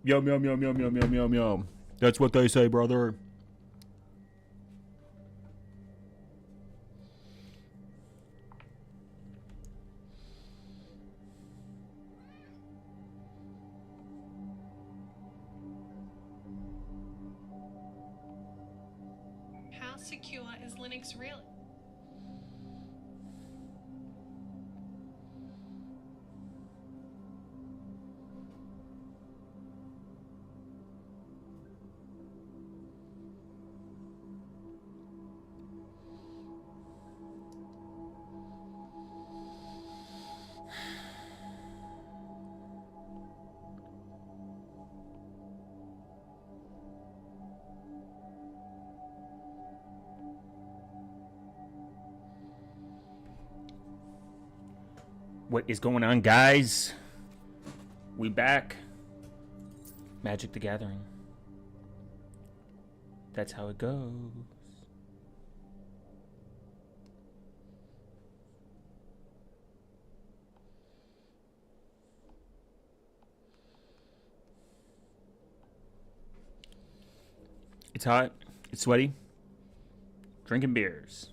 Yum, yum, yum, yum, yum, yum, yum, yum. That's what they say, brother. How secure is Linux really? What is going on, guys? We back. Magic the Gathering. That's how it goes. It's hot. It's sweaty. Drinking beers.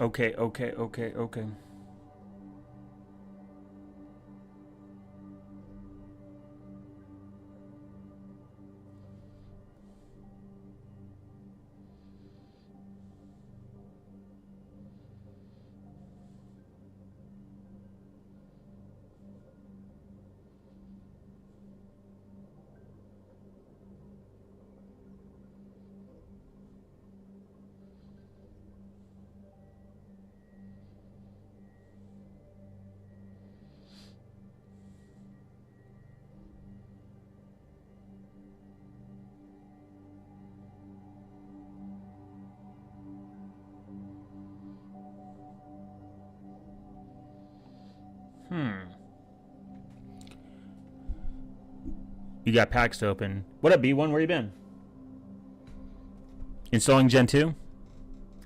Okay. You got packs to open. What up, B1? Where you been? Installing Gen 2?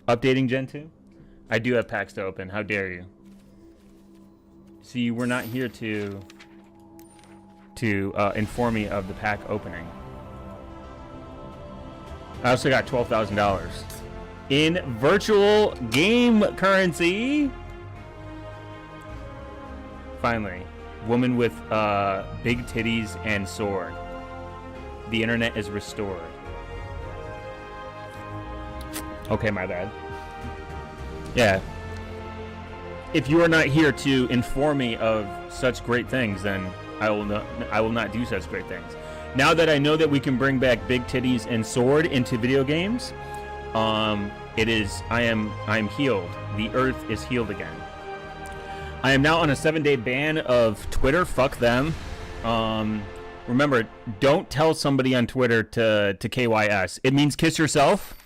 Updating Gen 2? I do have packs to open. How dare you? So you were not here to inform me of the pack opening. I also got $12,000 in virtual game currency. Finally, woman with big titties and sword. The internet is restored. Okay, my bad. Yeah. If you are not here to inform me of such great things, then I will not do such great things. Now that I know that we can bring back big titties and sword into video games, I am healed. The earth is healed again. I am now on a 7-day ban of Twitter. Fuck them. Remember, don't tell somebody on Twitter to KYS. It means kiss yourself.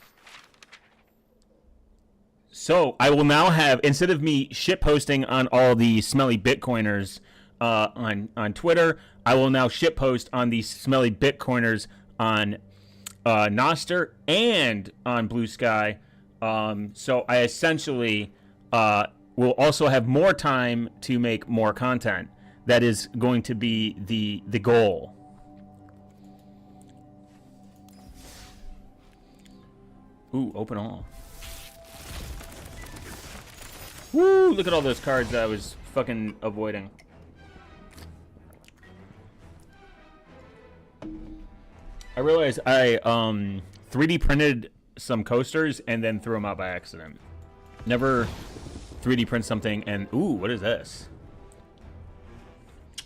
So I will now have, instead of me shit posting on all the smelly Bitcoiners on Twitter, I will now shit post on the smelly Bitcoiners on Noster and on Blue Sky. So I essentially will also have more time to make more content. That is going to be the goal. Ooh, open all. Woo! Look at all those cards that I was fucking avoiding. I realized I 3D printed some coasters and then threw them out by accident. Never 3D print something and ooh, what is this?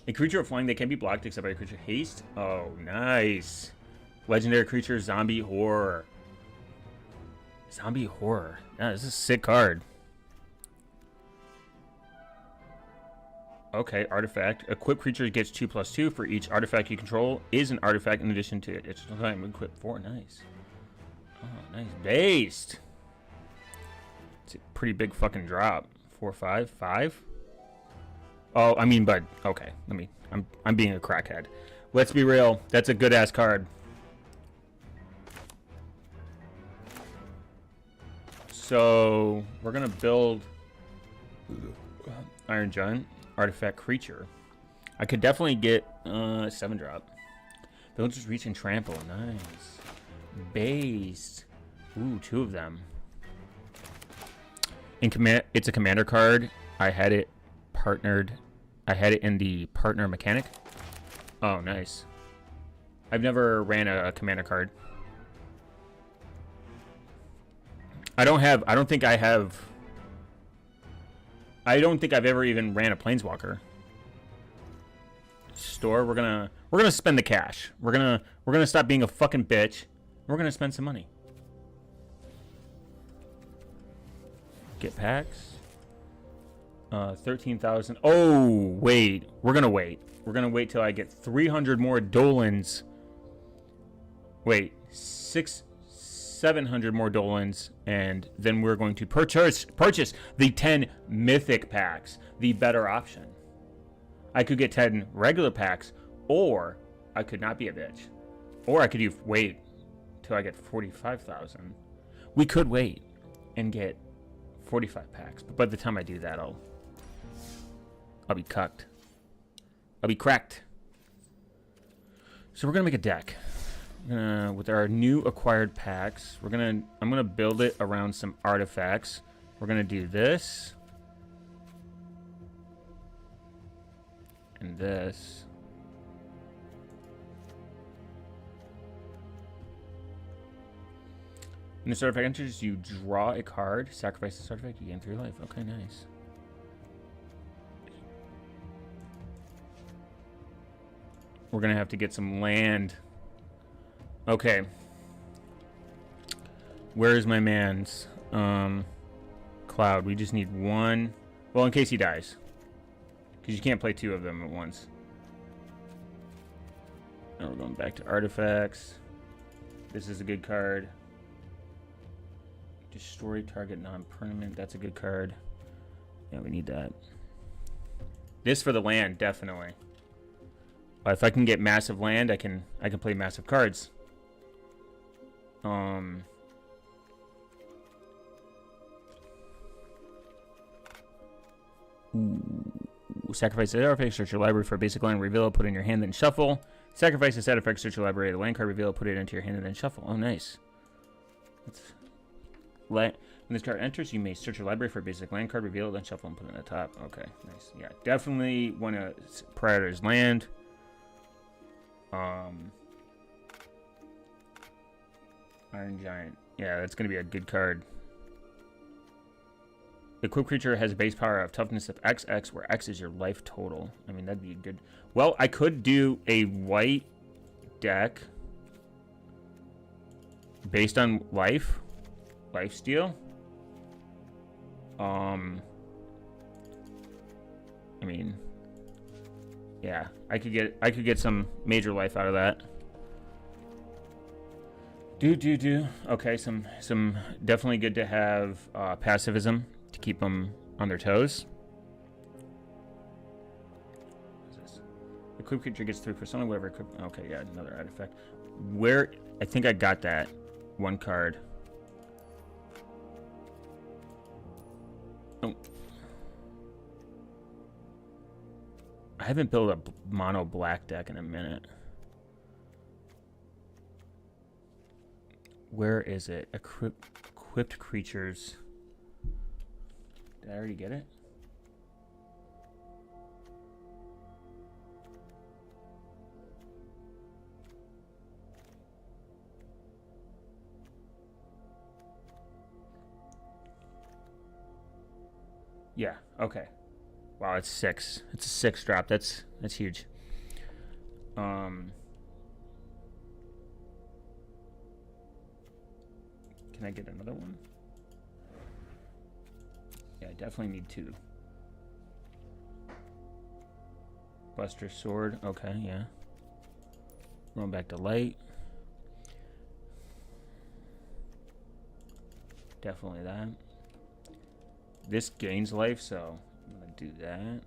A creature of flying that can be blocked except by a creature haste. Oh, nice. Legendary creature, zombie horror. Zombie horror. Yeah, this is a sick card. Okay, artifact. Equip creature gets 2/2 for each artifact you control. Is an artifact in addition to its time. Equip 4. Nice. Oh, nice. Based. It's a pretty big fucking drop. 4, 5, 5. Oh, I mean, but okay. I'm being a crackhead. Let's be real. That's a good ass card. So we're gonna build Iron Giant artifact creature. I could definitely get 7-drop. Villagers reach and trample. Nice. Based. Ooh, 2 of them. In command, it's a commander card. I had it partnered. I had it in the partner mechanic. Oh, nice. I've never ran a commander card. I don't think I've ever even ran a planeswalker. Store, we're gonna spend the cash. We're gonna stop being a fucking bitch. We're gonna spend some money. Get packs. 13,000. Oh, wait. We're gonna wait. We're gonna wait till I get 300 more Dolans. Wait, 700 more Dolans, and then we're going to purchase the 10 mythic packs, the better option. I could get 10 regular packs, or I could not be a bitch, or I could wait till I get 45,000. We could wait and get 45 packs, but by the time I do that, I'll be cucked. I'll be cracked. So we're gonna make a deck. With our new acquired packs, I'm gonna build it around some artifacts. We're gonna do this and this. When this artifact enters, you draw a card, sacrifice this artifact, you gain 3 life. Okay, nice. We're gonna have to get some land. Okay. Where is my man's Cloud? We just need 1. Well, in case he dies. Because you can't play 2 of them at once. Now we're going back to artifacts. This is a good card. Destroy target non-permanent. That's a good card. Yeah, we need that. This for the land, definitely. If I can get massive land, I can play massive cards. Sacrifice the artifact, search your library for a basic land, reveal it, put it in your hand, then shuffle. Sacrifice this artifact, search your library, the land card, reveal it, put it into your hand, and then shuffle. Oh, nice. When this card enters, you may search your library for a basic land card, reveal it, then shuffle and put it in the top. Okay, nice. Yeah, definitely want to prioritize land. Iron Giant. Yeah, that's going to be a good card. The equipped creature has a base power of toughness of XX, where X is your life total. I mean, that'd be a good... Well, I could do a white deck based on life steal. I mean, yeah, I could get some major life out of that. Okay, some definitely good to have passivism to keep them on their toes. What is this? Equipped creature gets 3 persona, whatever equipped. Okay, yeah, another artifact. Where I think I got that one card. Oh. I haven't built a mono black deck in a minute. Where is it? Equipped creatures. Did I already get it? Yeah. Okay. Wow, it's 6. It's a 6 drop. That's huge. Can I get another one? Yeah, I definitely need 2. Buster Sword. Okay, yeah. Going back to light. Definitely that. This gains life, so I'm gonna do that.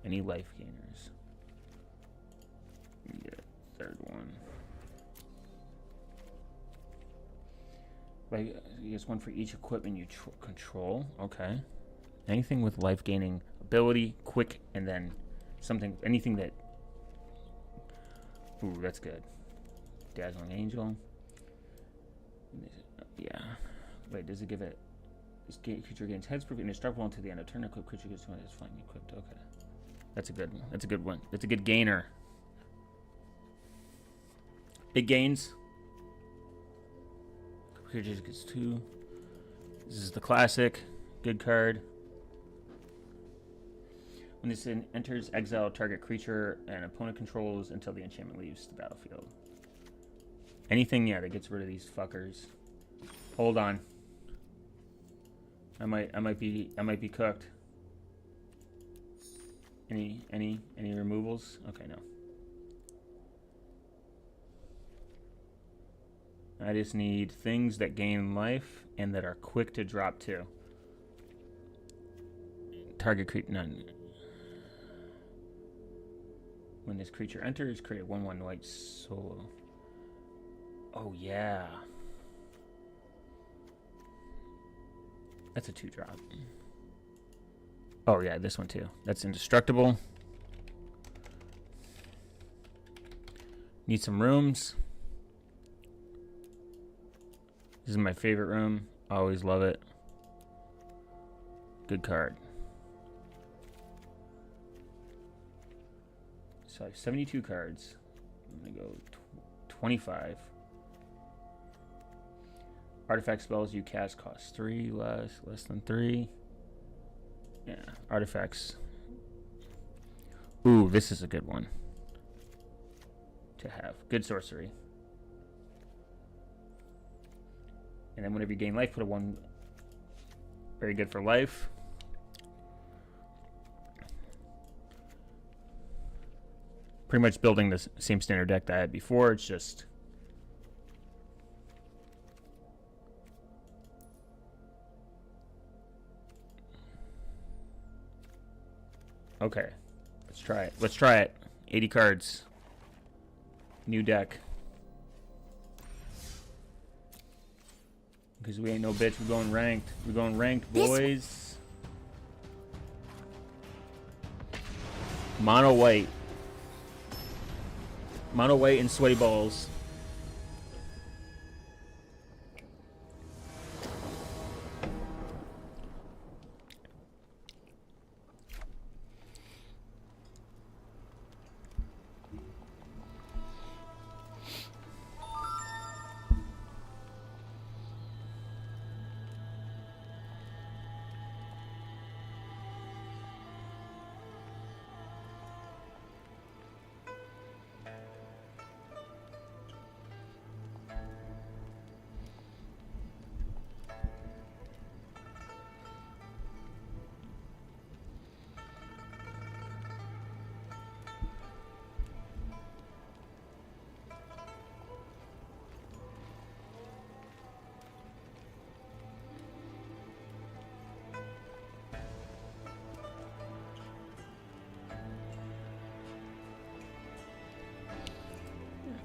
Any life gainers? Get a third one. Like, you get one for each equipment you control. Okay. Anything with life gaining ability, quick, and then something, anything that. Ooh, that's good. Dazzling Angel. Yeah. Wait, does it give it? This creature gains headsproof indestructible until the end of turn. Equipped creature gets one that's flying equipped. Okay. That's a good one. That's a good one. That's a good gainer. It gains. Creature gets 2. This is the classic. Good card. When this enters, exile target creature and opponent controls until the enchantment leaves the battlefield. Anything, yeah, that gets rid of these fuckers. Hold on. I might be cooked. Any removals? Okay, no. I just need things that gain life and that are quick to drop too. Target creature none. When this creature enters, create a 1/1 white solo. Oh yeah. That's a 2-drop. Oh yeah, this one too. That's indestructible. Need some rooms. This is my favorite room. Always love it. Good card. So I have 72 cards. I'm gonna go 25. Artifact spells you cast cost 3 less than 3. Yeah, artifacts. Ooh, this is a good one to have. Good sorcery. And then whenever you gain life, put a 1. Very good for life. Pretty much building the same standard deck that I had before. It's just okay. Let's try it. Let's try it. 80 cards. New deck. Because we ain't no bitch. We're going ranked. We're going ranked, boys. Mono white. Mono white and sweaty balls.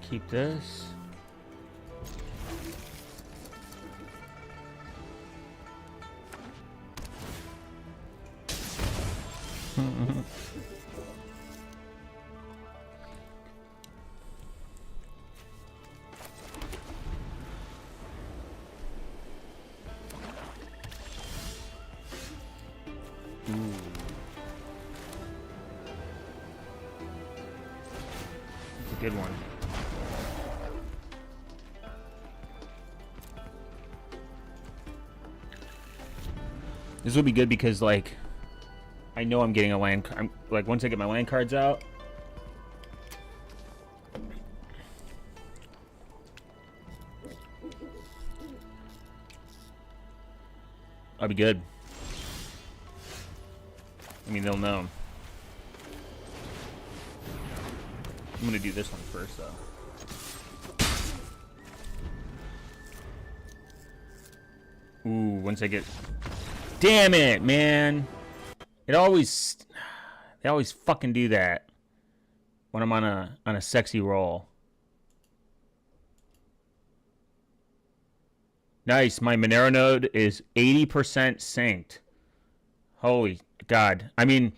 Keep this. It's a good one. This will be good because, like, I know I'm getting a land. Like, once I get my land cards out. I'll be good. I mean, they'll know. I'm gonna do this one first, though. Ooh, once I get... Damn it, man! They always fucking do that when I'm on a sexy roll. Nice, my Monero node is 80% synced. Holy God. I mean,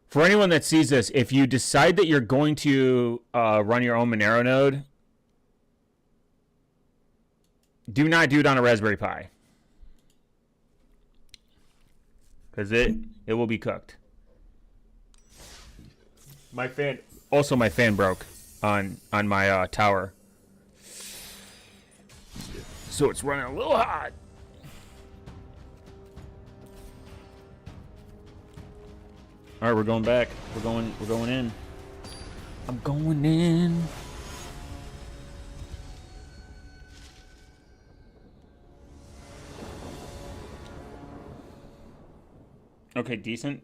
for anyone that sees this, if you decide that you're going to run your own Monero node, do not do it on a Raspberry Pi. Because it will be cooked. My fan broke on my tower. So it's running a little hot. All right, we're going back. We're going in. I'm going in. Okay, decent.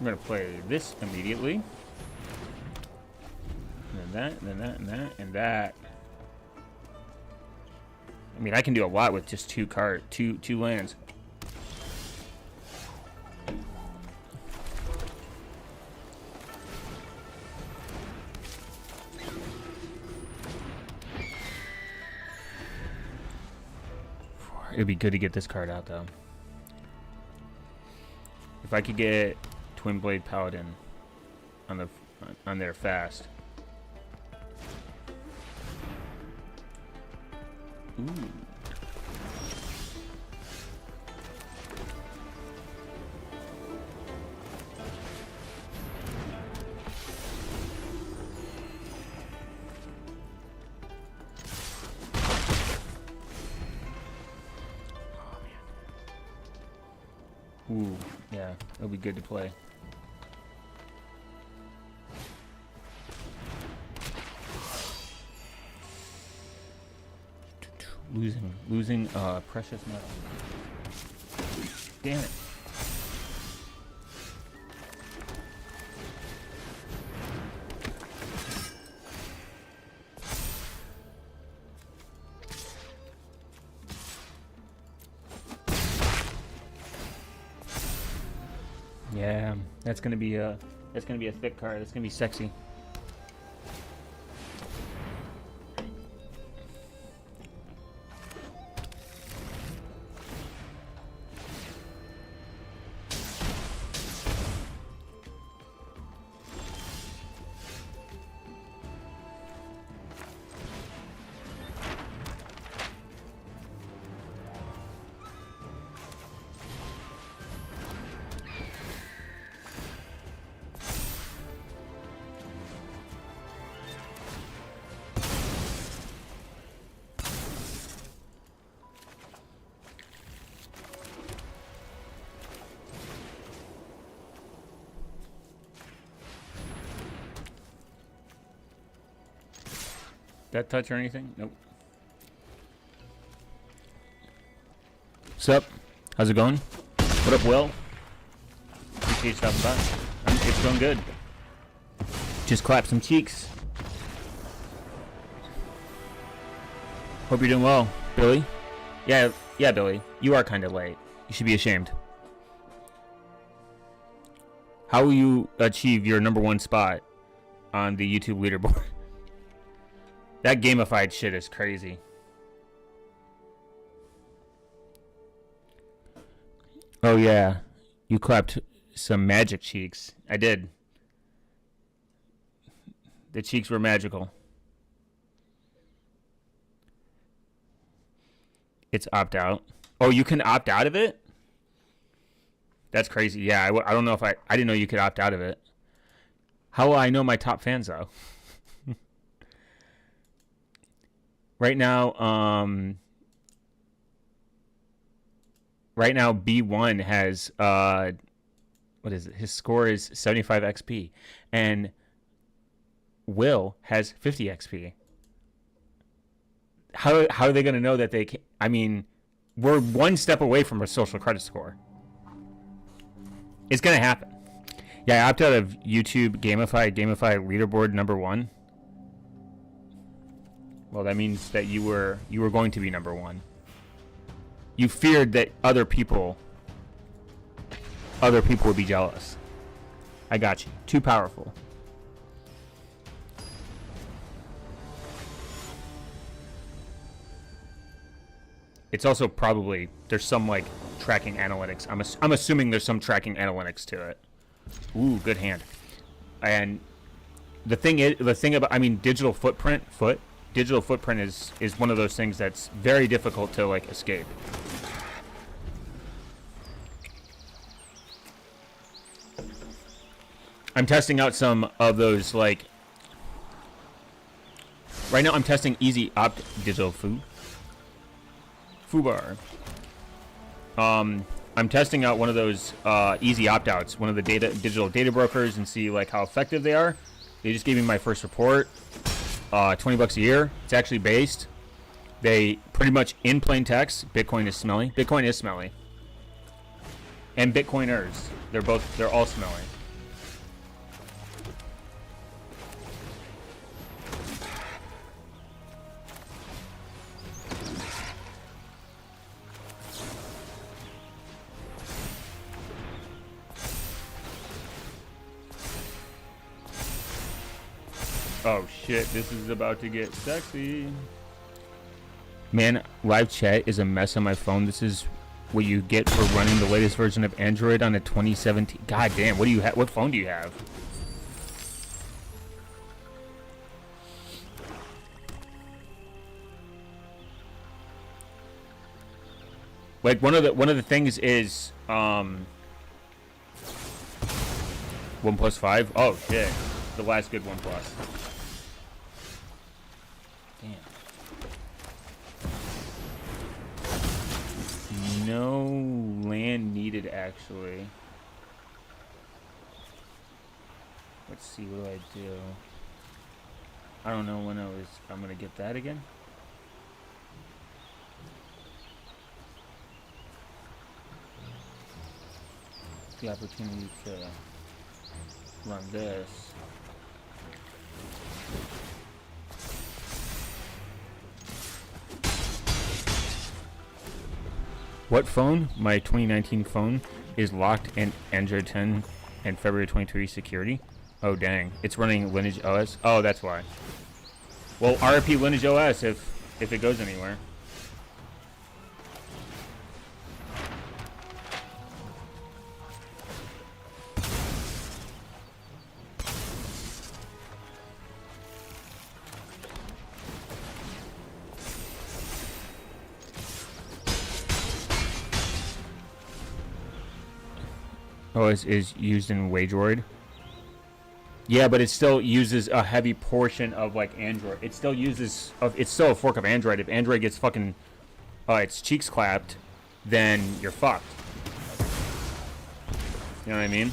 I'm gonna play this immediately. And then that, and then that, and that, and that. I mean, I can do a lot with just two lands. It'd be good to get this card out, though. If I could get Twin Blade Paladin on there fast. Ooh. Ooh, yeah, it'll be good to play. Losing precious metal. Damn it. Yeah, that's gonna be a thick card. That's gonna be sexy. That touch or anything? Nope. What's up? How's it going? What up, Will? Appreciate you stopping by. It's going good. Just clap some cheeks. Hope you're doing well, Billy. Yeah, Billy. You are kind of late. You should be ashamed. How will you achieve your #1 spot on the YouTube leaderboard? That gamified shit is crazy. Oh yeah, you clapped some magic cheeks. I did. The cheeks were magical. It's opt out. Oh, you can opt out of it? That's crazy. Yeah, I don't know if I didn't know you could opt out of it. How will I know my top fans though? Right now, B1 has what is it? His score is 75 XP, and Will has 50 XP. How are they going to know that they can? I mean, we're one step away from a social credit score. It's going to happen. Yeah, I opted out of YouTube Gamify leaderboard #1. Well, that means that you were going to be #1. You feared that other people would be jealous. I got you. Too powerful. It's also probably there's some like tracking analytics. I'm assuming there's some tracking analytics to it. Ooh, good hand. And the thing about digital footprint is one of those things that's very difficult to like escape. I'm testing out some of those like right now I'm testing easy opt digital Fubar. I'm testing out one of those easy opt-outs, one of the digital data brokers, and see like how effective they are. They just gave me my first report, $20 a year. It's actually based. They pretty much in plain text. Bitcoin is smelly. Bitcoin is smelly. And Bitcoiners, they're all smelly. Oh shit, this is about to get sexy. Man, live chat is a mess on my phone. This is what you get for running the latest version of Android on a 2017. God damn, what do you have? What phone do you have? Like one of the things is OnePlus 5. Oh shit, the last good OnePlus. Damn. No land needed, actually. Let's see, what do I do? I don't know when I'm gonna get that again. The opportunity to run this. What phone? My 2019 phone is locked in Android 10 and February 23 security. Oh dang, it's running Lineage OS. Oh, that's why. Well, RIP Lineage OS if it goes anywhere. OS is used in WageWord. Yeah, but it still uses a heavy portion of like Android. It still uses. It's still a fork of Android. If Android gets fucking its cheeks clapped, then you're fucked. You know what I mean?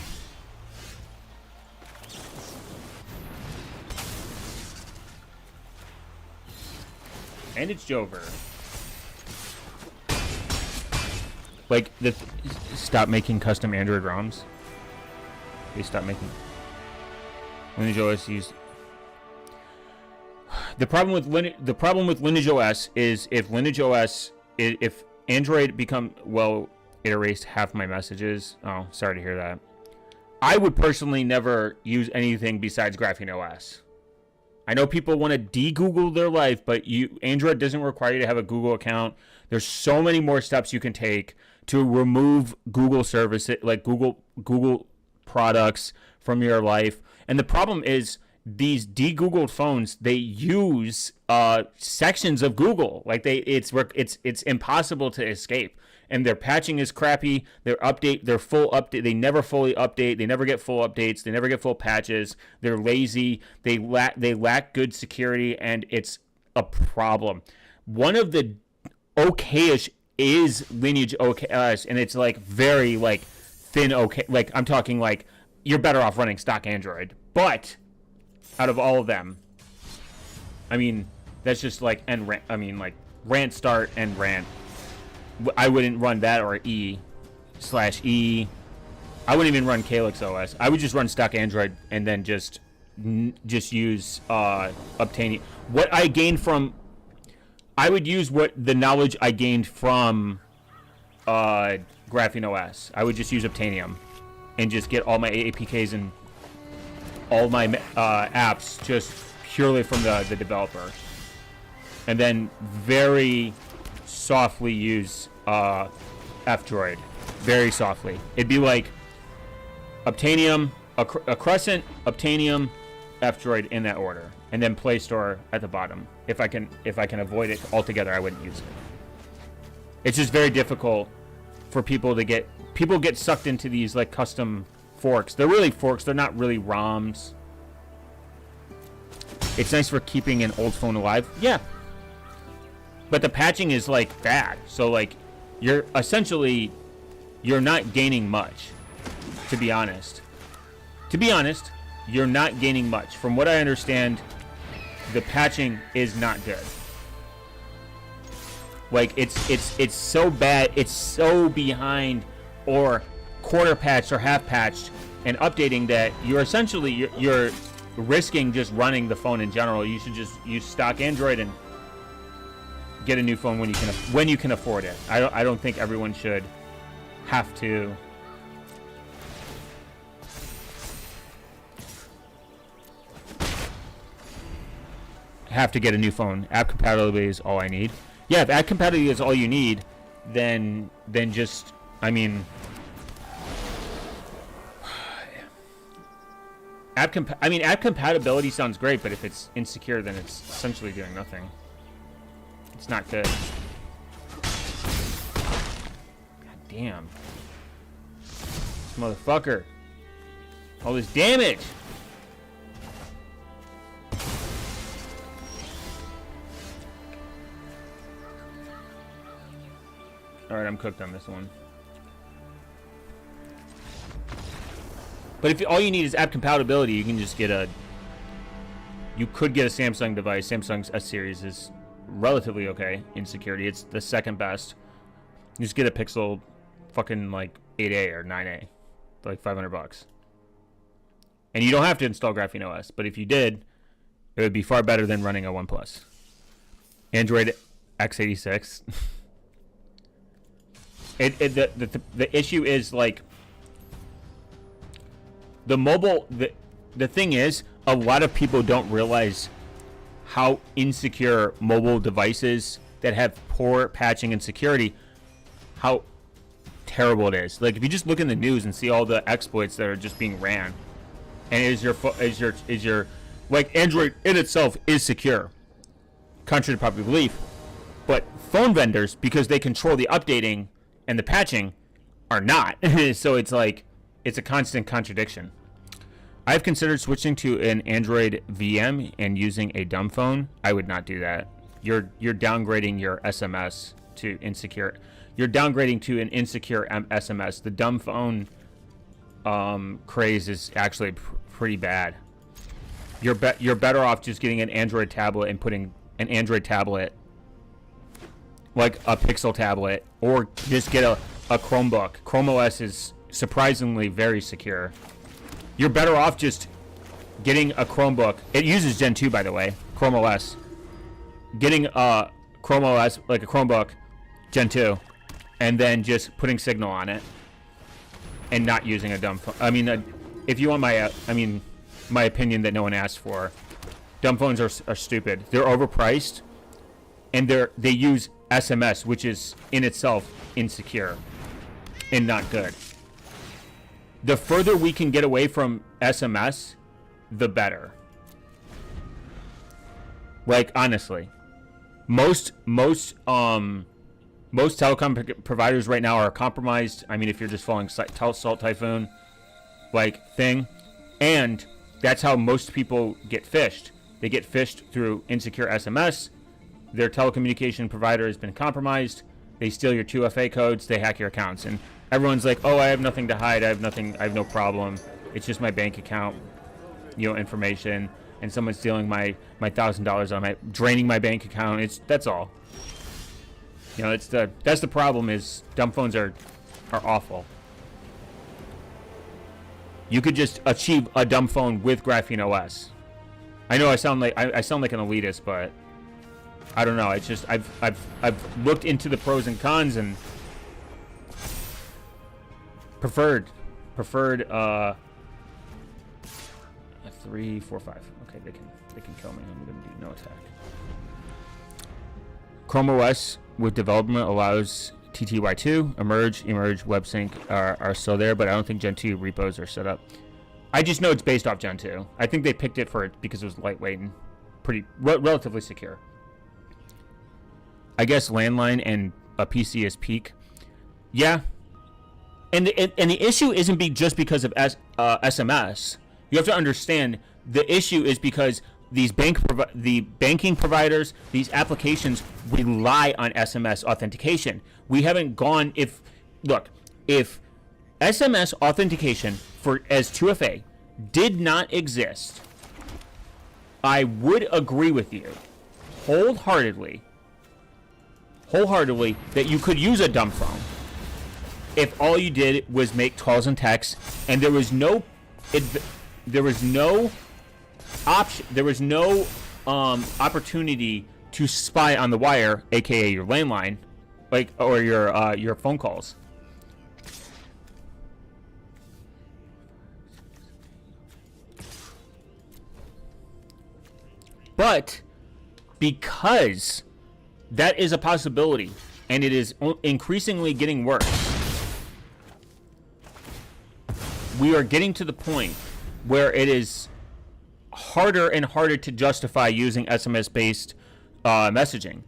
And it's Jover. Like stop making custom Android ROMs. They stop making. Lineage OS used. The problem with Lineage OS is if Android it erased half my messages. Oh, sorry to hear that. I would personally never use anything besides Graphene OS. I know people want to de-Google their life, but Android doesn't require you to have a Google account. There's so many more steps you can take to remove Google services, like Google products from your life. And the problem is these de-Googled phones, they use sections of Google. Like it's impossible to escape. And their patching is crappy. Their full update. They never fully update. They never get full updates. They never get full patches. They're lazy. They lack good security, and it's a problem. One of the okayish is Lineage OS, and it's like very like thin okay. Like I'm talking like you're better off running stock Android. But out of all of them, I mean that's just like rant start and rant. I wouldn't run that or E/E. I wouldn't even run Calyx OS. I would just run stock Android and then just use Obtanium. What I gained from, I would use the knowledge I gained from Graphene OS. I would just use Obtanium and just get all my APKs and all my apps just purely from the developer, and then very softly use F-Droid, very softly. It'd be like Obtanium, a Crescent, Obtanium, F-Droid in that order, and then Play Store at the bottom. If I can avoid it altogether, I wouldn't use it. It's just very difficult for people to get sucked into these like custom forks. They're really forks. They're not really ROMs. It's nice for keeping an old phone alive. Yeah. But the patching is like bad. So like you're not gaining much, to be honest. You're not gaining much. From what I understand, the patching is not good. Like it's so bad, it's so behind or quarter patched or half patched and updating that you're essentially you're risking just running the phone in general. You should just use stock Android and get a new phone when you can afford it. I don't think everyone should have to get a new phone. App compatibility is all I need. Yeah, if app compatibility is all you need, then just, I mean, app compatibility sounds great, but if it's insecure, then it's essentially doing nothing. It's not good. God damn. This motherfucker. All this damage. Alright, I'm cooked on this one. But if all you need is app compatibility, you can just get you could get a Samsung device. Samsung's S series is relatively okay in security. It's the second best. You just get a Pixel fucking like 8A or 9A for like $500. And you don't have to install Graphene OS, but if you did, it would be far better than running a OnePlus. Android x86. The issue is like the mobile. The thing is, a lot of people don't realize how insecure mobile devices that have poor patching and security, how terrible it is. Like if you just look in the news and see all the exploits that are just being ran, and is your like Android in itself is secure, contrary to popular belief, but phone vendors, because they control the updating and the patching, are not. So it's like it's a constant contradiction. I've considered switching to an Android VM and using a dumb phone. I would not do that. You're downgrading your SMS to insecure. You're downgrading to an insecure SMS. The dumb phone craze is actually pretty bad. You're better off just getting an Android tablet and putting an Android tablet, like a Pixel tablet, or just get a Chromebook. Chrome OS is surprisingly very secure. You're better off just getting a Chromebook. It uses Gen 2, by the way, Chrome OS. Getting a Chrome OS, like a Chromebook, Gen 2, and then just putting Signal on it and not using a dumb phone. I mean, if you want my opinion that no one asked for, Dumb phones are stupid. They're overpriced, and they use SMS, which is in itself insecure and not good. The further we can get away from SMS, the better. Like, honestly, most telecom providers right now are compromised. I mean, if you're just following Salt Typhoon like thing, and that's how most people get phished. They get phished through insecure SMS. Their telecommunication provider has been compromised. They steal your 2FA codes. They hack your accounts, and everyone's like, "Oh, I have nothing to hide. I have no problem. It's just my bank account, information." And someone's stealing my $1,000 on draining my bank account. That's all. That's the problem. Is dumb phones are awful. You could just achieve a dumb phone with Graphene OS. I know I sound like an elitist, but I don't know. It's just I've looked into the pros and cons and preferred 3, 4, 5. Okay, they can kill me. I'm gonna do no attack. Chrome OS with development allows TTY2, Emerge, WebSync are still there, but I don't think Gen 2 repos are set up. I just know it's based off Gen 2. I think they picked it for it because it was lightweight and relatively secure. I guess landline and a PC is peak. Yeah. And the issue isn't just because of SMS. You have to understand the issue is because the banking providers, these applications rely on SMS authentication. We haven't gone if SMS authentication as 2FA did not exist, I would agree with you wholeheartedly that you could use a dumb phone if all you did was make calls and texts, and there was no opportunity to spy on the wire, aka your landline, or your phone calls. But because that is a possibility, and it is increasingly getting worse, we are getting to the point where it is harder and harder to justify using SMS-based messaging.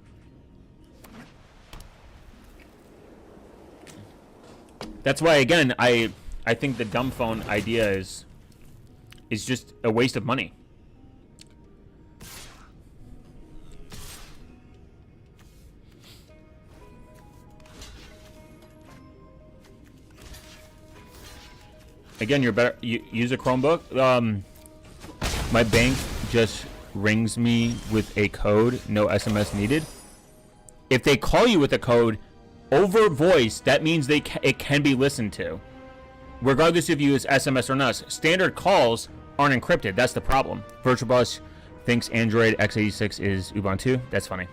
That's why, again, I think the dumb phone idea is just a waste of money. Again, you're better. Use a Chromebook. My bank just rings me with a code, no SMS needed. If they call you with a code over voice, that means it can be listened to, regardless if you use SMS or not. Standard calls aren't encrypted. That's the problem. VirtualBoss thinks Android x86 is Ubuntu. That's funny.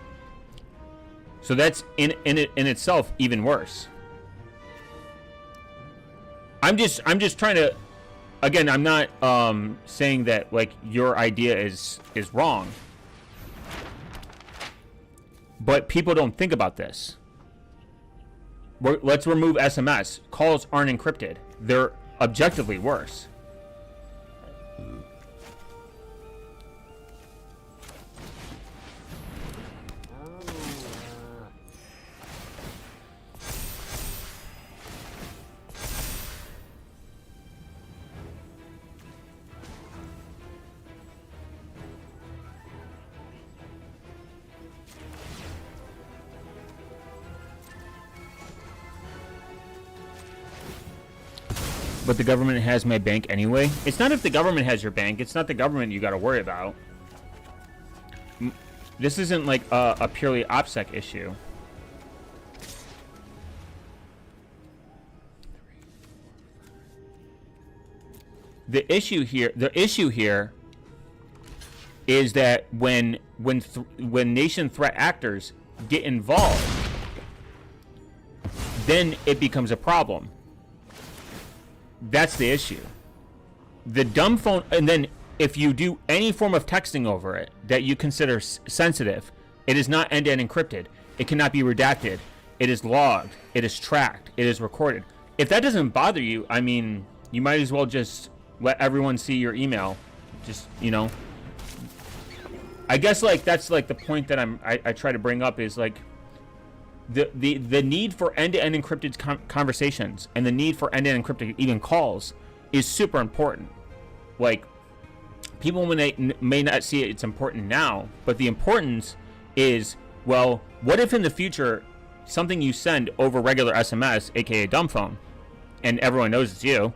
So that's in itself even worse. I'm just trying to, again, I'm not saying that like your idea is wrong, but people don't think about this. Let's remove SMS. Calls aren't encrypted. They're objectively worse. But the government has my bank anyway. It's not if the government has your bank. It's not the government you got to worry about. This isn't like a purely opsec issue. The issue here is that when nation threat actors get involved, then it becomes a problem. That's the issue. The dumb phone, and then if you do any form of texting over it that you consider sensitive, it is not end-to-end encrypted. It cannot be redacted. It is logged. It is tracked. It is recorded. If that doesn't bother you, I mean, you might as well just let everyone see your email. Just, you know, I guess like that's like the point that I try to bring up is like the need for end-to-end encrypted conversations and the need for end-to-end encrypted even calls is super important. Like, people may not see it's important now, but the importance is, well, what if in the future something you send over regular SMS, aka dumb phone, and everyone knows it's you,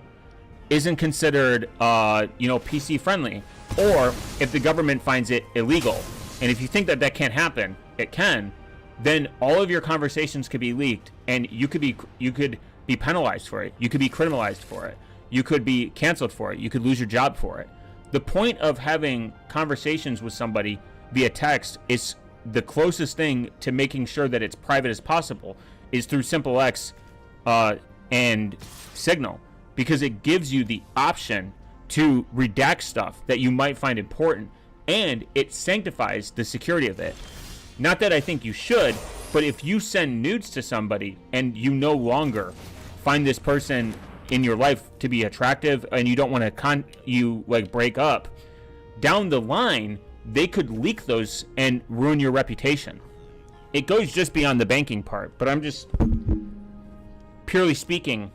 isn't considered, PC friendly, or if the government finds it illegal. And if you think that can't happen, it can. Then all of your conversations could be leaked, and you could be penalized for it. You could be criminalized for it. You could be canceled for it. You could lose your job for it. The point of having conversations with somebody via text is the closest thing to making sure that it's private as possible is through SimpleX and Signal, because it gives you the option to redact stuff that you might find important, and it sanctifies the security of it. Not that I think you should, but if you send nudes to somebody and you no longer find this person in your life to be attractive and you don't want to break up, down the line they could leak those and ruin your reputation. It goes just beyond the banking part, but I'm just purely speaking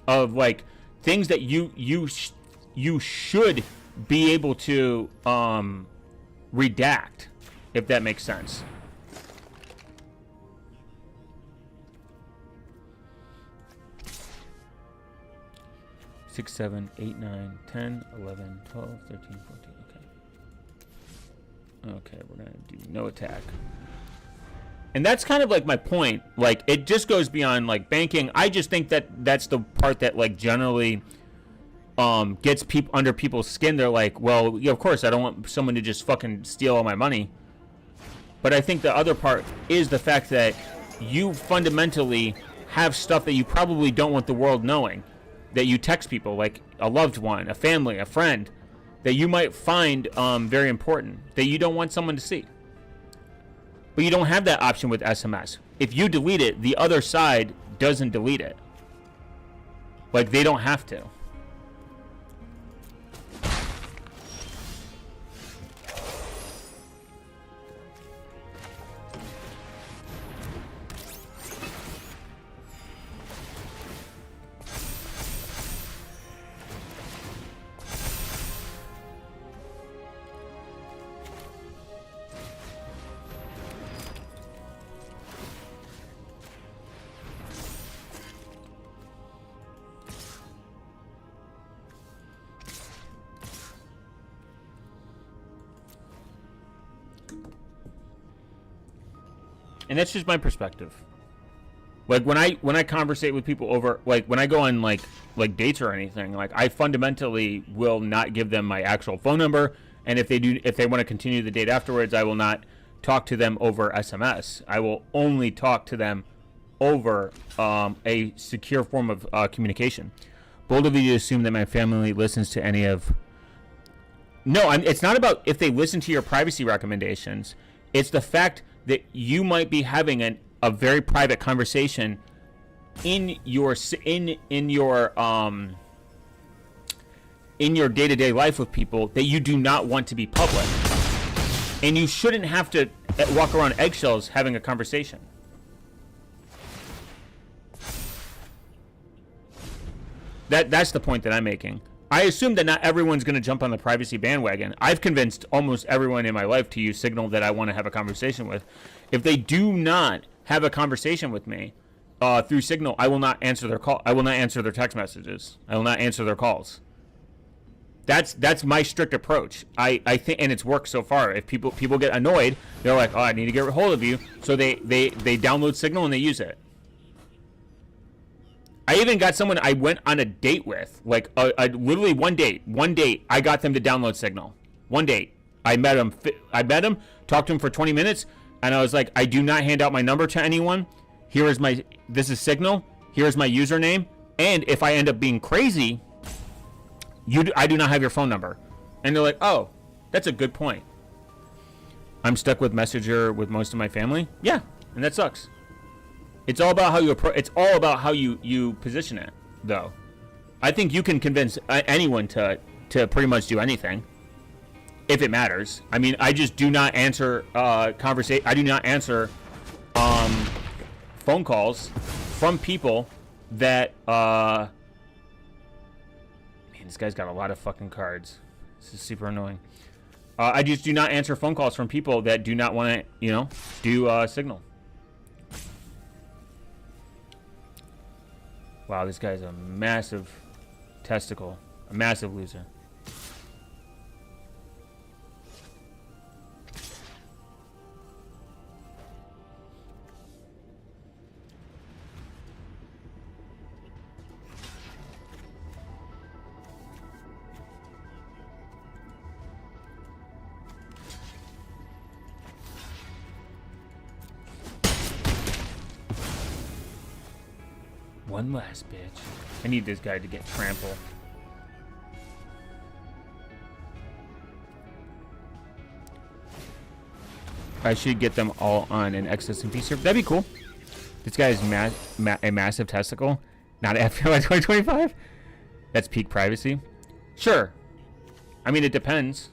of like things that you should be able to redact, if that makes sense. Six, 7, 8, 9, 10, 11, 12, 13, 14. Okay, we're gonna do no attack. And that's kind of like my point. Like, it just goes beyond like banking. I just think that that's the part that like generally gets under people's skin. They're like, well, yeah, of course I don't want someone to just fucking steal all my money. But I think the other part is the fact that you fundamentally have stuff that you probably don't want the world knowing, that you text people, like a loved one, a family, a friend, that you might find very important, that you don't want someone to see. But you don't have that option with SMS. If you delete it, the other side doesn't delete it. Like, they don't have to. And that's just my perspective. Like, when I conversate with people over, like, when I go on like dates or anything, like, I fundamentally will not give them my actual phone number, and if they want to continue the date afterwards, I will not talk to them over SMS. I will only talk to them over a secure form of communication. Bold of you to assume that my family listens to any of... No, it's not about if they listen to your privacy recommendations. It's the fact that you might be having a very private conversation in your day-to-day life with people that you do not want to be public, and you shouldn't have to walk around eggshells having a conversation. That's the point that I'm making. I assume that not everyone's going to jump on the privacy bandwagon. I've convinced almost everyone in my life to use Signal that I want to have a conversation with. If they do not have a conversation with me through Signal, I will not answer their call. I will not answer their text messages. I will not answer their calls. That's my strict approach. I think, and it's worked so far. If people get annoyed, they're like, "Oh, I need to get a hold of you," so they download Signal and they use it. I even got someone I went on a date with, like literally one date. I got them to download Signal. One date. I met him, talked to him for 20 minutes, and I was like, I do not hand out my number to anyone. This is Signal. Here's my username. And if I end up being crazy, I do not have your phone number. And they're like, oh, that's a good point. I'm stuck with Messenger with most of my family. Yeah, and that sucks. It's all about how you it's all about how you position it, though. I think you can convince anyone to pretty much do anything if it matters. I mean, I just do not answer I do not answer phone calls from people that man, this guy's got a lot of fucking cards. This is super annoying. I just do not answer phone calls from people that do not want to, you know, do Signal. Wow, this guy's a massive testicle. A massive loser. One last bitch. I need this guy to get trampled. I should get them all on an XSMP server. That'd be cool. This guy is a massive testicle. Not FPL 2025. That's peak privacy. Sure. I mean, it depends.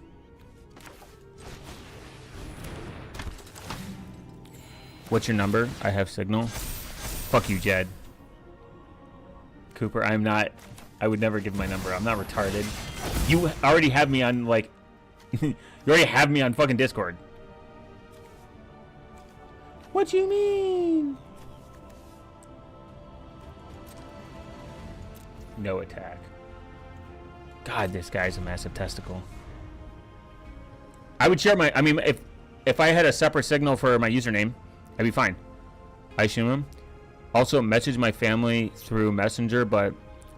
What's your number? I have Signal. Fuck you, Jed. Cooper, I'm not. I would never give my number. I'm not retarded. You already have me on, like. You already have me on fucking Discord. What you mean? No attack. God, this guy's a massive testicle. I would share my. I mean, if I had a separate Signal for my username, I'd be fine. I assume him. Also, message my family through Messenger, but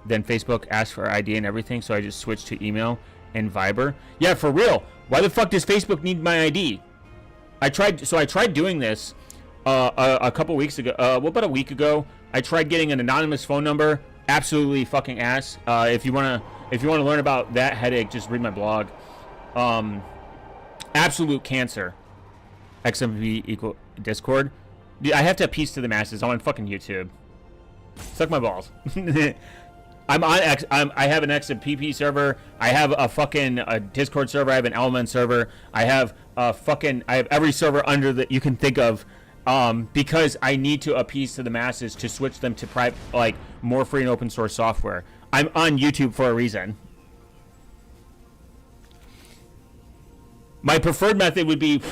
then Facebook asked for ID and everything, so I just switched to email and Viber. Yeah, for real. Why the fuck does Facebook need my ID? I tried doing this a couple weeks ago. About a week ago, I tried getting an anonymous phone number. Absolutely fucking ass. If you wanna learn about that headache, just read my blog. Absolute cancer. XMV equal Discord. Dude, I have to appease to the masses. I'm on fucking YouTube. Suck my balls. I'm on I have an XMPP server. I have a fucking Discord server. I have an Element server. I have every server under that you can think of, because I need to appease to the masses to switch them to private, like more free and open source software. I'm on YouTube for a reason. My preferred method would be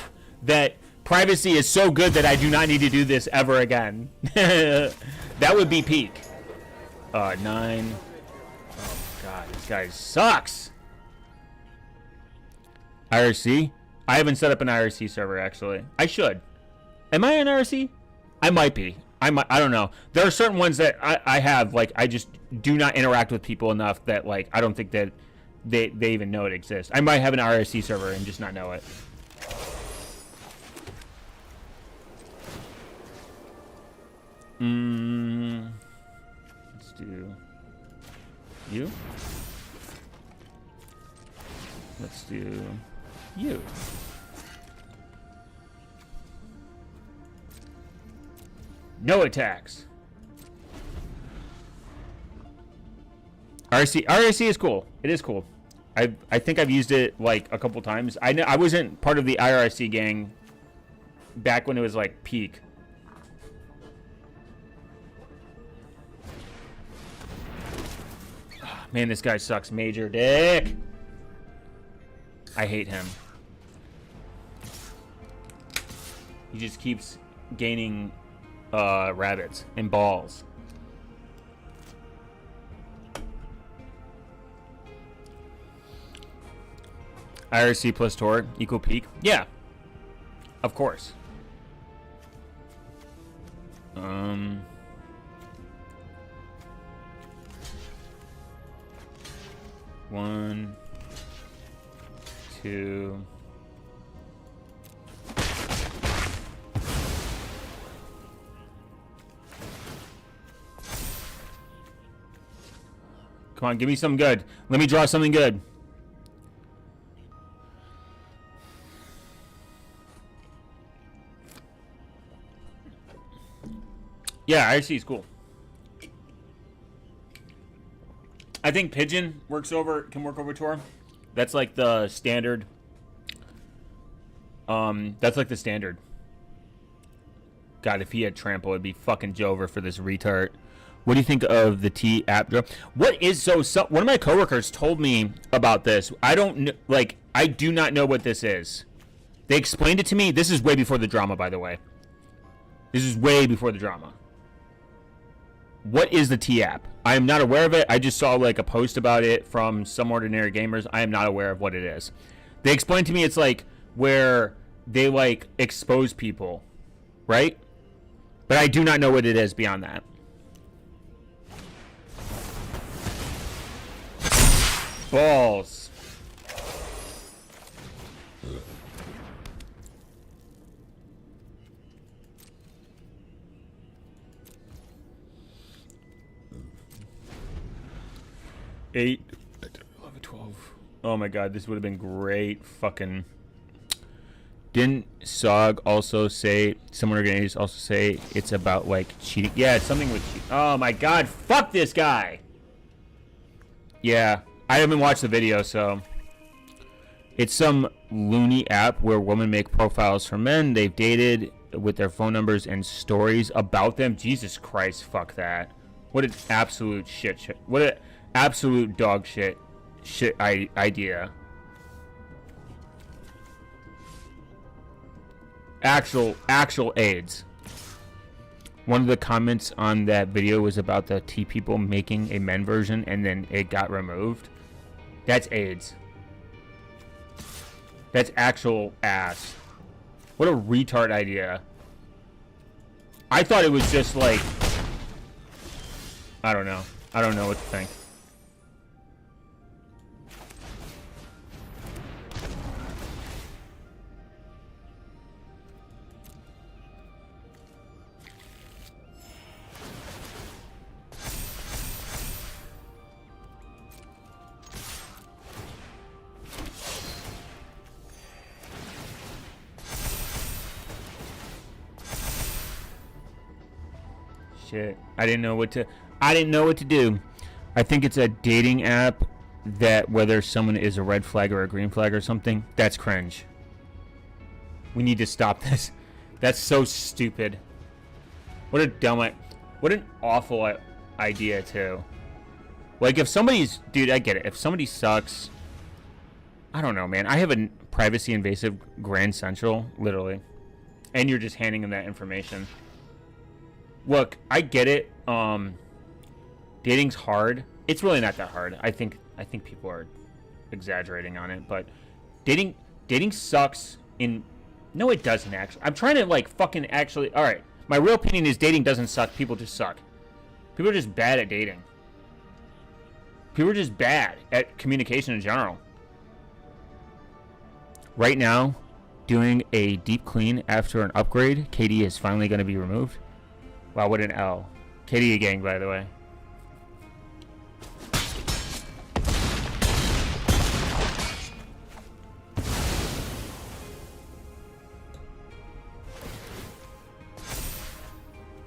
that privacy is so good that I do not need to do this ever again. That would be peak. 9. Oh god, this guy sucks. IRC? I haven't set up an IRC server actually. I should. Am I an IRC? I might be. I don't know. There are certain ones that I have, like, I just do not interact with people enough that, like, I don't think that they even know it exists. I might have an IRC server and just not know it. Let's do you. Let's do you. No attacks. RSC is cool. It is cool. I think I've used it like a couple times. I wasn't part of the IRC gang back when it was like peak. Man, this guy sucks major dick. I hate him. He just keeps gaining rabbits and balls. IRC plus Tor equal peak? Yeah. Of course. 1, 2. Come on, give me something good. Let me draw something good. Yeah, IRC is cool. I think Pigeon can work over Tor. That's like the standard. That's like the standard. God, if he had trample, it'd be fucking Jover for this retard. What do you think of the T app drop? What is so one of my coworkers told me about this. I do not know what this is. They explained it to me. This is way before the drama, by the way. This is way before the drama. What is the T app? I am not aware of it. I just saw like a post about it from some ordinary gamers. I am not aware of what it is. They explained to me it's like where they like expose people, right? But I do not know what it is beyond that. Balls. Eight, 11, 12. Oh my god, this would have been great. Fucking. Didn't Sog also say, someone organized also say it's about like cheating? Yeah, it's something with cheating. Oh my god, fuck this guy. Yeah, I haven't watched the video, so. It's some loony app where women make profiles for men they've dated with their phone numbers and stories about them. Jesus Christ, fuck that. What an absolute shit. What an absolute dog shit idea. Actual AIDS. One of the comments on that video was about the T people making a men version and then it got removed. That's AIDS. That's actual ass. What a retard idea. I thought it was just like, I don't know. I don't know what to think. Shit. I didn't know what to do. I think it's a dating app that whether someone is a red flag or a green flag or something, that's cringe. We need to stop this. That's so stupid. What an awful idea too. Like if somebody's, dude, I get it. If somebody sucks, I don't know, man. I have a privacy invasive Grand Central, literally. And you're just handing them that information. Look, I get it. Dating's hard. It's really not that hard. I think people are exaggerating on it, but dating sucks in. No, it doesn't actually. I'm trying to like fucking actually. All right, my real opinion is dating doesn't suck. People just suck. People are just bad at dating. People are just bad at communication in general. Right now, doing a deep clean after an upgrade, KD is finally going to be removed. Wow, what an L. KD gang, by the way.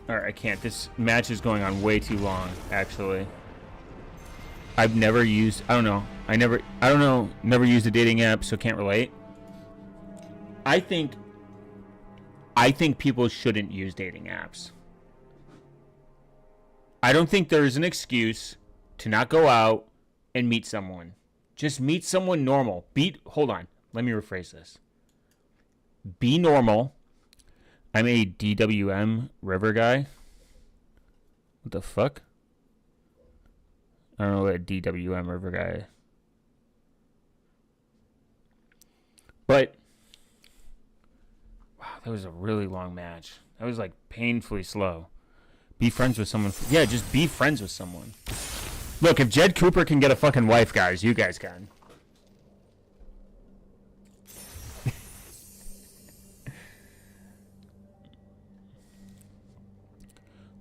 Alright, I can't. This match is going on way too long, actually. I've never used, I don't know, never used a dating app, so can't relate. I think people shouldn't use dating apps. I don't think there's an excuse to not go out and meet someone. Just meet someone normal. Hold on. Let me rephrase this. Be normal. I'm a DWM river guy. What the fuck? I don't know what a DWM river guy is. But, wow, that was a really long match. That was like painfully slow. Be friends with someone. Yeah, just be friends with someone. Look, if Jed Cooper can get a fucking wife, guys, you guys can.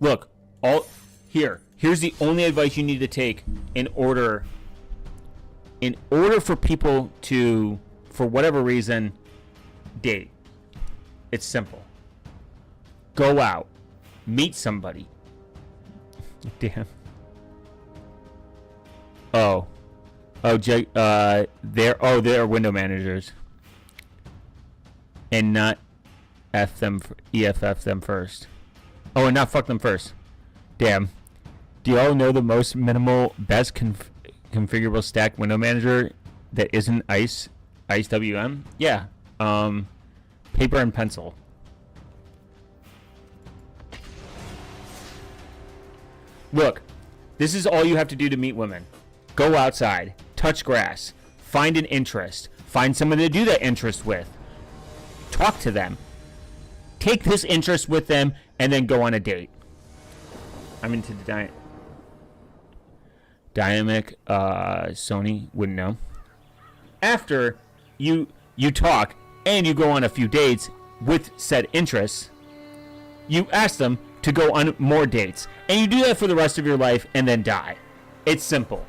Look, here's the only advice you need to take in order for people to, for whatever reason, date. It's simple. Go out. meet somebody. Damn. Oh. Oh, they're window managers. And not EFF them first. Oh, and not fuck them first. Damn. Do y'all know the most minimal, best configurable stack window manager that isn't ICE WM? Yeah. Paper and pencil. Look, this is all you have to do to meet women. Go outside, touch grass, find an interest, find someone to do that interest with. Talk to them. Take this interest with them, and then go on a date. I'm into the dynamic. Sony wouldn't know. After you talk and you go on a few dates with said interests, you ask them to go on more dates, and you do that for the rest of your life, and then die. It's simple.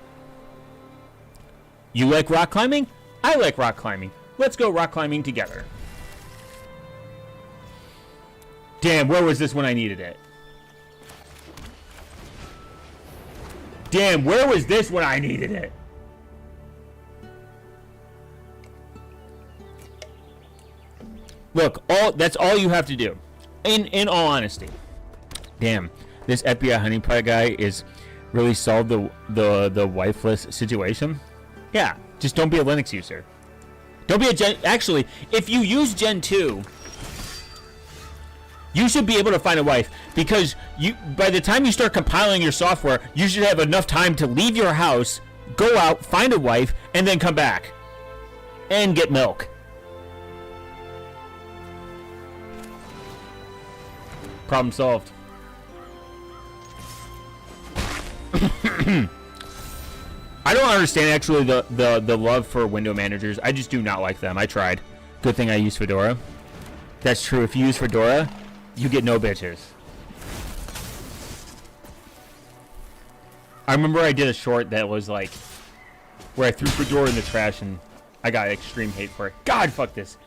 You like rock climbing? I like rock climbing. Let's go rock climbing together. Damn, where was this when I needed it? Damn, where was this when I needed it? Look, that's all you have to do. In all honesty. Damn, this FBI honeypot guy is really solved the wifeless situation. Yeah, just don't be a Linux user. Don't be a Gen... Actually, if you use Gen 2, you should be able to find a wife, because by the time you start compiling your software, you should have enough time to leave your house, go out, find a wife, and then come back. And get milk. Problem solved. I don't understand actually the love for window managers. I just do not like them. I tried. Good thing I use Fedora. That's true. If you use Fedora, you get no bitches. I remember I did a short that was like where I threw Fedora in the trash and I got extreme hate for it. God, fuck this.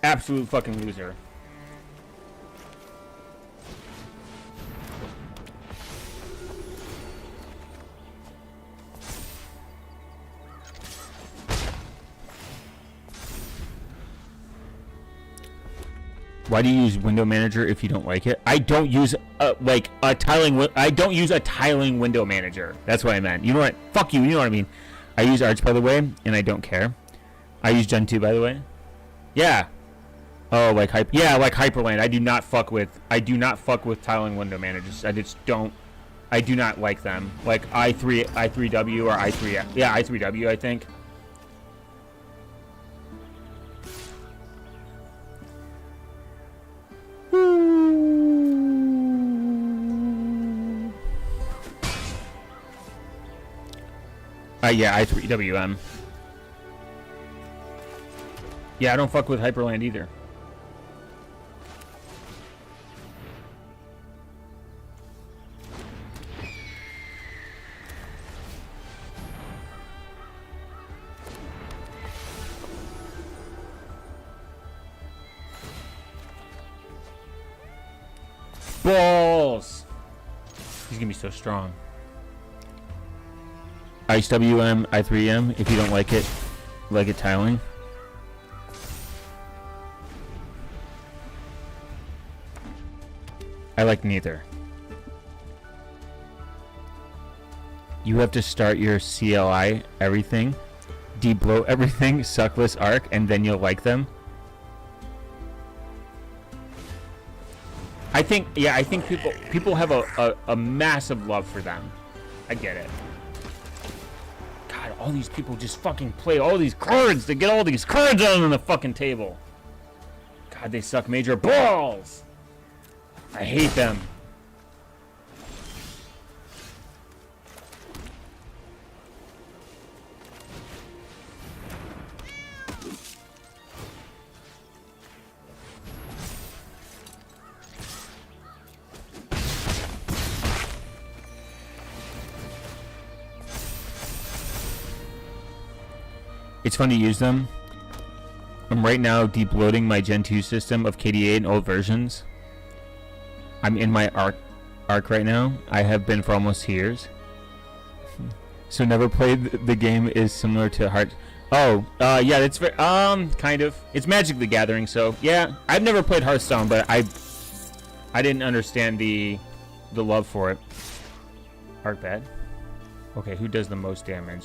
Absolute fucking loser. Why do you use Window Manager if you don't like it? I don't use I don't use a tiling window manager. That's what I meant. You know what? Fuck you. You know what I mean. I use Arch, by the way, and I don't care. I use Gen 2, by the way. Yeah. Oh, like Hyperland. I do not fuck with tiling window managers. I just don't. I do not like them. Like i3W or i3. Yeah, i3W. I think. Yeah, i3WM. Yeah, I don't fuck with Hyperland either. Balls! He's gonna be so strong. IceWM, i3M, if you don't like it tiling. I like neither. You have to start your CLI everything, debloat everything, suckless arc, and then you'll like them. I think people have a massive love for them. I get it. God, all these people just fucking play all these cards to get all these cards out on the fucking table. God, they suck major balls. I hate them. It's fun to use them. I'm right now deep loading my Gen 2 system of KDA and old versions. I'm in my arc right now. I have been for almost years. So never played the game is similar to Heart. Oh, yeah, it's very, kind of. It's Magic the Gathering, so yeah. I've never played Hearthstone, but I didn't understand the love for it. Arc bad. Okay, who does the most damage?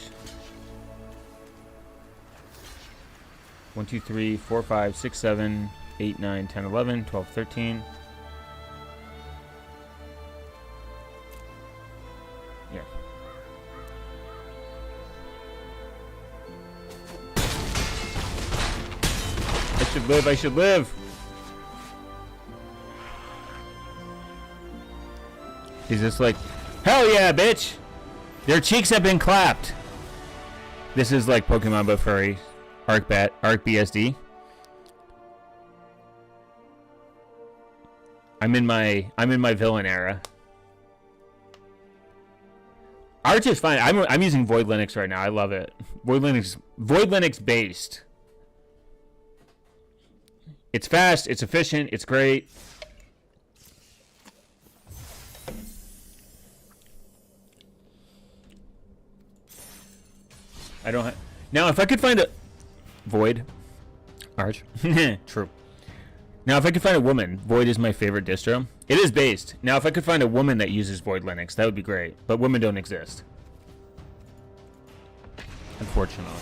1, 2, 3, 4, 5, 6, 7, 8, 9, 10, 11, 12, 13. Yeah. I should live, I should live! Is this like... Hell yeah, bitch! Their cheeks have been clapped! This is like Pokemon but furry. Arc BSD. I'm in my villain era. Arch is fine. I'm using Void Linux right now. I love it. Void Linux based. It's fast, it's efficient, it's great. I don't have... Now, if I could find a... Void. Arch. True. Now, if I could find a woman, Void is my favorite distro. It is based. Now, if I could find a woman that uses Void Linux, that would be great. But women don't exist. Unfortunately.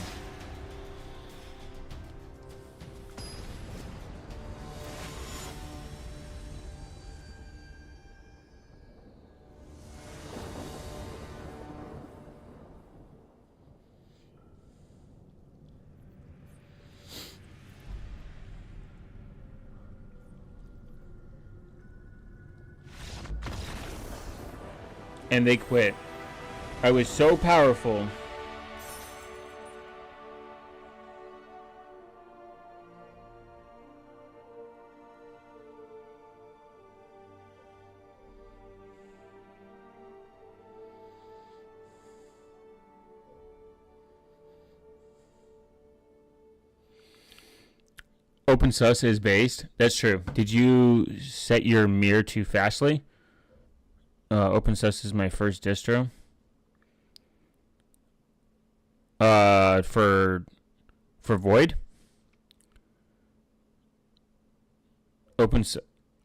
And they quit. I was so powerful. OpenSUS is based. That's true. Did you set your mirror too fastly? OpenSUS is my first distro. For Void.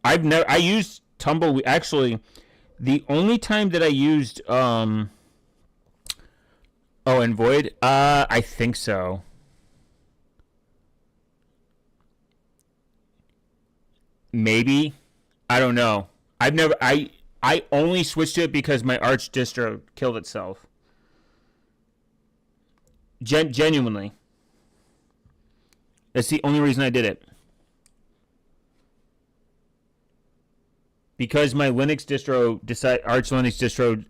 I used Tumbleweed. Actually, the only time that I used and Void, I think so. Maybe. I don't know. I only switched to it because my Arch distro killed itself. Genuinely. That's the only reason I did it. Because my Linux distro, Arch Linux distro,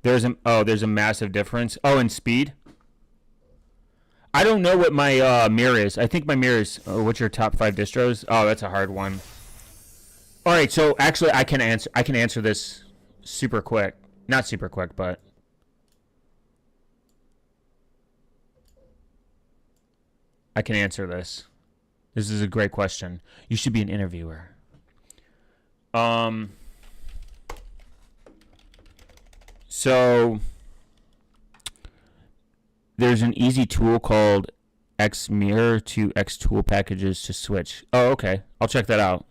there's a massive difference. Oh, and speed. I don't know what my mirror is. I think my mirror is. What's your top 5 distros? Oh, that's a hard one. All right, so actually, I can answer this super quick. Not super quick, but I can answer this. This is a great question. You should be an interviewer. So there's an easy tool called Xmirror to Xtool packages to switch. Oh, okay. I'll check that out.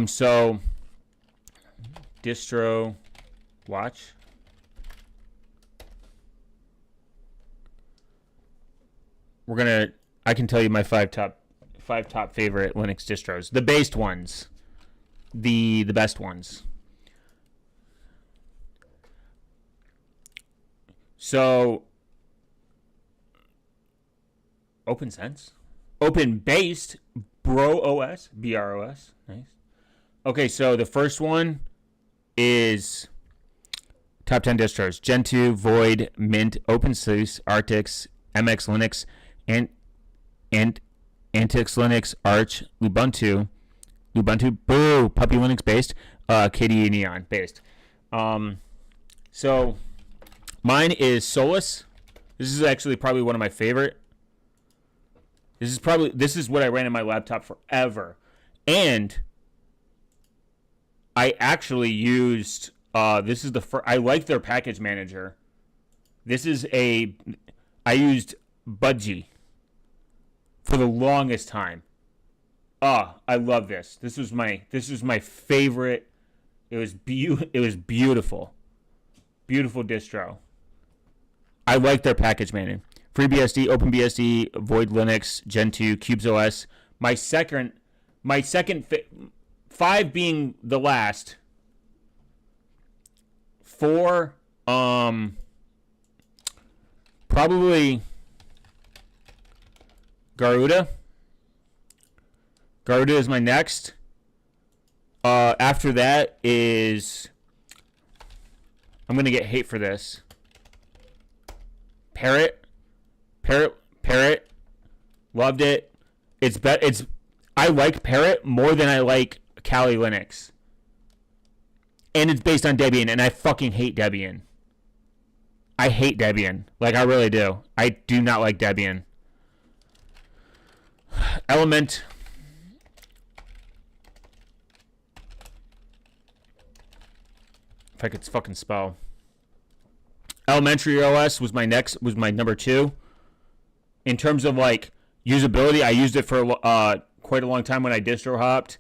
So distro watch. I can tell you my five top favorite Linux distros. The based ones. The best ones. So OpenSense, Open Based, BROS, BROS, nice. Okay, so the first one is top 10 distros: Gentoo, Void, Mint, OpenSUSE, Artix, MX Linux, and Antix Linux, Arch, Ubuntu, boo, Puppy Linux based, KDE Neon based. So mine is Solus. This is actually probably one of my favorite. This is what I ran in my laptop forever. And I actually used this is the first. I like their package manager. I used Budgie for the longest time. I love this. This was my favorite. It was beautiful. Beautiful distro. I like their package manager. FreeBSD, OpenBSD, Void Linux, Gen 2, CubesOS. My second 5 being the last. 4 probably Garuda. Garuda is my next. After that is, I'm gonna get hate for this. Parrot, loved it. I like Parrot more than I like Kali Linux, and it's based on Debian, and I fucking hate Debian. I hate Debian, like I really do. I do not like Debian. Element. If I could fucking spell. Elementary OS was my number 2. In terms of like usability, I used it for quite a long time when I distro hopped.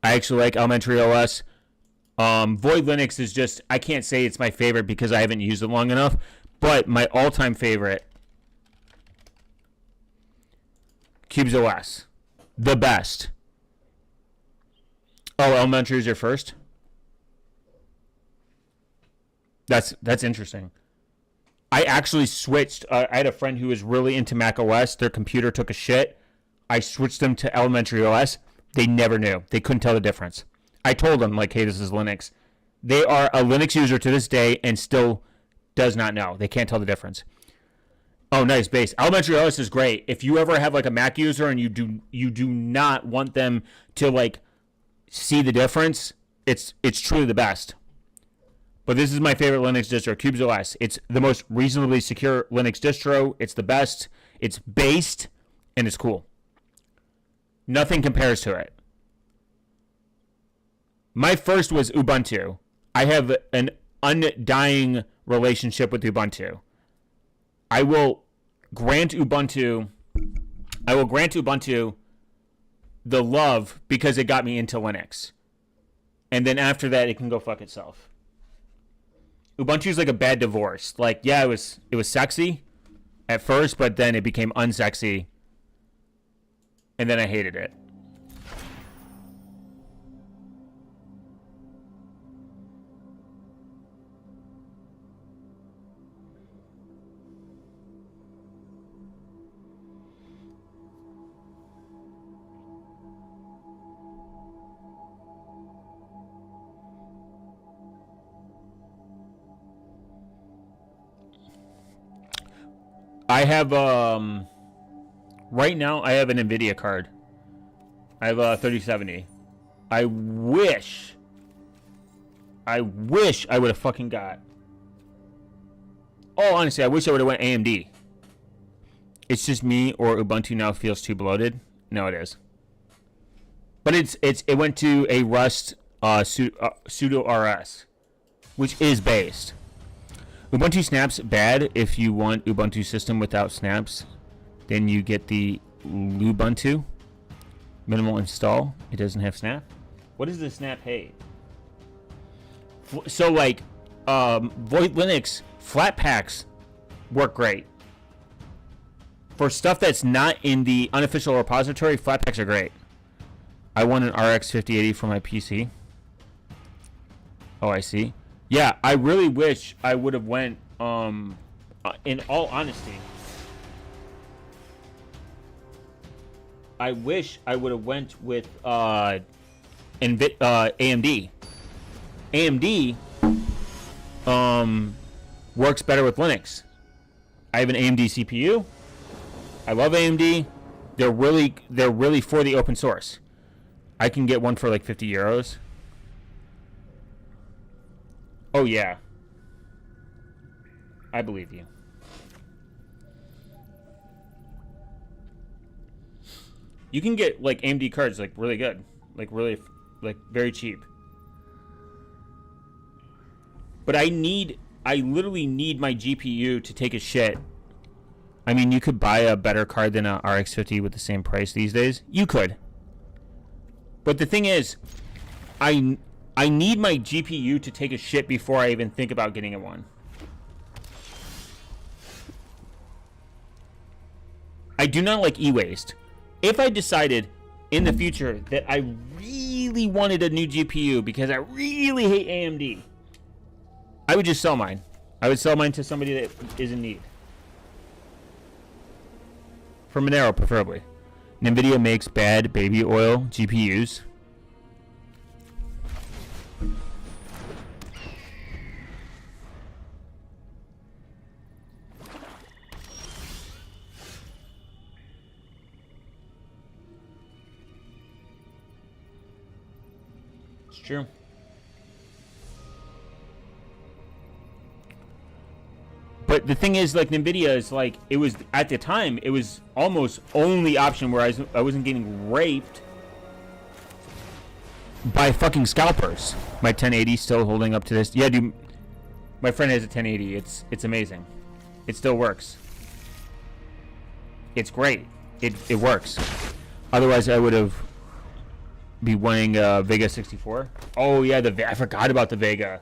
I actually like Elementary OS. Void Linux is just, I can't say it's my favorite because I haven't used it long enough, but my all-time favorite, CubesOS, the best. Oh, Elementary is your first? That's interesting. I actually switched. I had a friend who was really into Mac OS. Their computer took a shit. I switched them to Elementary OS. They never knew. They couldn't tell the difference. I told them, like, hey, this is Linux. They are a Linux user to this day and still does not know. They can't tell the difference. Oh, nice base. Elementary OS is great. If you ever have like a Mac user and you do not want them to like see the difference, it's truly the best. But this is my favorite Linux distro, CubesOS. It's the most reasonably secure Linux distro. It's the best. It's based, and it's cool. Nothing compares to it. My first was Ubuntu. I have an undying relationship with Ubuntu. I will grant Ubuntu the love because it got me into Linux. And then after that, it can go fuck itself. Ubuntu is like a bad divorce. Like, yeah, it was sexy at first, but then it became unsexy, and then I hated it. I have right now I have an Nvidia card. I have a 3070. I wish I would have fucking got. Oh, honestly, I wish I would have went AMD. It's just me, or Ubuntu now feels too bloated. No, it is. But it went to a Rust sudo RS, which is based. Ubuntu snaps bad. If you want Ubuntu system without snaps, then you get the Lubuntu minimal install. It doesn't have snap. What does the snap hate? So like Void Linux flat packs work great. For stuff that's not in the unofficial repository, flat packs are great. I want an RX 5080 for my PC. Oh, I see. Yeah, I really wish I would have went, in all honesty, I wish I would have went with, AMD. AMD, works better with Linux. I have an AMD CPU. I love AMD. They're really for the open source. I can get one for like 50 euros. Oh, yeah. I believe you. You can get, like, AMD cards, like, really good. Like, really, like, very cheap. But I literally need my GPU to take a shit. I mean, you could buy a better card than a RX 50 with the same price these days. You could. But the thing is, I need my GPU to take a shit before I even think about getting a one. I do not like e-waste. If I decided in the future that I really wanted a new GPU because I really hate AMD, I would just sell mine. I would sell mine to somebody that is in need. For Monero, preferably. NVIDIA makes bad baby oil GPUs. It's true. But the thing is, like, NVIDIA is like, it was, at the time, it was almost only option where I wasn't getting raped by fucking scalpers. My 1080 still holding up to this. Yeah, dude, my friend has a 1080. It's amazing. It still works. It's great. It works. Otherwise, I would have be wanting Vega 64. Oh yeah, I forgot about the Vega.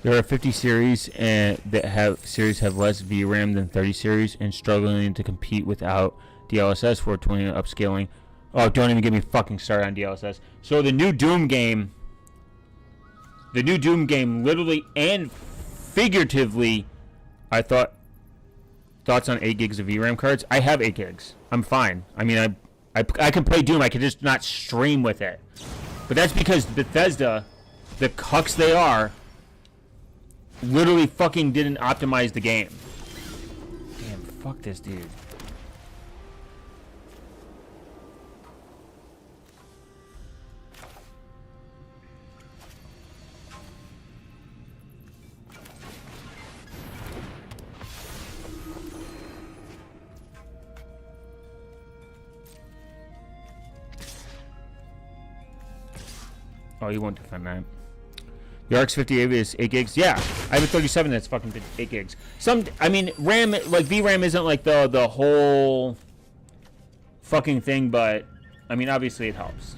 There are 50 series that have less VRAM than 30 series and struggling to compete without DLSS 420 upscaling. Oh, don't even get me fucking started on DLSS. So the new Doom game literally and figuratively, thoughts on 8 gigs of VRAM cards. I have 8 gigs. I'm fine. I mean, I can play Doom. I can just not stream with it. But that's because Bethesda, the cucks they are, literally fucking didn't optimize the game. Damn, fuck this dude. Oh, you won't defend that. The RX 58 is 8 gigs. Yeah, I have a 37 that's fucking 8 gigs. I mean, RAM, like VRAM isn't like the whole fucking thing, but I mean, obviously it helps.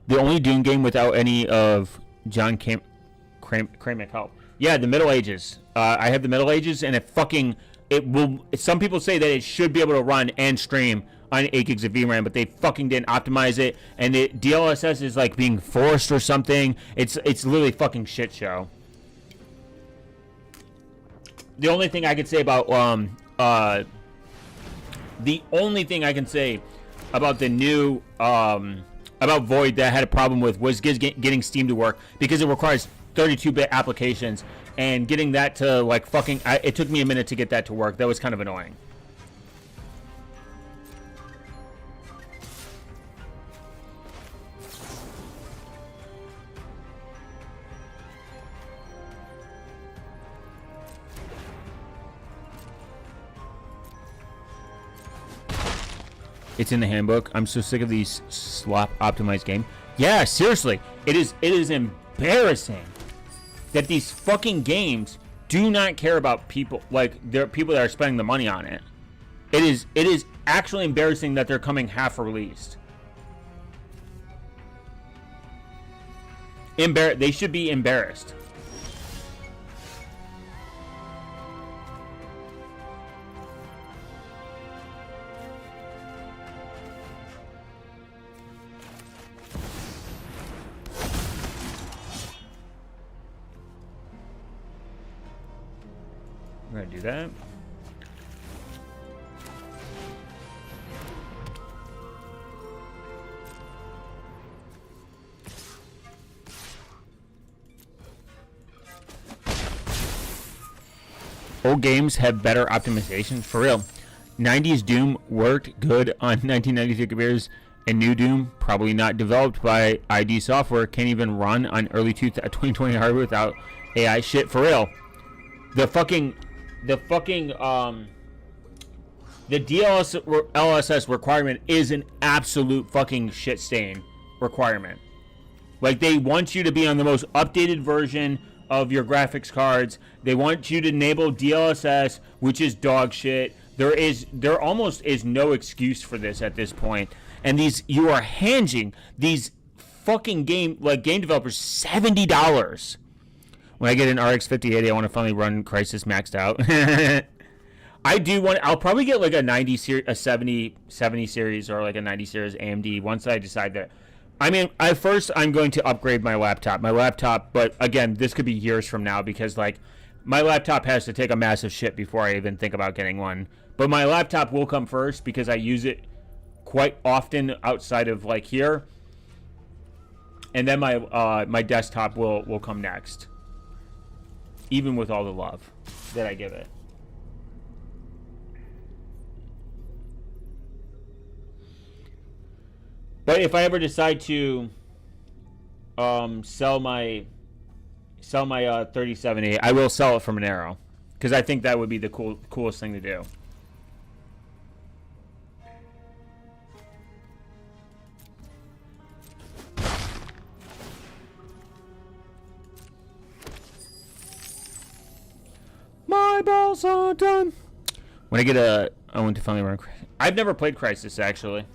The only Doom game without any of John Kramick help. Yeah, the Middle Ages. I have the Middle Ages, and it will. Some people say that it should be able to run and stream on 8 gigs of VRAM, but they fucking didn't optimize it, and DLSS is like being forced or something. It's literally fucking shit show. The only thing I can say about the new about Void that I had a problem with was getting Steam to work, because it requires 32-bit applications, and getting that to like fucking it took me a minute to get that to work. That was kind of annoying. It's in the handbook. I'm so sick of these slop optimized game. Yeah, seriously. It is embarrassing that these fucking games do not care about people. Like, there are people that are spending the money on it. It is actually embarrassing that they're coming half released. They should be embarrassed. I'm gonna do that. Old games have better optimization for real. 90s Doom worked good on 1993 computers, and new Doom, probably not developed by ID Software, can't even run on early 2020 hardware without AI shit for real. The DLSS requirement is an absolute fucking shit stain requirement. Like, they want you to be on the most updated version of your graphics cards. They want you to enable DLSS, which is dog shit. There almost is no excuse for this at this point. And you are handing these fucking game developers $70. When I get an RX 5080, I want to finally run Crysis maxed out. I'll probably get like a 90 series, a 70 series, or like a 90 series AMD once I decide that. I mean, at first I'm going to upgrade my laptop. But again, this could be years from now, because like my laptop has to take a massive shit before I even think about getting one. But my laptop will come first because I use it quite often outside of like here. And then my desktop will come next. Even with all the love that I give it. But if I ever decide to sell my 3070, I will sell it for Monero, because I think that would be the coolest thing to do. My balls are done. When I want to finally run. I've never played Crysis actually.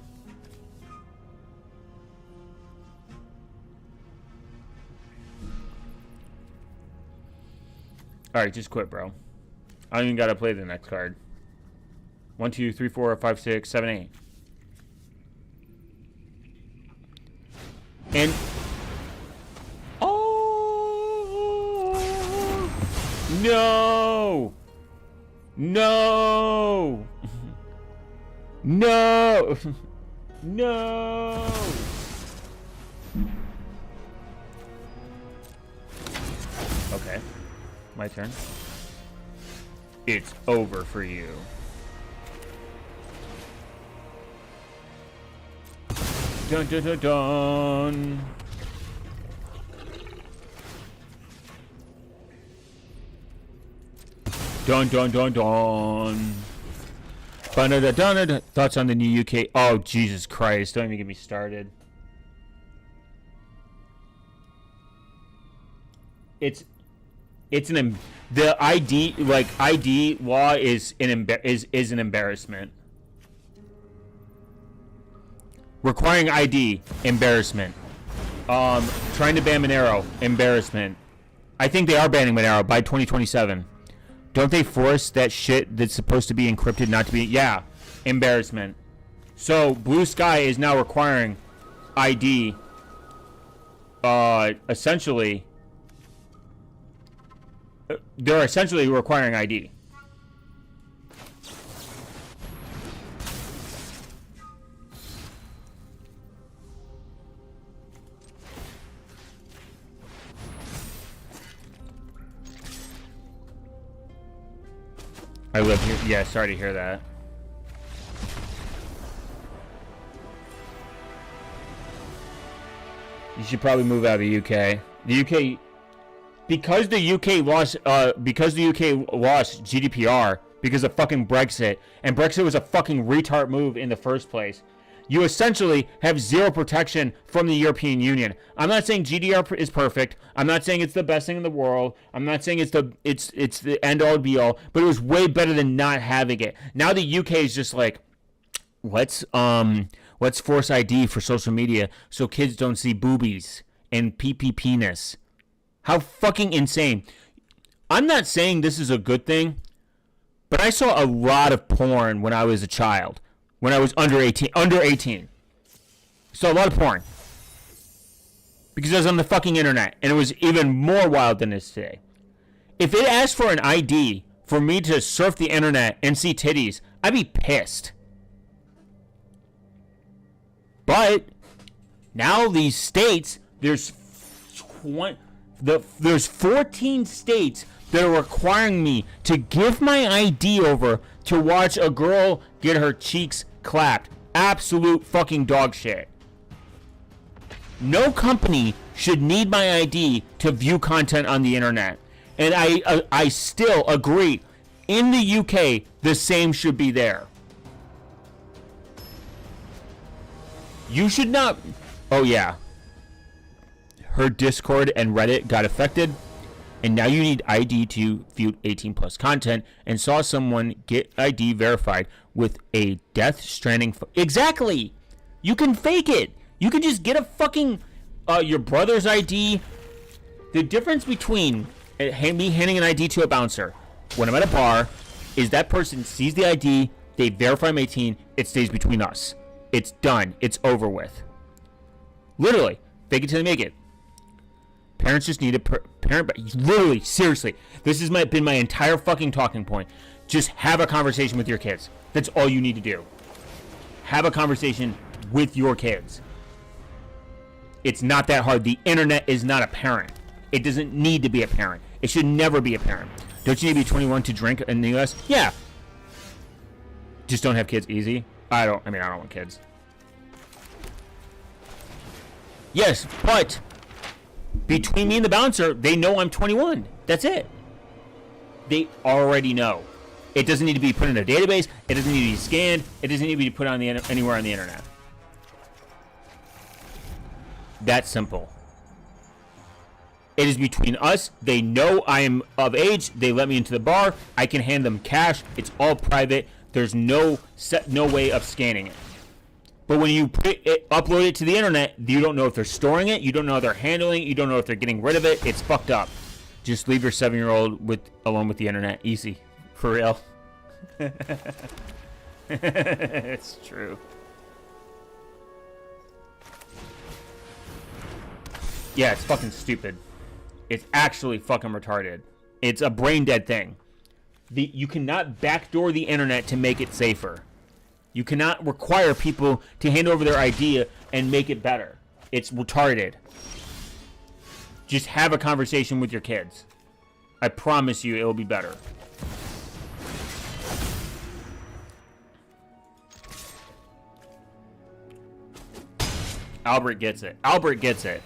Alright, just quit, bro. I don't even gotta play the next card. 1, 2, 3, 4, 5, 6, 7, 8. And oh no! No! No! No! Okay. My turn. It's over for you. Dun dun dun dun. Dun dun dun dun. Ba-da-da-da-da-da. Thoughts on the new UK? Oh, Jesus Christ! Don't even get me started. The ID law is an embarrassment. Requiring ID, embarrassment. Trying to ban Monero, embarrassment. I think they are banning Monero by 2027. Don't they force that shit that's supposed to be encrypted not to be? Yeah, embarrassment. So Blue Sky is now requiring ID. Essentially. They're essentially requiring ID. I live here. Yeah, sorry to hear that. You should probably move out of the UK. The UK... Because the UK lost GDPR because of fucking Brexit, and Brexit was a fucking retard move in the first place, you essentially have zero protection from the European Union. I'm not saying GDPR is perfect. I'm not saying it's the best thing in the world. I'm not saying it's the end all be all, but it was way better than not having it. Now the UK is just like, let's force ID for social media so kids don't see boobies and penis. How fucking insane. I'm not saying this is a good thing, but I saw a lot of porn when I was a child. When I was under 18. Saw a lot of porn. Because I was on the fucking internet, and it was even more wild than it is today. If it asked for an ID for me to surf the internet and see titties, I'd be pissed. But now these states, there's There's 14 states that are requiring me to give my ID over to watch a girl get her cheeks clapped. Absolute fucking dog shit. No company should need my ID to view content on the internet. And I still agree. In the UK, the same should be there. You should not... Oh, yeah. Her Discord and Reddit got affected, and now you need ID to view 18 plus content, and saw someone get ID verified with a Death Stranding... Exactly! You can fake it! You can just get a fucking... your brother's ID. The difference between me handing an ID to a bouncer when I'm at a bar is that person sees the ID, they verify I'm 18, it stays between us. It's done. It's over with. Literally. Fake it till they make it. Parents just need a parent. Literally, seriously. This has been my entire fucking talking point. Just have a conversation with your kids. That's all you need to do. Have a conversation with your kids. It's not that hard. The internet is not a parent. It doesn't need to be a parent. It should never be a parent. Don't you need to be 21 to drink in the US? Yeah. Just don't have kids easy. I don't want kids. Yes, but between me and the bouncer, they know I'm 21. That's it. They already know. It doesn't need to be put in a database. It doesn't need to be scanned. It doesn't need to be put on anywhere on the internet. That's simple. It is between us. They know I am of age. They let me into the bar. I can hand them cash. It's all private. There's no way of scanning it. But when you upload it to the internet, you don't know if they're storing it. You don't know how they're handling it. You don't know if they're getting rid of it. It's fucked up. Just leave your 7-year-old alone with the internet. Easy. For real. It's true. Yeah, it's fucking stupid. It's actually fucking retarded. It's a brain dead thing. You cannot backdoor the internet to make it safer. You cannot require people to hand over their idea and make it better. It's retarded. Just have a conversation with your kids. I promise you it will be better. Albert gets it. Albert gets it.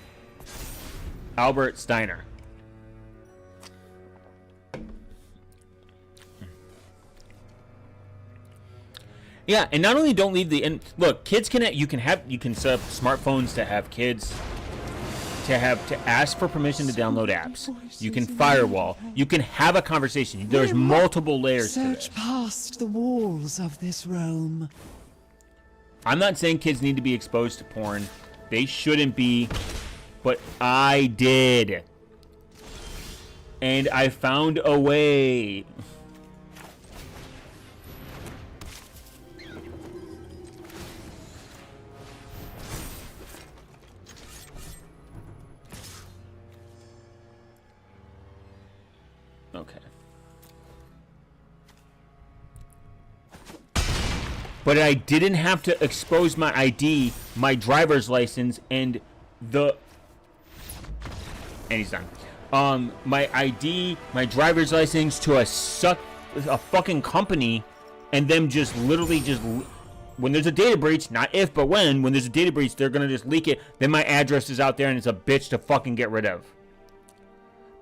Albert Steiner. Yeah, and not only don't leave look, kids can you can set up smartphones to have kids to ask for permission to download apps. You can firewall. You can have a conversation. There's multiple layers to this. Search past the walls of this realm. I'm not saying kids need to be exposed to porn. They shouldn't be, but I did. And I found a way. Okay. But I didn't have to expose my ID, my driver's license, and he's done. My ID, my driver's license to a fucking company, and them just literally when there's a data breach, not if, but when there's a data breach, they're gonna just leak it. Then my address is out there, and it's a bitch to fucking get rid of.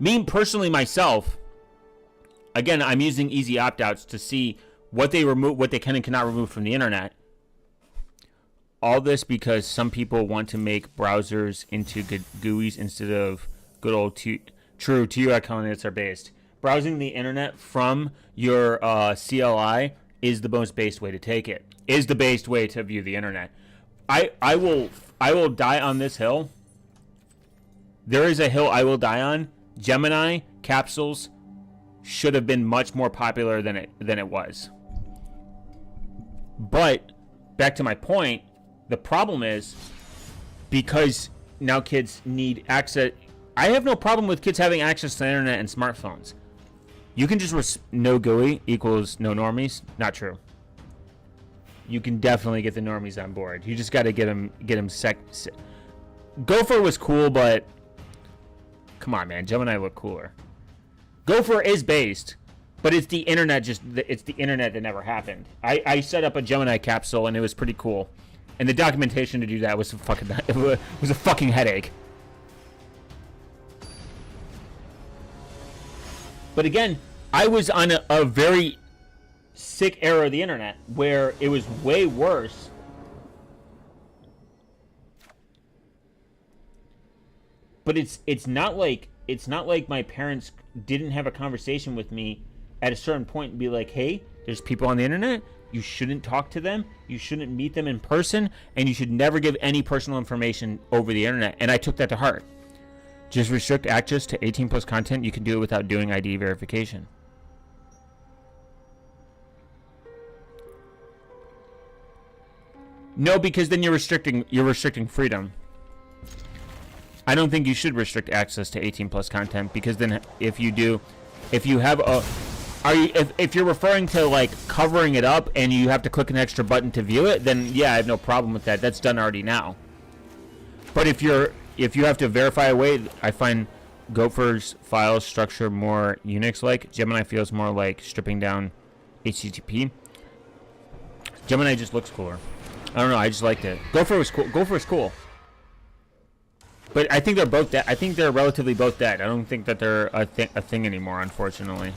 Me personally, myself. Again, I'm using easy opt-outs to see what they can and cannot remove from the internet. All this because some people want to make browsers into good GUIs instead of good old true TUI coordinates are based. Browsing the internet from your CLI is the most based way to take it. Is the based way to view the internet. I will die on this hill. There is a hill I will die on. Gemini capsules should have been much more popular than it was. But back to my point, the problem is because now kids need access. I have no problem with kids having access to the internet and smartphones. You can just no GUI equals no normies. Not true. You can definitely get the normies on board. You just got to get them Gopher was cool, but Come on, man. Gemini look cooler. Gopher is based, but it's the internet. It's the internet that never happened. I set up a Gemini capsule and it was pretty cool, and the documentation to do that was a fucking headache. But again, I was on a very sick era of the internet where it was way worse. But it's not like my parents didn't have a conversation with me at a certain point and be like, hey, there's people on the internet. You shouldn't talk to them. You shouldn't meet them in person. And you should never give any personal information over the internet. And I took that to heart. Just restrict access to 18 plus content. You can do it without doing ID verification. No, because then you're restricting freedom. I don't think you should restrict access to 18 plus content, because then if you do, if you have a, if you're referring to like covering it up and you have to click an extra button to view it, then yeah, I have no problem with that. That's done already now. But if you have to verify away, I find Gopher's file structure more Unix-like. Gemini feels more like stripping down HTTP. Gemini just looks cooler. I don't know. I just liked it. Gopher was cool. Gopher was cool. But I think they're both dead. I think they're relatively both dead. I don't think that they're a thing anymore, unfortunately.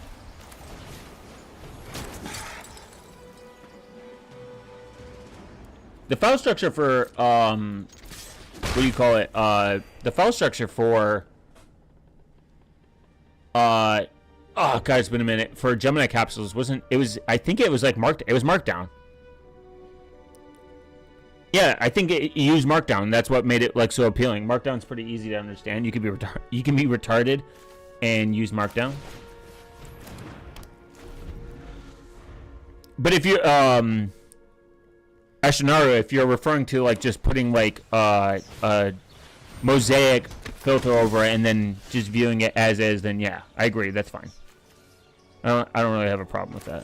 The file structure for what do you call it? The file structure for oh god, it's been a minute. For Gemini capsules wasn't, it was, I think it was like Markdown. Yeah, I think it used Markdown. That's what made it like so appealing. Markdown's pretty easy to understand. You can be retarded and use Markdown. But if you're Ashinaru, if you're referring to like just putting like a mosaic filter over it and then just viewing it as is, then yeah, I agree. That's fine. I don't really have a problem with that.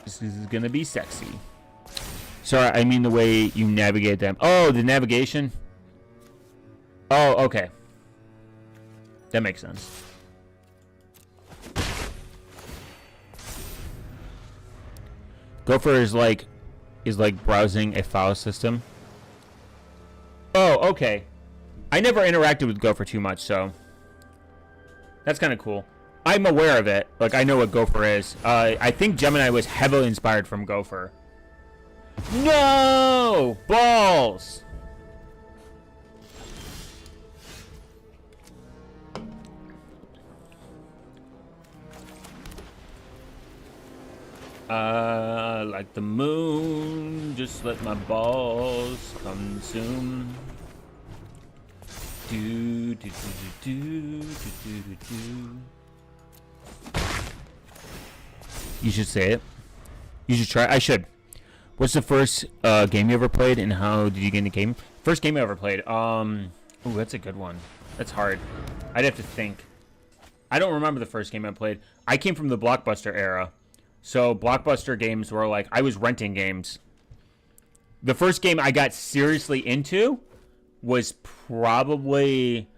This is gonna be sexy. Sorry, I mean the way you navigate them. Oh, the navigation. Oh, okay. That makes sense. Gopher is like browsing a file system. Oh, okay. I never interacted with Gopher too much, so that's kind of cool. I'm aware of it. Like, I know what Gopher is. I think Gemini was heavily inspired from Gopher. No! Balls! Like the moon, just let my balls consume. Do, do, do, do, do, do, do, do. You should say it. You should try. I should. What's the first game you ever played, and how did you get into game? First game I ever played. Oh, that's a good one. That's hard. I'd have to think. I don't remember the first game I played. I came from the Blockbuster era, so Blockbuster games were like, I was renting games. The first game I got seriously into was probably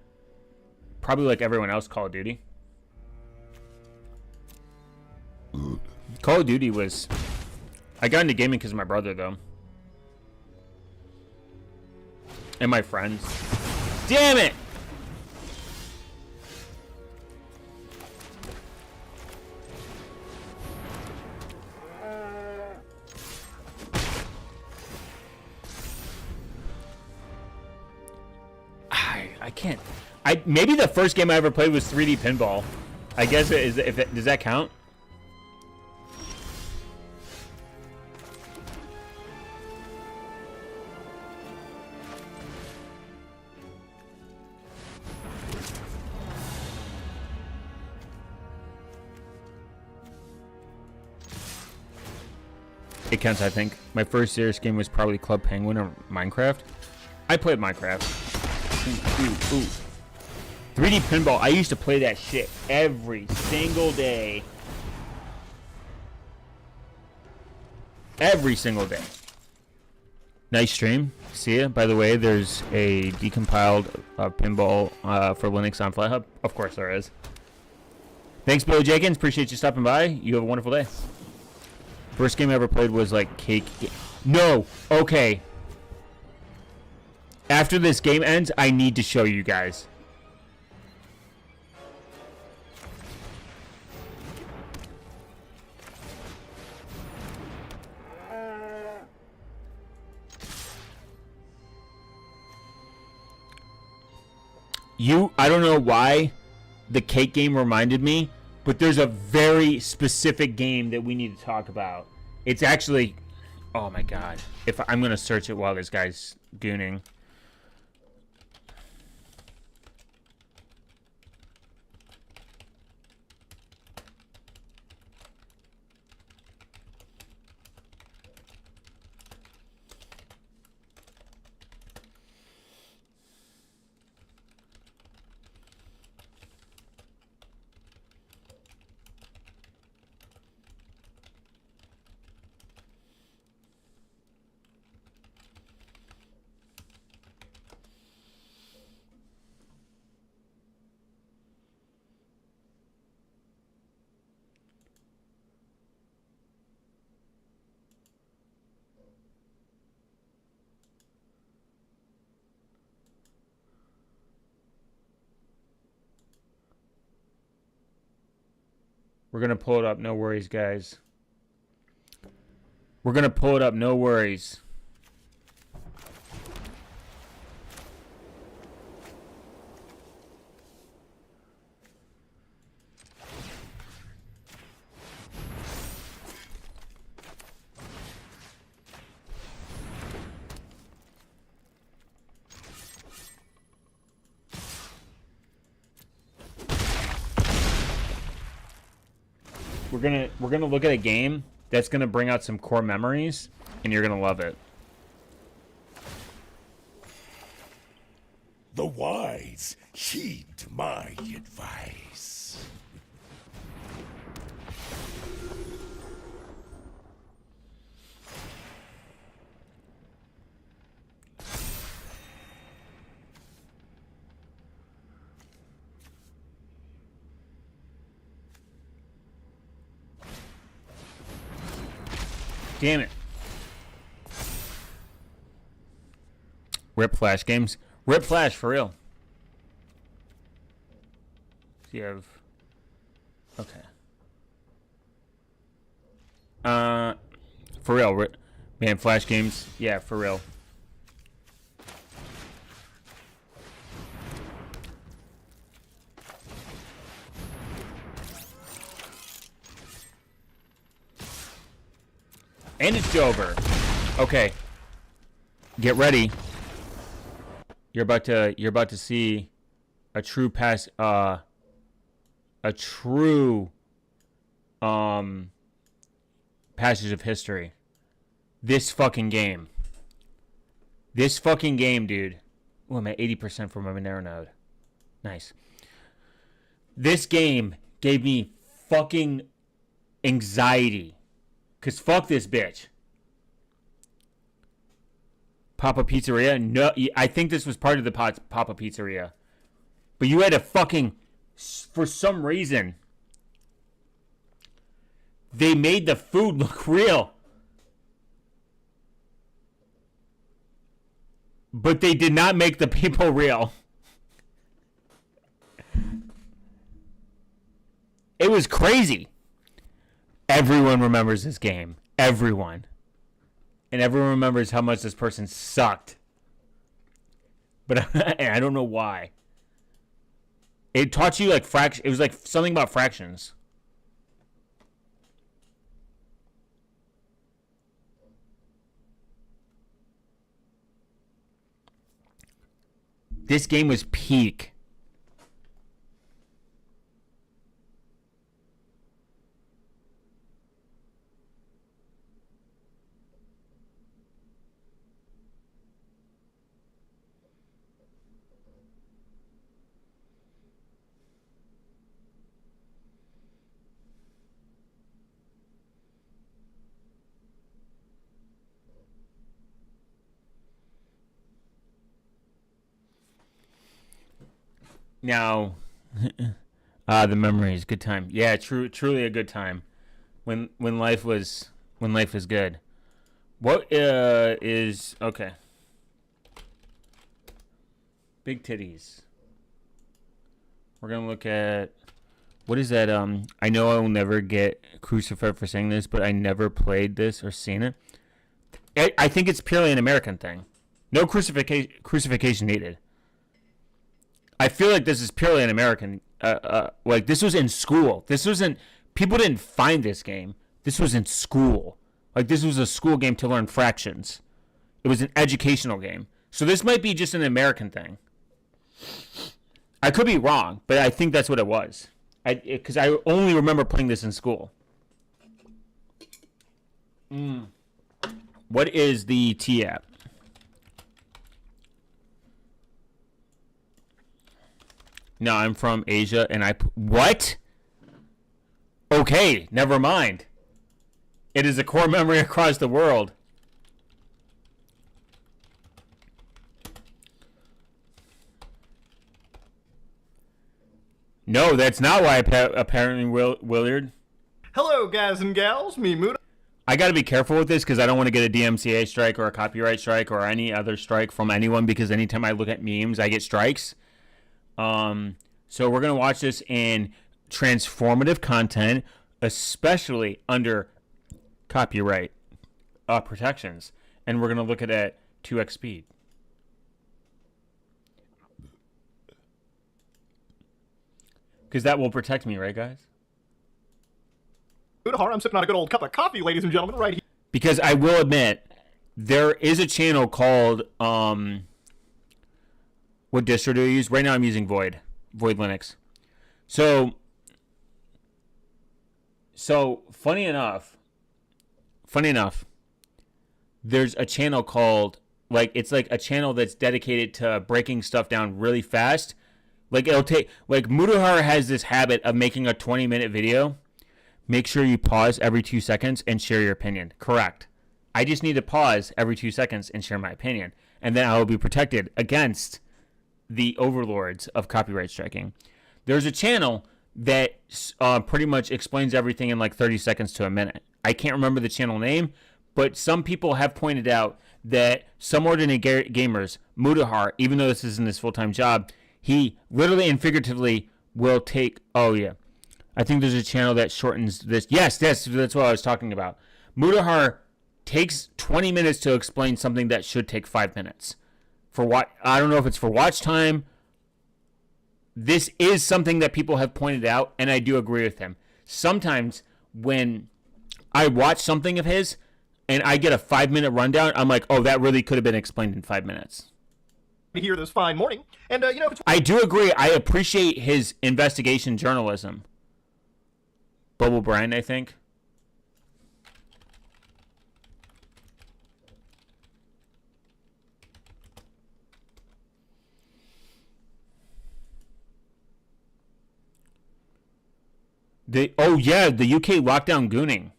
like everyone else, Call of Duty. Call of Duty was... I got into gaming because of my brother, though. And my friends. Damn it! I can't... maybe the first game I ever played was 3D Pinball. I guess does that count? It counts, I think. My first serious game was probably Club Penguin or Minecraft. I played Minecraft. Ooh. 3D Pinball. I used to play that shit every single day. Every single day. Nice stream. See ya. By the way, there's a decompiled pinball for Linux on FlyHub. Of course there is. Thanks, Billy Jenkins. Appreciate you stopping by. You have a wonderful day. First game I ever played was like cake. No. Okay. After this game ends, I need to show you guys. I don't know why the cake game reminded me, but there's a very specific game that we need to talk about. It's actually, oh my god. If I'm gonna search it while this guy's gooning. We're going to pull it up. No worries, guys. We're going to pull it up. No worries. We're gonna look at a game that's gonna bring out some core memories, and you're gonna love it. The wise heed my advice. Damn it. Rip Flash games. Rip Flash, for real. So you have... Okay. For real. Man, Flash games. Yeah, for real. And it's over. Okay. Get ready. You're about to see a true passage of history. This fucking game. Dude. Oh, I'm at 80% for my Monero node. Nice. This game gave me fucking anxiety. Cause fuck this bitch. Papa Pizzeria? No, I think this was part of the Papa Pizzeria. But you had to fucking, for some reason, they made the food look real. But they did not make the people real. It was crazy. Everyone remembers this game. Everyone. And everyone remembers how much this person sucked. But I don't know why. It taught you like fraction. It was like something about fractions. This game was peak. Now, the memories, good time. Yeah, truly a good time. When life was good. What is okay? Big titties. We're gonna look at what is that? I know I will never get crucified for saying this, but I never played this or seen it. I think it's purely an American thing. No crucifixion needed. I feel like this is purely an American. Like this was in school. This wasn't. People didn't find this game. This was in school. Like this was a school game to learn fractions. It was an educational game. So this might be just an American thing. I could be wrong, but I think that's what it was. Because I only remember playing this in school. What is the T app? No, I'm from Asia, and what? Okay, never mind. It is a core memory across the world. No, that's not why apparently Willard. Hello, guys and gals. Me, Muda. I got to be careful with this because I don't want to get a DMCA strike or a copyright strike or any other strike from anyone because anytime I look at memes, I get strikes. So we're going to watch this in transformative content, especially under copyright protections. And we're going to look at it at 2x speed. Because that will protect me, right, guys? I'm sipping on a good old cup of coffee, ladies and gentlemen, right here. Because I will admit, there is a channel called, what distro do I use? Right now I'm using Void Linux. So funny enough, there's a channel called, like, it's like a channel that's dedicated to breaking stuff down really fast. Like, it'll take, like, Mudahar has this habit of making a 20-minute video. Make sure you pause every 2 seconds and share your opinion. Correct. I just need to pause every 2 seconds and share my opinion. And then I will be protected against the overlords of copyright striking. There's a channel that pretty much explains everything in like 30 seconds to a minute. I can't remember the channel name, but some people have pointed out that Some Ordinary Gamers, Mudahar, even though this isn't his full-time job, he literally and figuratively will take... Oh, yeah. I think there's a channel that shortens this. Yes, that's what I was talking about. Mudahar takes 20 minutes to explain something that should take 5 minutes. For what? I don't know if it's for watch time. This is something that people have pointed out, and I do agree with him. Sometimes when I watch something of his and I get a 5-minute rundown, I'm like, oh, that really could have been explained in 5 minutes. Here this fine morning, and I do agree. I appreciate his investigation journalism. Bubble Brian, I think. The UK lockdown gooning.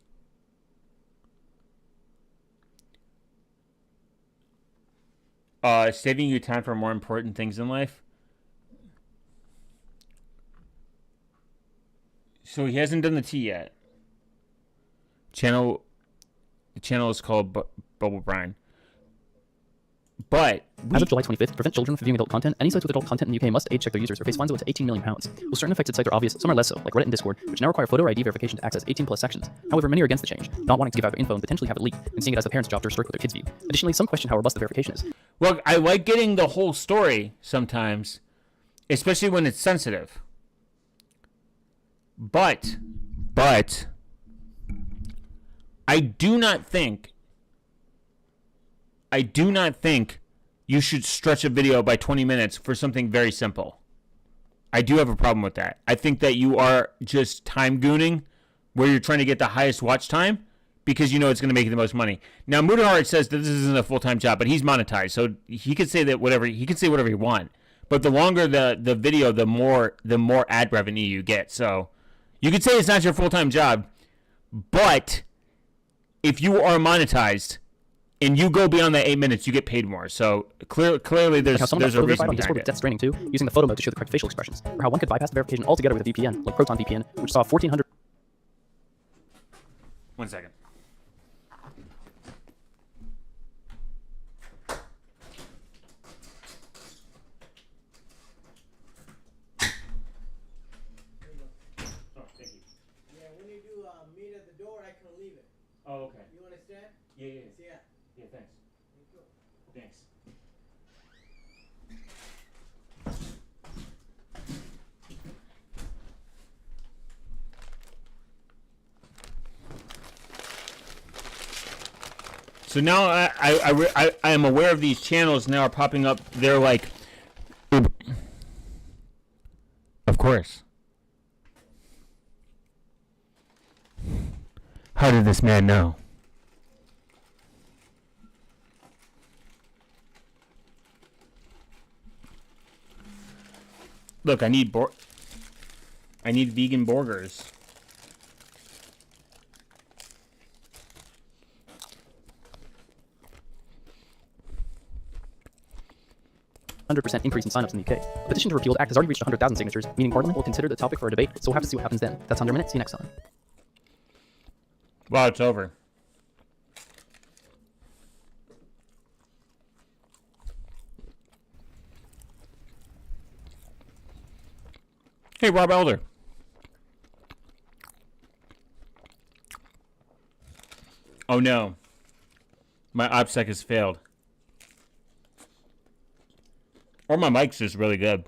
Saving you time for more important things in life. So he hasn't done the T yet. The channel is called Bubble Brian. But as of July 25th, prevent children from viewing adult content. Any sites with adult content in the UK must age check their users or face fines of up to £18 million. While certain affected sites are obvious, some are less so, like Reddit and Discord, which now require photo or ID verification to access 18+ sections. However, many are against the change, not wanting to give out their info and potentially have it leaked, and seeing it as a parent's job to restrict what their kids view. Additionally, some question how robust the verification is. Look, I like getting the whole story sometimes, especially when it's sensitive. But I do not think you should stretch a video by 20 minutes for something very simple. I do have a problem with that. I think that you are just time gooning where you're trying to get the highest watch time because you know it's going to make you the most money. Now, Mudahar says that this isn't a full-time job, but he's monetized, so he could say that whatever he wants. But the longer the video, the more ad revenue you get. So you could say it's not your full-time job, but if you are monetized, and you go beyond that 8 minutes, you get paid more. So clearly there's Like how someone a got photo reason verified on behind Discord with it. Death Stranding 2 using the photo mode to show the correct facial expressions, or how one could bypass the verification altogether with a VPN, like Proton VPN, which saw 1,400. 1 second. Yeah, when you do meet at the door, I can leave it. Oh, okay. You understand? Yeah. Yeah. Yeah, thanks. Thanks. So now I am aware of these channels now are popping up. They're like, of course. How did this man know? Look, I need vegan burgers. 100% increase in signups in the UK. A petition to repeal the act has already reached 100,000 signatures, meaning Parliament will consider the topic for a debate, so we'll have to see what happens then. That's Under a Minute. See you next time. Wow, it's over. Hey, Rob Elder. Oh no. My opsec has failed. Or my mic's just really good.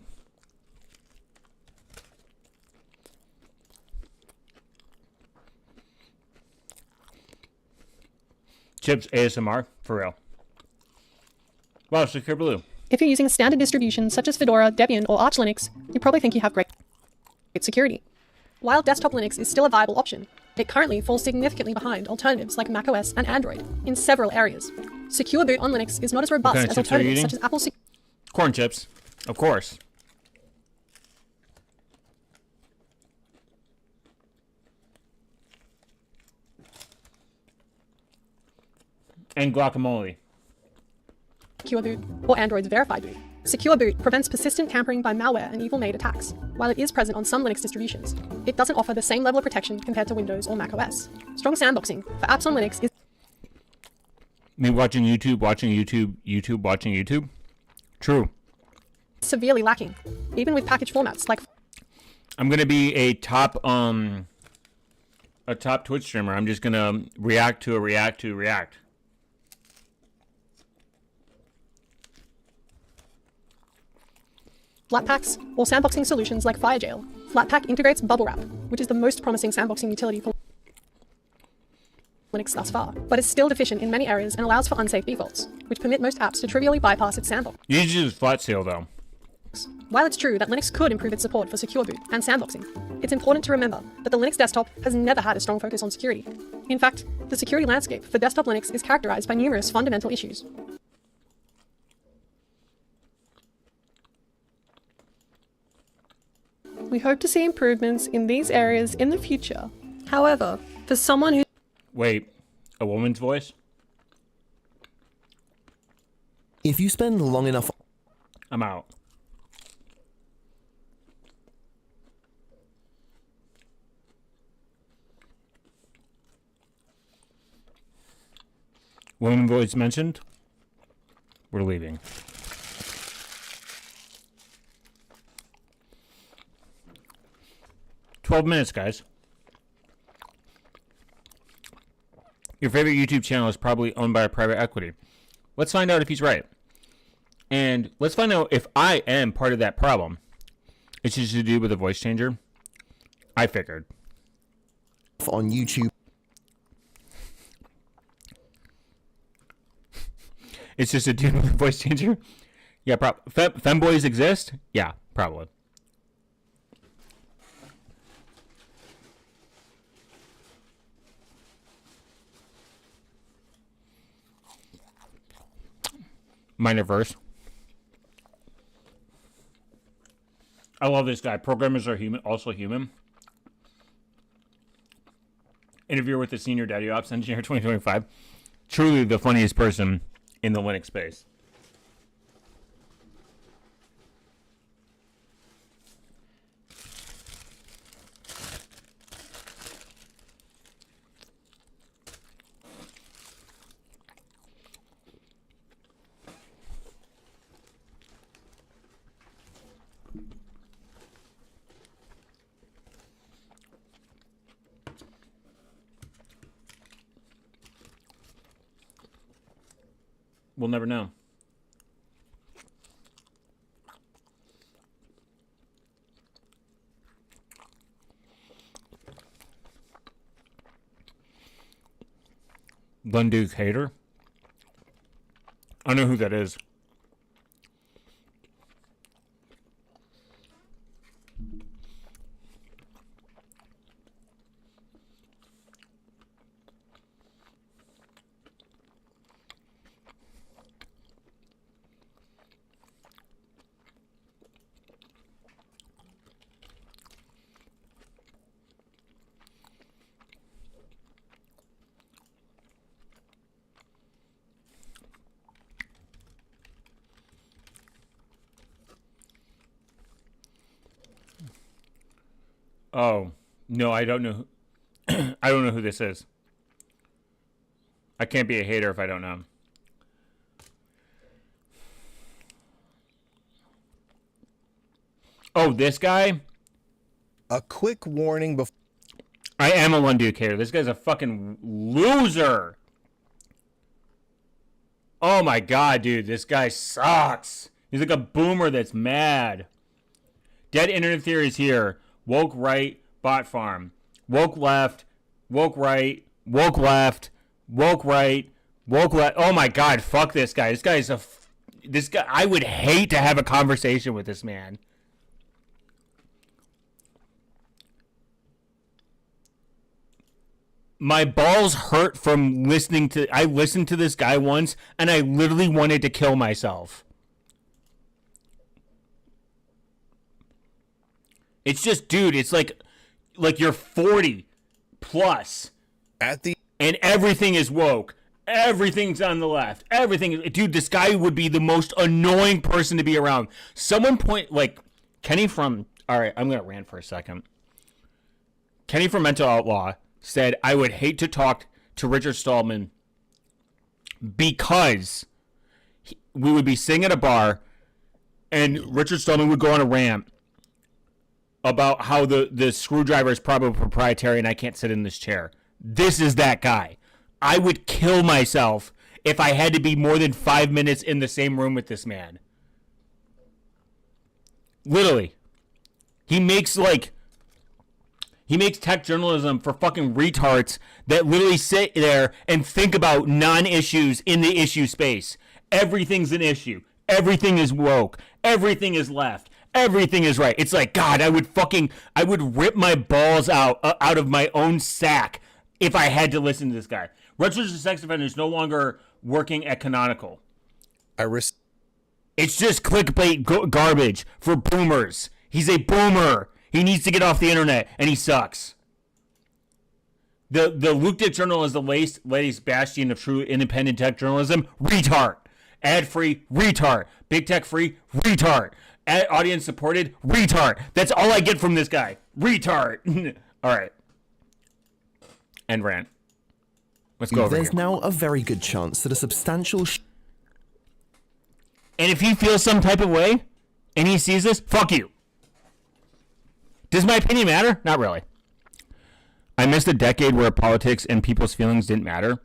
Chips ASMR, for real. Wow, Secure Blue. If you're using a standard distribution such as Fedora, Debian, or Arch Linux, you probably think you have great security. While desktop Linux is still a viable option, it currently falls significantly behind alternatives like macOS and Android in several areas. Secure boot on Linux is not as robust kind of as chips are you alternatives eating? such as Apple Corn chips, of course. And guacamole. Secure Boot or Android's Verified Boot. Secure Boot prevents persistent tampering by malware and evil-made attacks. While it is present on some Linux distributions, it doesn't offer the same level of protection compared to Windows or macOS. Strong sandboxing for apps on Linux is Me watching YouTube, watching YouTube. True. severely lacking, even with package formats like I'm gonna be a top Twitch streamer. I'm just gonna react to React. Flatpaks or sandboxing solutions like FireJail. Flatpak integrates Bubble Wrap, which is the most promising sandboxing utility for Linux thus far, but is still deficient in many areas and allows for unsafe defaults, which permit most apps to trivially bypass its sandbox. You need to use flat seal though. While it's true that Linux could improve its support for secure boot and sandboxing, it's important to remember that the Linux desktop has never had a strong focus on security. In fact, the security landscape for desktop Linux is characterized by numerous fundamental issues. We hope to see improvements in these areas in the future. However, for someone who Wait, a woman's voice? If you spend long enough I'm out. Woman voice mentioned? We're leaving. "12 minutes, guys. Your favorite YouTube channel is probably owned by a private equity. Let's find out if he's right. And let's find out if I am part of that problem. It's just to do with a voice changer. I figured. on YouTube, It's just a dude with a voice changer? Yeah, femboys exist? Yeah, probably. Minor verse. I love this guy. Programmers are human, also human. Interview with the senior daddy ops engineer 2025. truly the funniest person in the Linux space. We'll never know. Lunduke hater? I know who that is. Oh, no, I don't know. I don't know who this is. I can't be a hater if I don't know. Oh, this guy? A quick warning before. I am a Lunduke hater. This guy's a fucking loser. Oh my god, dude. This guy sucks. He's like a boomer that's mad. Dead internet theories here. Woke right, bot farm. Woke left, woke right, woke left, woke right, woke left. Oh my god, fuck this guy. This guy is this guy. I would hate to have a conversation with this man. My balls hurt from listening to. I listened to this guy once, and I literally wanted to kill myself. It's just, dude, it's like you're 40 plus and everything is woke. Everything's on the left. Dude, this guy would be the most annoying person to be around. Someone Kenny from, all right, I'm going to rant for a second. Kenny from Mental Outlaw said, I would hate to talk to Richard Stallman because we would be sitting at a bar and Richard Stallman would go on a rant about how the screwdriver is probably proprietary and I can't sit in this chair. This is that guy. I would kill myself if I had to be more than 5 minutes in the same room with this man. Literally. He makes tech journalism for fucking retards that literally sit there and think about non-issues in the issue space. Everything's an issue. Everything is woke. Everything is left. Everything is right. It's like, God, I would rip my balls out of my own sack if I had to listen to this guy. Registered sex offender is no longer working at Canonical. It's just clickbait garbage for boomers. He's a boomer. He needs to get off the internet, and he sucks. The Luke Dick Journal is the latest bastion of true independent tech journalism. Retard. Ad-free. Retard. Big tech free. Retard. Audience supported. Retard. That's all I get from this guy. Retard. All right. End rant. Let's go over There's here. now a very good chance that a substantial And if he feels some type of way, and he sees this, fuck you. Does my opinion matter? Not really. I missed a decade where politics and people's feelings didn't matter.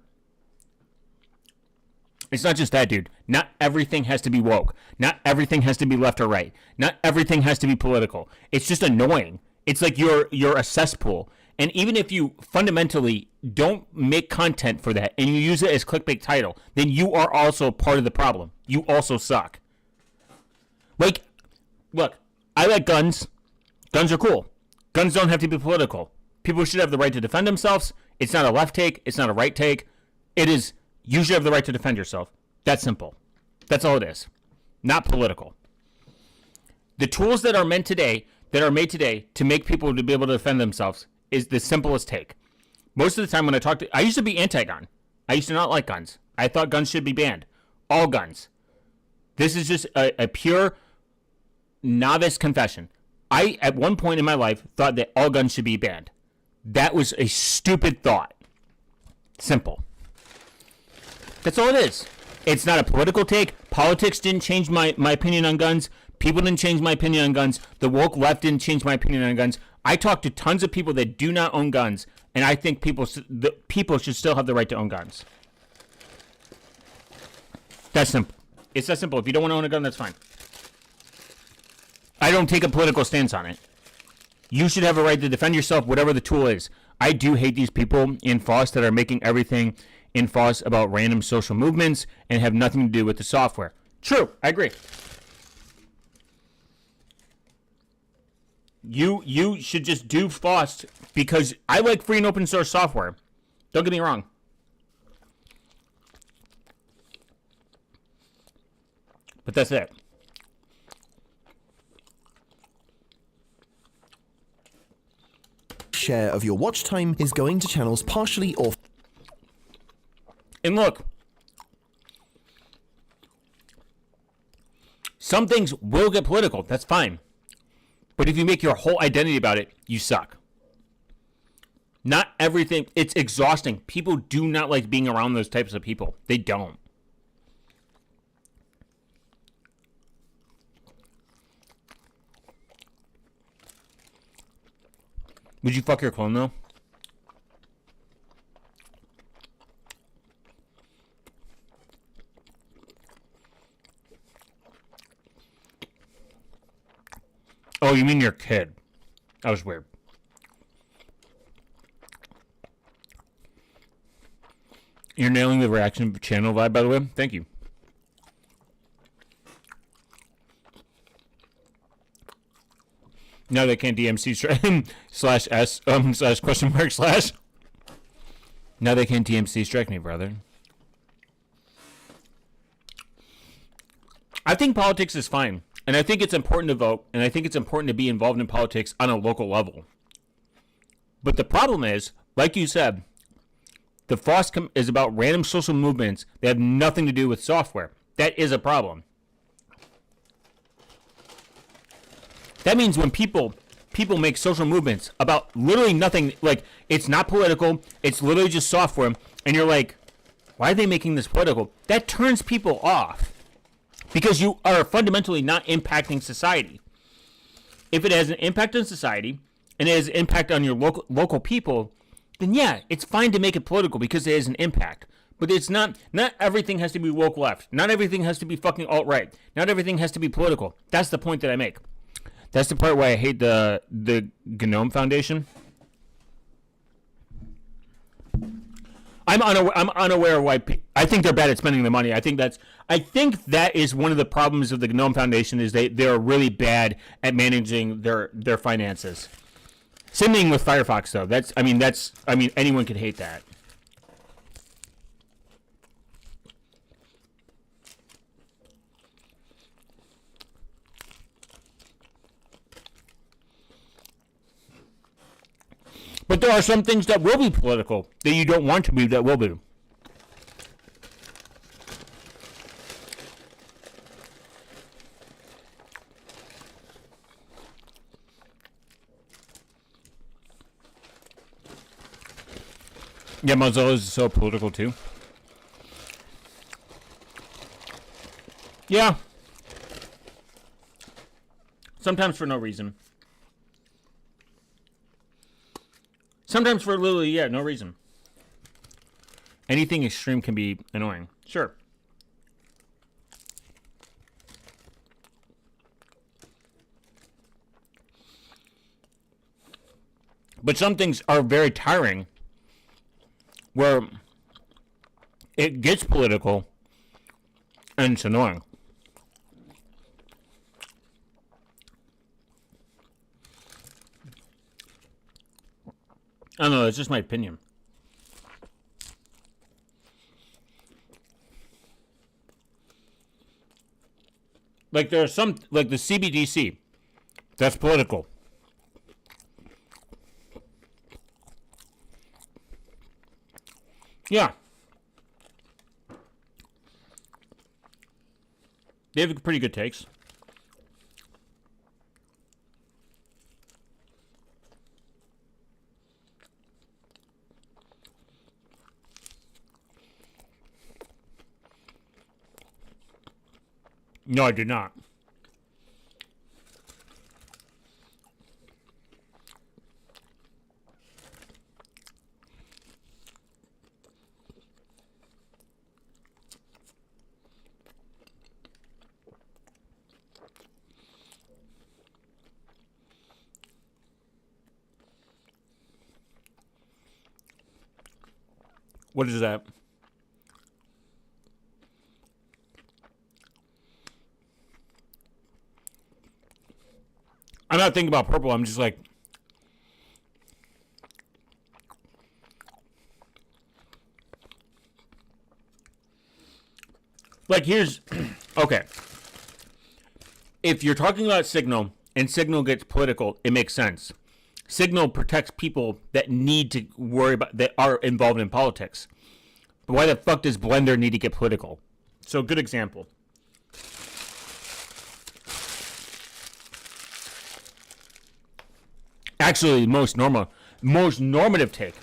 It's not just that, dude. Not everything has to be woke. Not everything has to be left or right. Not everything has to be political. It's just annoying. It's like you're a cesspool. And even if you fundamentally don't make content for that and you use it as clickbait title, then you are also part of the problem. You also suck. Like, look, I like guns. Guns are cool. Guns don't have to be political. People should have the right to defend themselves. It's not a left take. It's not a right take. It is, you should have the right to defend yourself. That's simple. That's all it is. Not political. The tools that are made today to make people to be able to defend themselves is the simplest take. Most of the time when I used to be anti-gun. I used to not like guns. I thought guns should be banned. All guns. This is just a pure novice confession. I, at one point in my life, thought that all guns should be banned. That was a stupid thought. Simple. That's all it is. It's not a political take. Politics didn't change my opinion on guns. People didn't change my opinion on guns. The woke left didn't change my opinion on guns. I talk to tons of people that do not own guns, and I think people should still have the right to own guns. That's simple. It's that simple. If you don't want to own a gun, that's fine. I don't take a political stance on it. You should have a right to defend yourself, whatever the tool is. I do hate these people in FOSS that are making everything in FOSS about random social movements and have nothing to do with the software. True, I agree. You should just do FOSS because I like free and open source software. Don't get me wrong. But that's it. Share of your watch time is going to channels partially or... And look, some things will get political. That's fine. But if you make your whole identity about it, you suck. Not everything. It's exhausting. People do not like being around those types of people. They don't. Would you fuck your clone, though? Oh, you mean your kid? That was weird. You're nailing the reaction channel vibe, by the way. Thank you. Now they can't DMC slash S slash question mark slash. Now they can't DMC strike me, brother. I think politics is fine. And I think it's important to vote. And I think it's important to be involved in politics on a local level. But the problem is, like you said, the FOSS is about random social movements that have nothing to do with software. That is a problem. That means when people make social movements about literally nothing, like it's not political, it's literally just software, and you're like, why are they making this political? That turns people off because you are fundamentally not impacting society. If it has an impact on society and it has an impact on your local people, then yeah, it's fine to make it political because it has an impact. But it's not everything has to be woke left. Not everything has to be fucking alt-right. Not everything has to be political. That's the point that I make. That's the part why I hate the GNOME Foundation. I'm unaware of why I think they're bad at spending the money. I think that is one of the problems of the GNOME Foundation is they're really bad at managing their finances. Same thing with Firefox though. Anyone could hate that. But there are some things that will be political that you don't want to be that will be. Yeah, Mozilla is so political too. Yeah. Sometimes for no reason. Sometimes for literally, no reason. Anything extreme can be annoying. Sure. But some things are very tiring where it gets political and it's annoying. I don't know, it's just my opinion. Like there are some, like the CBDC, that's political. Yeah. They have pretty good takes. No, I did not. What is that? I'm not thinking about purple. I'm just like, here's, okay. If you're talking about Signal and Signal gets political, it makes sense. Signal protects people that need to worry about, that are involved in politics. But why the fuck does Blender need to get political? So, good example. Actually, the most normative take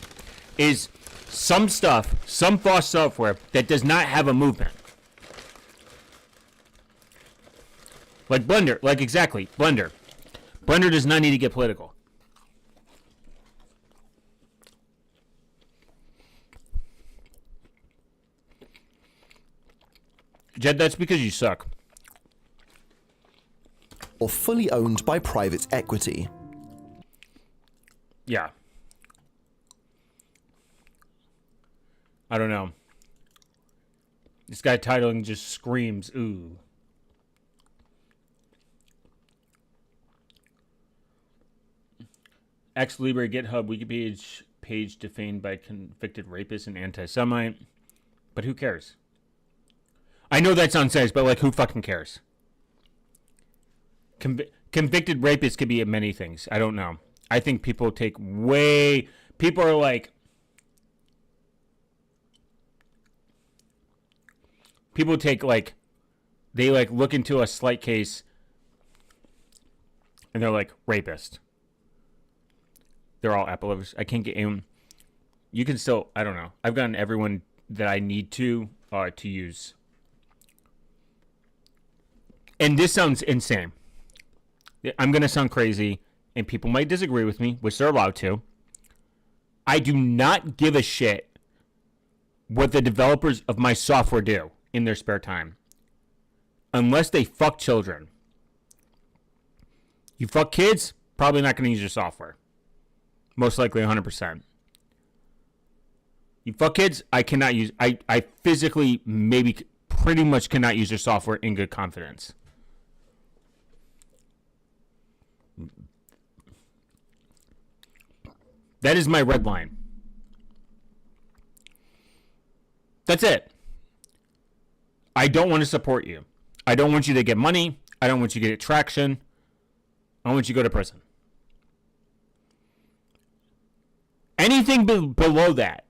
is some stuff, some FOSS software that does not have a movement. Like Blender, like exactly, Blender. Blender does not need to get political. Jed, that's because you suck. Or fully owned by private equity. Yeah. I don't know. This guy titling just screams, ooh. Ex Libre GitHub Wikipedia page defamed by convicted rapist and anti-Semite. But who cares? I know that sounds nice, but like, who fucking cares? Convicted rapists could be many things. I don't know. I think people take way... People are like... People take like... They like look into a slight case and they're like, rapist. They're all Apple lovers. I can't get in. You can still... I don't know. I've gotten everyone that I need to use. And this sounds insane. I'm going to sound crazy, and people might disagree with me, which they're allowed to. I do not give a shit what the developers of my software do in their spare time. Unless they fuck children. You fuck kids, probably not going to use your software. Most likely 100%. You fuck kids, I cannot use... I physically, maybe, pretty much cannot use your software in good confidence. That is my red line. That's it. I don't want to support you. I don't want you to get money. I don't want you to get traction. I want you to go to prison. Anything below that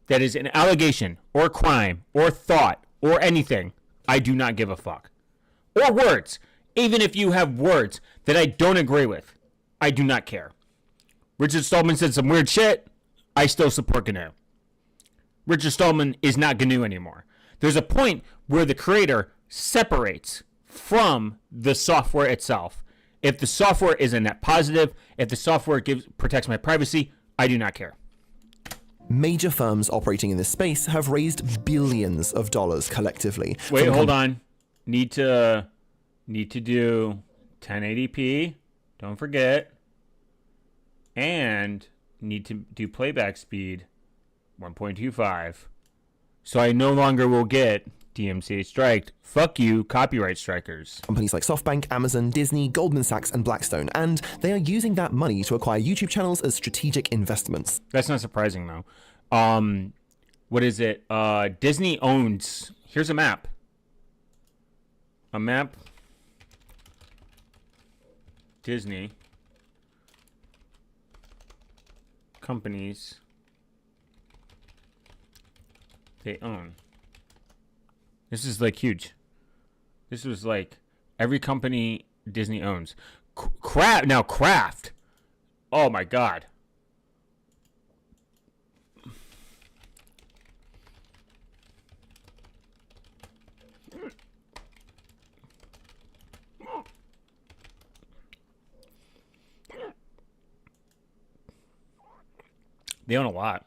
is an allegation or crime or thought or anything, I do not give a fuck. Or words. Even if you have words that I don't agree with, I do not care. Richard Stallman said some weird shit. I still support GNU. Richard Stallman is not GNU anymore. There's a point where the creator separates from the software itself. If the software is a net positive, if the software protects my privacy, I do not care. Major firms operating in this space have raised billions of dollars collectively. Wait, hold on. Need to do 1080p. Don't forget. And need to do playback speed 1.25. So I no longer will get DMCA striked. Fuck you, copyright strikers. Companies like SoftBank, Amazon, Disney, Goldman Sachs, and Blackstone, and they are using that money to acquire YouTube channels as strategic investments. That's not surprising, though. What is it? Disney owns... Here's a map. A map. Disney. Companies they own. This is like huge. This was like every company Disney owns. Kraft. Oh my god. They own a lot.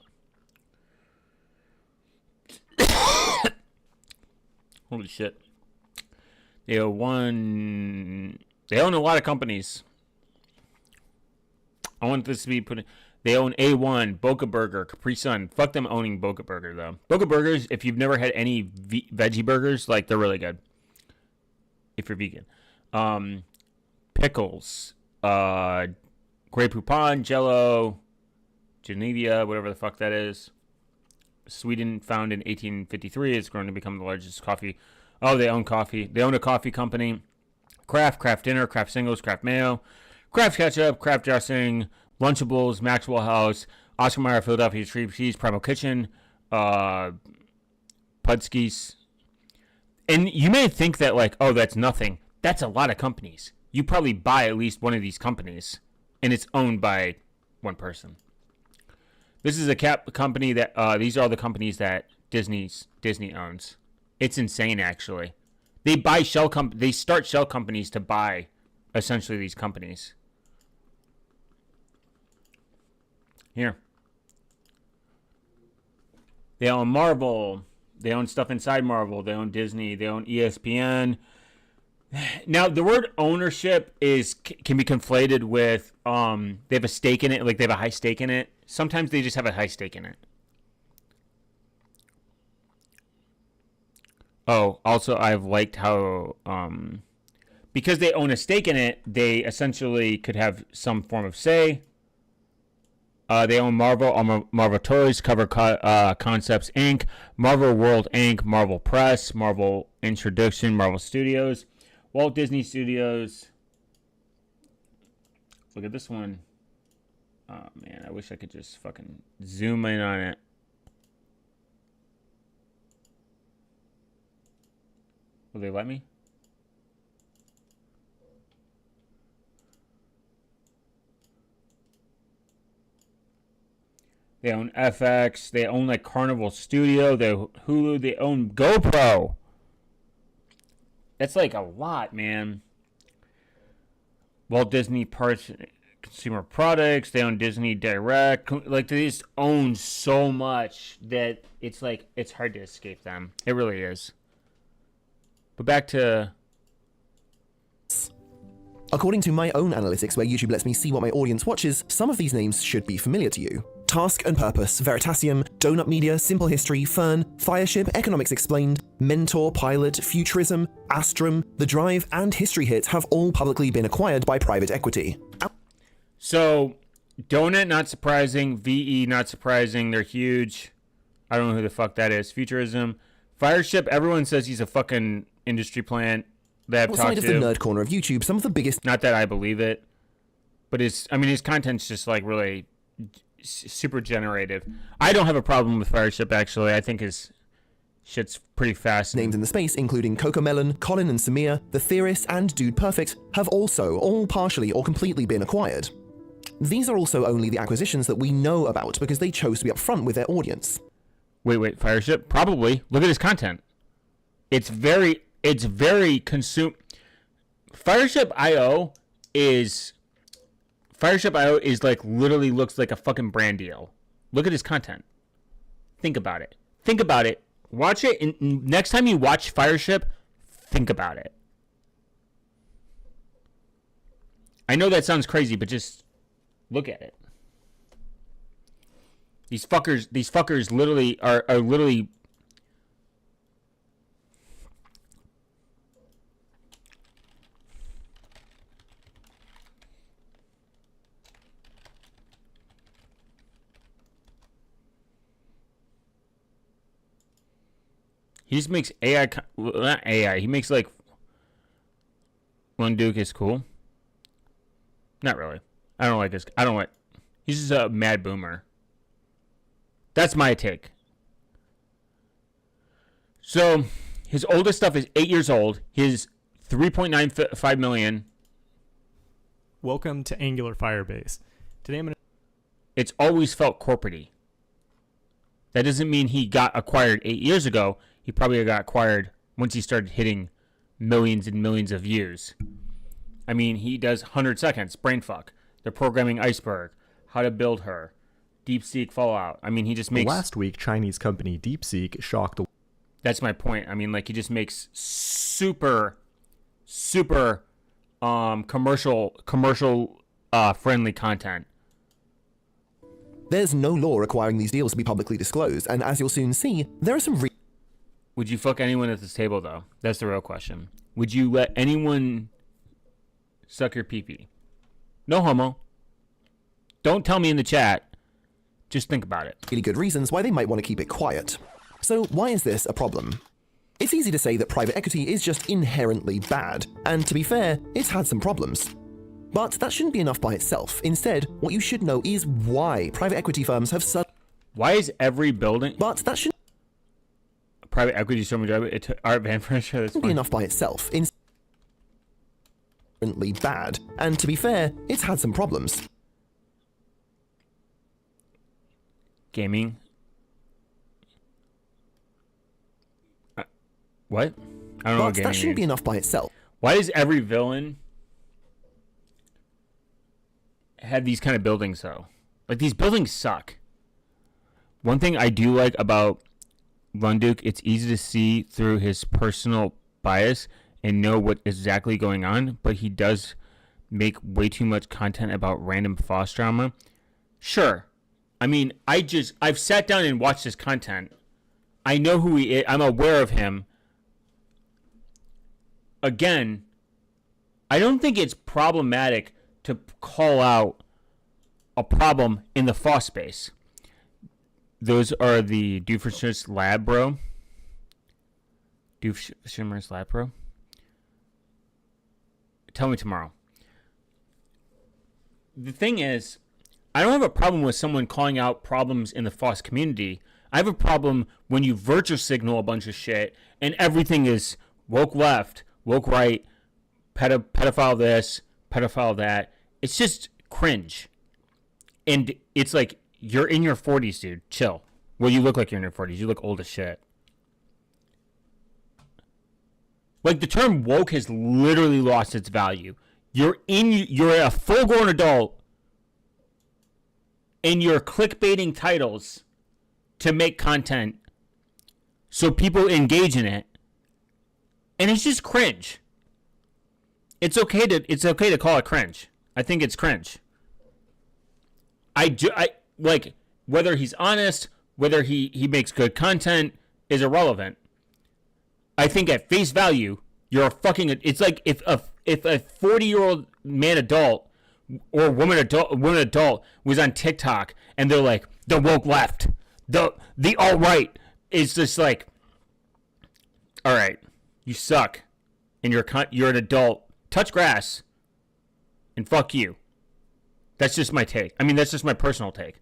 Holy shit. They own a lot of companies. I want this to be put in. They own A1, Boca Burger, Capri Sun. Fuck them owning Boca Burger, though. Boca Burgers, if you've never had any veggie burgers, like, they're really good. If you're vegan. Pickles. Grey Poupon, Jello, Genevia, whatever the fuck that is. Sweden, founded in 1853, is going to become the largest coffee. Oh, they own coffee. They own a coffee company. Kraft Dinner, Kraft Singles, Kraft Mayo, Kraft Ketchup, Kraft Dressing, Lunchables, Maxwell House, Oscar Mayer, Philadelphia Street Cheese, Primal Kitchen, Pudski's. And you may think that, like, oh, that's nothing. That's a lot of companies. You probably buy at least one of these companies, and it's owned by one person. This is a company that, these are all the companies that Disney owns. It's insane, actually. They buy they start shell companies to buy, essentially, these companies. Here. They own Marvel. They own stuff inside Marvel. They own Disney. They own ESPN. Now, the word ownership can be conflated with they have a stake in it, like they have a high stake in it. Sometimes they just have a high stake in it. Oh, also, I've liked how because they own a stake in it, they essentially could have some form of say. They own Marvel, Marvel Toys, Cover Concepts Inc., Marvel World Inc., Marvel Press, Marvel Introduction, Marvel Studios, Walt Disney Studios. Look at this one. Oh, man, I wish I could just fucking zoom in on it. Will they let me? They own FX. They own like Carnival Studio. They Hulu. They own GoPro. That's like a lot, man. Walt Disney Parks Consumer Products. They own Disney Direct. Like, they just own so much that it's like it's hard to escape them. It really is. But back to... According to my own analytics, where YouTube lets me see what my audience watches, some of these names should be familiar to you. Task and Purpose, Veritasium, Donut Media, Simple History, Fern, Fireship, Economics Explained, Mentor, Pilot, Futurism, Astrum, The Drive, and History Hit have all publicly been acquired by private equity. So, Donut, not surprising. VE, not surprising. They're huge. I don't know who the fuck that is. Futurism. Fireship, everyone says he's a fucking industry plant that I've talked to. Outside of the nerd corner of YouTube, some of the biggest... Not that I believe it, but his content's just like really super generative. I don't have a problem with Fireship, actually. I think his shit's pretty fast. Names in the space, including Cocomelon, Colin and Samir, The Theorist, and Dude Perfect, have also all partially or completely been acquired. These are also only the acquisitions that we know about because they chose to be upfront with their audience. Wait, Fireship? Probably. Look at his content. It's very Fireship.io is like literally looks like a fucking brand deal. Look at his content. Think about it. Watch it, and next time you watch Fireship, think about it. I know that sounds crazy, but just look at it. These fuckers literally are literally... He just makes AI, not AI, he makes like... One Duke is cool. Not really. I don't like this. He's just a mad boomer. That's my take. So, His oldest stuff is 8 years old. His 3.95 million. Welcome to Angular Firebase. Today I'm going to... It's always felt corporate-y. That doesn't mean he got acquired 8 years ago. He probably got acquired once he started hitting millions and millions of views. I mean, he does 100 seconds, brainfuck. The programming iceberg, how to build her, DeepSeek Fallout. I mean, he just makes... Last week, Chinese company DeepSeek shocked the... That's my point. I mean, like, he just makes super commercial friendly content. There's no law requiring these deals to be publicly disclosed, and as you'll soon see, there are some Would you fuck anyone at this table, though? That's the real question. Would you let anyone suck your pee-pee? No homo. Don't tell me in the chat. Just think about it. really good reasons why they might want to keep it quiet. So why is this a problem? It's easy to say that private equity is just inherently bad, and to be fair, it's had some problems. But that shouldn't be enough by itself. Instead, what you should know is why private equity firms have such... Why is every building... But that shouldn't... Private equity so much... Art Van Furniture, that's be enough by itself. Inherently bad, and to be fair, it's had some problems. Gaming. What? I don't know what gaming that shouldn't is. be enough by itself. Why does every villain have these kind of buildings, though? Like, these buildings suck. One thing I do like about Lunduke, it's easy to see through his personal bias and know what is exactly going on, but he does make way too much content about random Foss drama. Sure. I mean, I've sat down and watched his content. I know who he is. I'm aware of him. Again, I don't think it's problematic to call out a problem in the Foss space. Those are the Doofenshmirtz Lab Bro. Doofenshmirtz Lab Bro. Tell me tomorrow. The thing is, I don't have a problem with someone calling out problems in the Foss community. I have a problem when you virtue signal a bunch of shit and everything is woke left, woke right, pedophile this, pedophile that. It's just cringe. And it's like, you're in your 40s, dude. Chill. Well, you look like you're in your 40s. You look old as shit. Like, the term woke has literally lost its value. You're a full-grown adult and you're clickbaiting titles to make content so people engage in it. And it's just cringe. It's okay to call it cringe. I think it's cringe. I like, whether he's honest, whether he makes good content is irrelevant. I think at face value, you're a fucking... It's like if a 40-year-old man adult or woman adult was on TikTok and they're like, the woke left, the alt-right, is just like, all right, you suck, and you're an adult. Touch grass, and fuck you. That's just my take. I mean, that's just my personal take.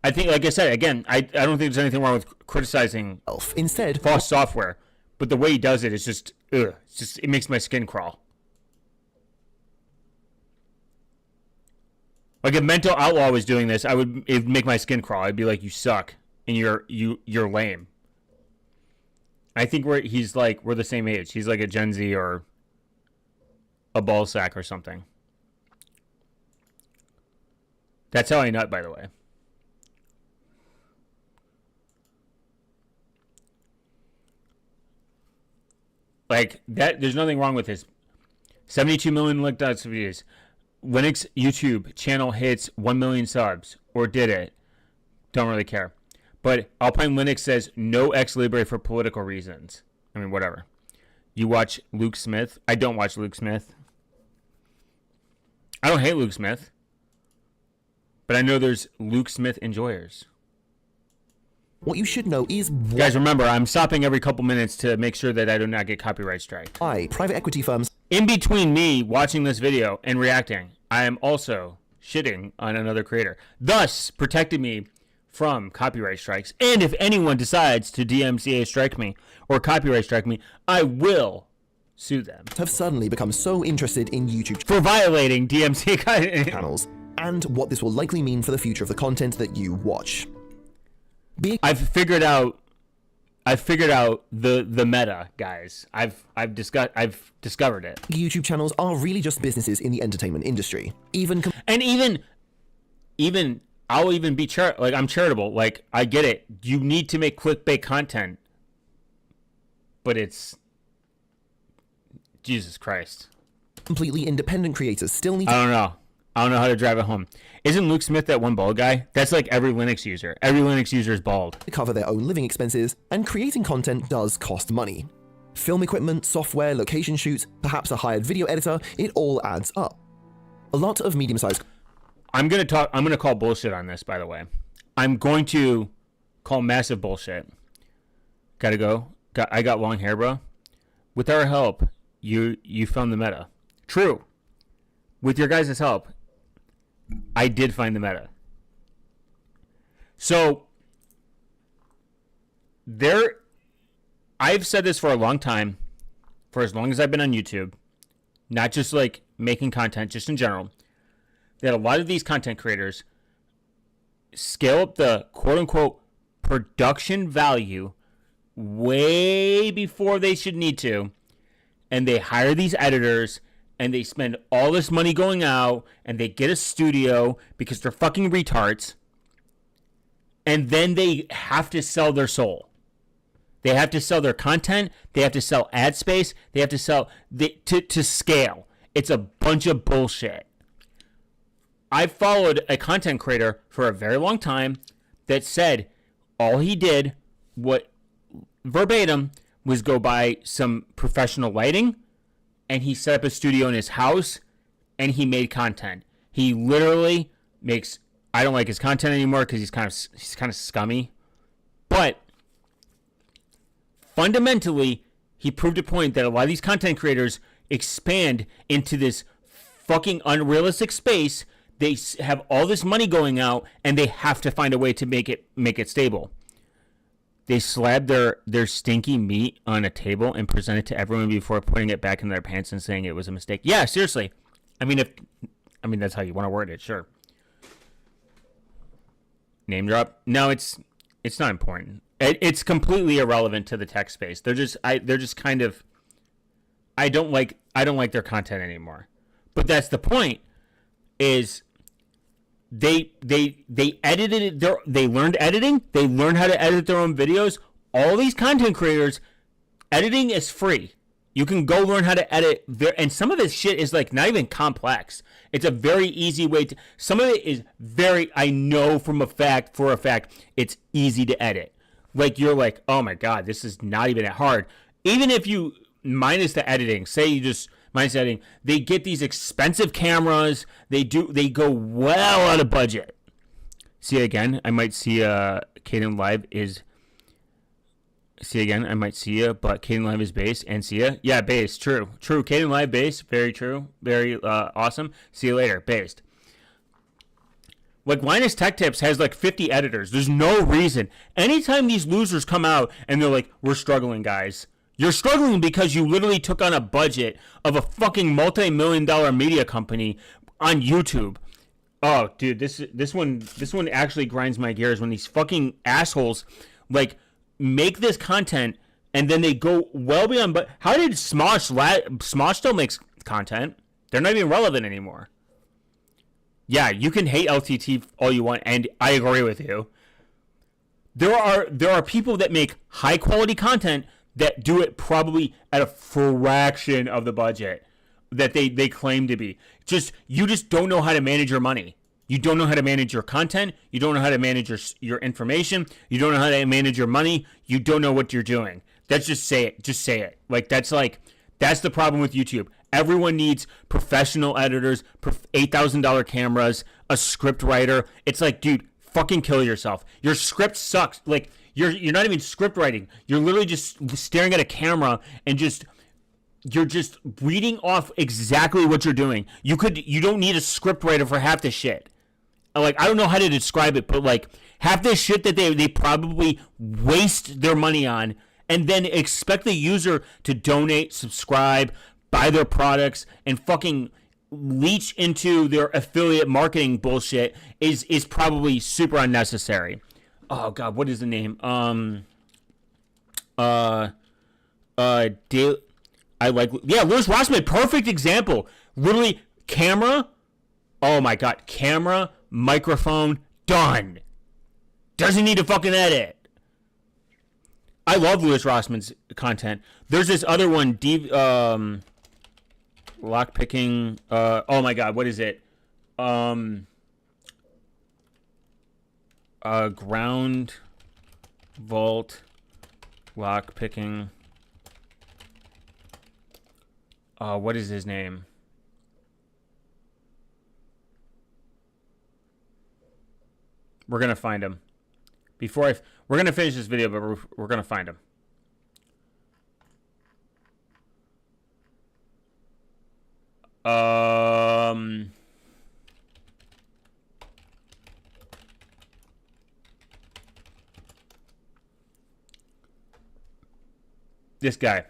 I think, like I said, again, I don't think there's anything wrong with criticizing instead Foss software, but the way he does it is just, ugh. It makes my skin crawl. Like, if Mental Outlaw was doing this, it'd make my skin crawl. I'd be like, you suck, and you're lame. I think we're the same age. He's like a Gen Z or a ball sack or something. That's how I nut, by the way. Like, that, there's nothing wrong with this. 72 million looked at videos. Linux YouTube channel hits 1 million subs. Or did it? Don't really care. But Alpine Linux says no ex libris for political reasons. I mean, whatever. You watch Luke Smith? I don't watch Luke Smith. I don't hate Luke Smith. But I know there's Luke Smith enjoyers. What you should know is... Guys, remember, I'm stopping every couple minutes to make sure that I do not get copyright strike. Why private equity firms... In between me watching this video and reacting, I am also shitting on another creator. Thus, protecting me from copyright strikes. And if anyone decides to DMCA strike me or copyright strike me, I will sue them. Have suddenly become so interested in YouTube for violating DMCA channels and what this will likely mean for the future of the content that you watch. I've figured out the meta, guys. I've discovered it. YouTube channels are really just businesses in the entertainment industry. Even I'll even be I'm charitable. Like, I get it. You need to make clickbait content, but it's Jesus Christ. Completely independent creators still need. I don't know how to drive it home. Isn't Luke Smith that one bald guy? That's like every Linux user. Every Linux user is bald. To cover their own living expenses, and creating content does cost money. Film equipment, software, location shoots, perhaps a hired video editor, it all adds up. A lot of medium-sized... I'm gonna call bullshit on this, by the way. I'm going to call massive bullshit. Gotta go. I got long hair, bro. With our help, you found the meta. True. With your guys' help, I did find the meta. So I've said this for a long time, for as long as I've been on YouTube, not just like making content, just in general, that a lot of these content creators scale up the quote-unquote production value way before they should need to, and they hire these editors, and they spend all this money going out, and they get a studio because they're fucking retards, and then they have to sell their soul. They have to sell their content. They have to sell ad space. They have to sell to scale. It's a bunch of bullshit. I followed a content creator for a very long time that said all he did, verbatim, was go buy some professional lighting, and he set up a studio in his house, and he made content. He literally makes... I don't like his content anymore because he's kind of scummy. But fundamentally, he proved a point that a lot of these content creators expand into this fucking unrealistic space. They have all this money going out, and they have to find a way to make it stable. They slab their stinky meat on a table and present it to everyone before putting it back in their pants and saying it was a mistake. Yeah, seriously. I mean, that's how you want to word it, sure. Name drop? No, it's not important. It's completely irrelevant to the tech space. They're just kind of... I don't like their content anymore. But that's the point. Is they edited it. They learned editing. They learned how to edit their own videos. All these content creators, editing is free. You can go learn how to edit, and some of this shit is like not even complex. It's a very easy way to. Some of it is very. I know for a fact, it's easy to edit. Like you're like, oh my god, this is not even that hard. Even if you minus the editing, say you just. My setting, they get these expensive cameras. They go well out of budget. See again, I might see Caden Live is. See again, I might see you, but Caden Live is base and see ya. Yeah, base, true. Caden Live base, very true, very awesome. See you later, based. Like Linus Tech Tips has like 50 editors. There's no reason. Anytime these losers come out and they're like, "We're struggling, guys." You're struggling because you literally took on a budget of a fucking multi-million-dollar media company on YouTube. Oh, dude, this one actually grinds my gears when these fucking assholes like make this content and then they go well beyond. But how did Smosh still makes content? They're not even relevant anymore. Yeah, you can hate LTT all you want, and I agree with you. There are people that make high quality content that do it probably at a fraction of the budget that they claim to be. You just don't know how to manage your money. You don't know how to manage your content. You don't know how to manage your information. You don't know how to manage your money. You don't know what you're doing. Just say it. Just say it. That's the problem with YouTube. Everyone needs professional editors, $8,000 cameras, a script writer. It's like, dude, fucking kill yourself. Your script sucks. Like, You're not even script writing. You're literally just staring at a camera and you're just reading off exactly what you're doing. You don't need a script writer for half the shit. like, I don't know how to describe it, but like half this shit that they probably waste their money on and then expect the user to donate, subscribe, buy their products, and fucking leech into their affiliate marketing bullshit is probably super unnecessary. Oh God, what is the name? Louis Rossmann, perfect example. Literally, camera. Oh my God, camera, microphone, done. Doesn't need to fucking edit. I love Louis Rossmann's content. There's this other one, lock picking. Oh my God, what is it? Ground vault lock picking. What is his name? We're gonna find him. We're gonna finish this video, but we're gonna find him. This guy.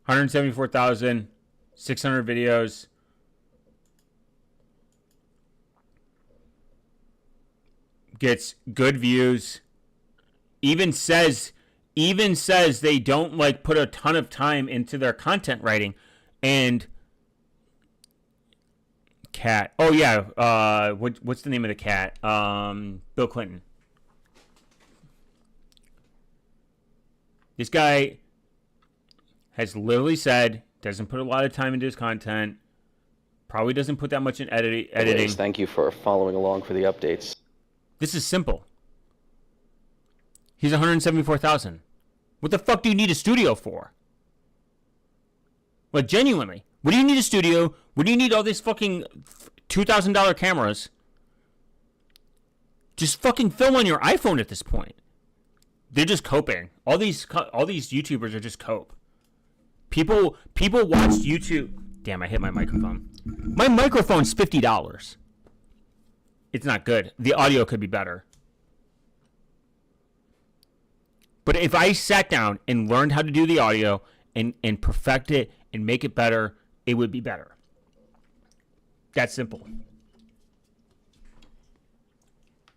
174,600 videos. Gets good views. Even says they don't like put a ton of time into their content writing. And cat. Oh yeah. What's the name of the cat? Bill Clinton. This guy has literally said doesn't put a lot of time into his content. Probably doesn't put that much in editing. Thank you for following along for the updates. This is simple. He's 174,000. What the fuck do you need a studio for? Like, genuinely. What do you need a studio? What do you need all these fucking $2,000 cameras? Just fucking film on your iPhone at this point. They're just coping. All these YouTubers are just cope. People watch YouTube. Damn, I hit my microphone. My microphone's $50. It's not good. The audio could be better. But if I sat down and learned how to do the audio and perfect it and make it better, it would be better. That simple.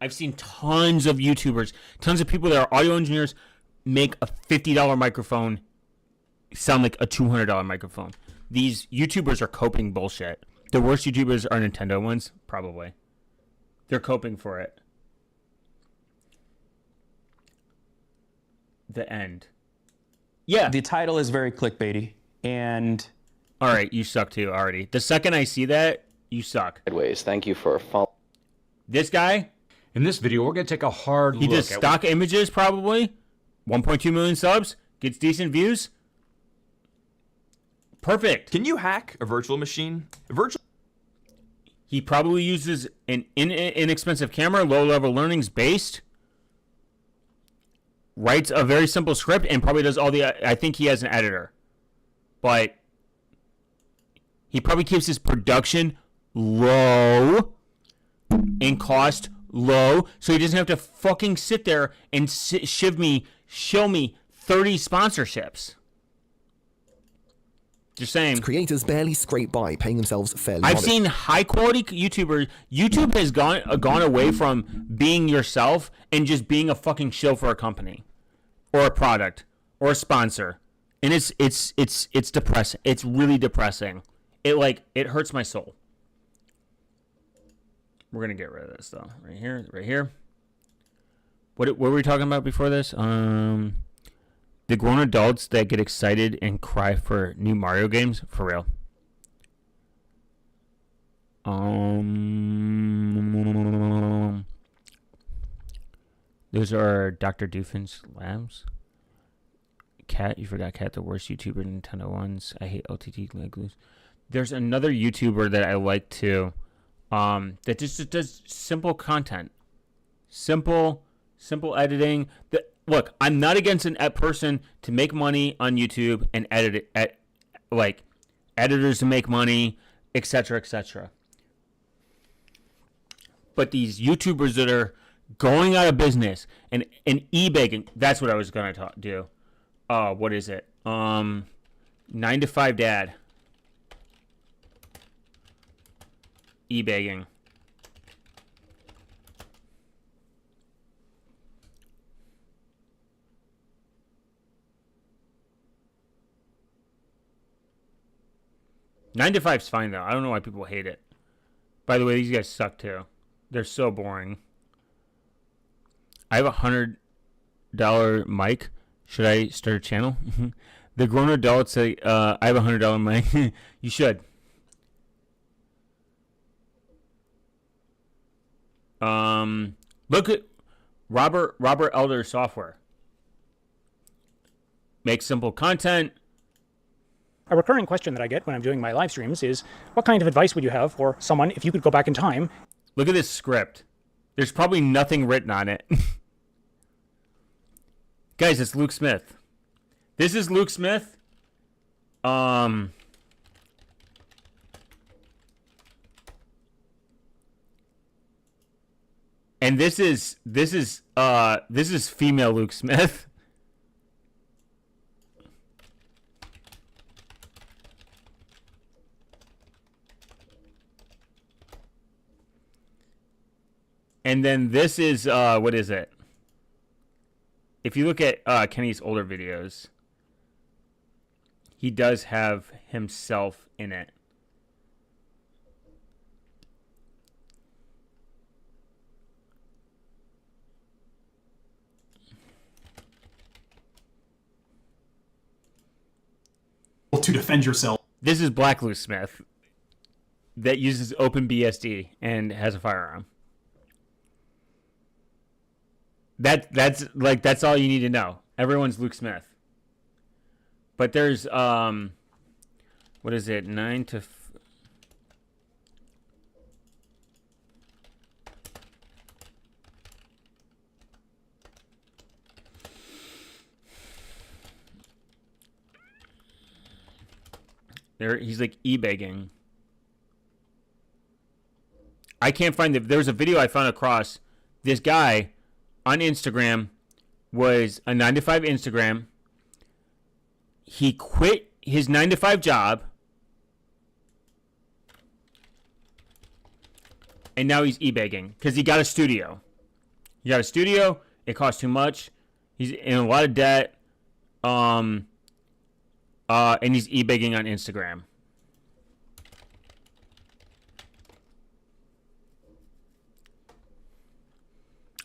I've seen tons of YouTubers, tons of people that are audio engineers make a $50 microphone sound like a $200 microphone. These YouTubers are coping bullshit. The worst YouTubers are Nintendo ones, probably. They're coping for it. The end. Yeah. The title is very clickbaity, and... All right, you suck too, already. The second I see that, you suck. Sideways. Thank you for following. This guy? In this video, we're going to take a hard look. He does stock images, probably. 1.2 million subs. Gets decent views. Perfect. Can you hack a virtual machine? He probably uses an inexpensive camera, low-level learnings based. Writes a very simple script and probably does all the... I think he has an editor. But he probably keeps his production low and cost low, so he doesn't have to fucking sit there and show me 30 sponsorships. Just saying. Creators barely scrape by, paying themselves fairly. I've seen high quality YouTubers. YouTube has gone away from being yourself and just being a fucking shill for a company, or a product, or a sponsor, and it's depressing. It's really depressing. It hurts my soul. We're gonna get rid of this though. Right here. What were we talking about before this? The grown adults that get excited and cry for new Mario games, for real. Those are Dr. Doofin's labs. Cat, you forgot Cat, the worst YouTuber, Nintendo ones. I hate OTT leg loose. There's another YouTuber that I like too, that just does simple content, simple editing. Look, I'm not against a person to make money on YouTube and edit it, editors to make money, etc., etc. but these YouTubers that are going out of business and eBay, that's what I was going to do. What is it? 9 to 5 dad. eBaying. Nine to 5's fine though. I don't know why people hate it. By the way, these guys suck too. They're so boring. I have $100 mic. Should I start a channel? The grown adults say, I have $100 mic. You should. Look at Robert Elder Software. Make simple content. A recurring question that I get when I'm doing my live streams is, what kind of advice would you have for someone if you could go back in time? Look at this script. There's probably nothing written on it. Guys, it's Luke Smith. This is Luke Smith. And this is female Luke Smith. And then this is, what is it? If you look at Kenny's older videos, he does have himself in it. To defend yourself. This is Black Luke Smith that uses OpenBSD and has a firearm. That's all you need to know. Everyone's Luke Smith. But there's what is it? 9 to there. He's like e-begging. I can't find there's a video I found across. This guy on Instagram was a 9 to 5 Instagram. He quit his 9 to 5 job. And now he's e-begging because he got a studio. He got a studio. It cost too much. He's in a lot of debt. And he's e-begging on Instagram.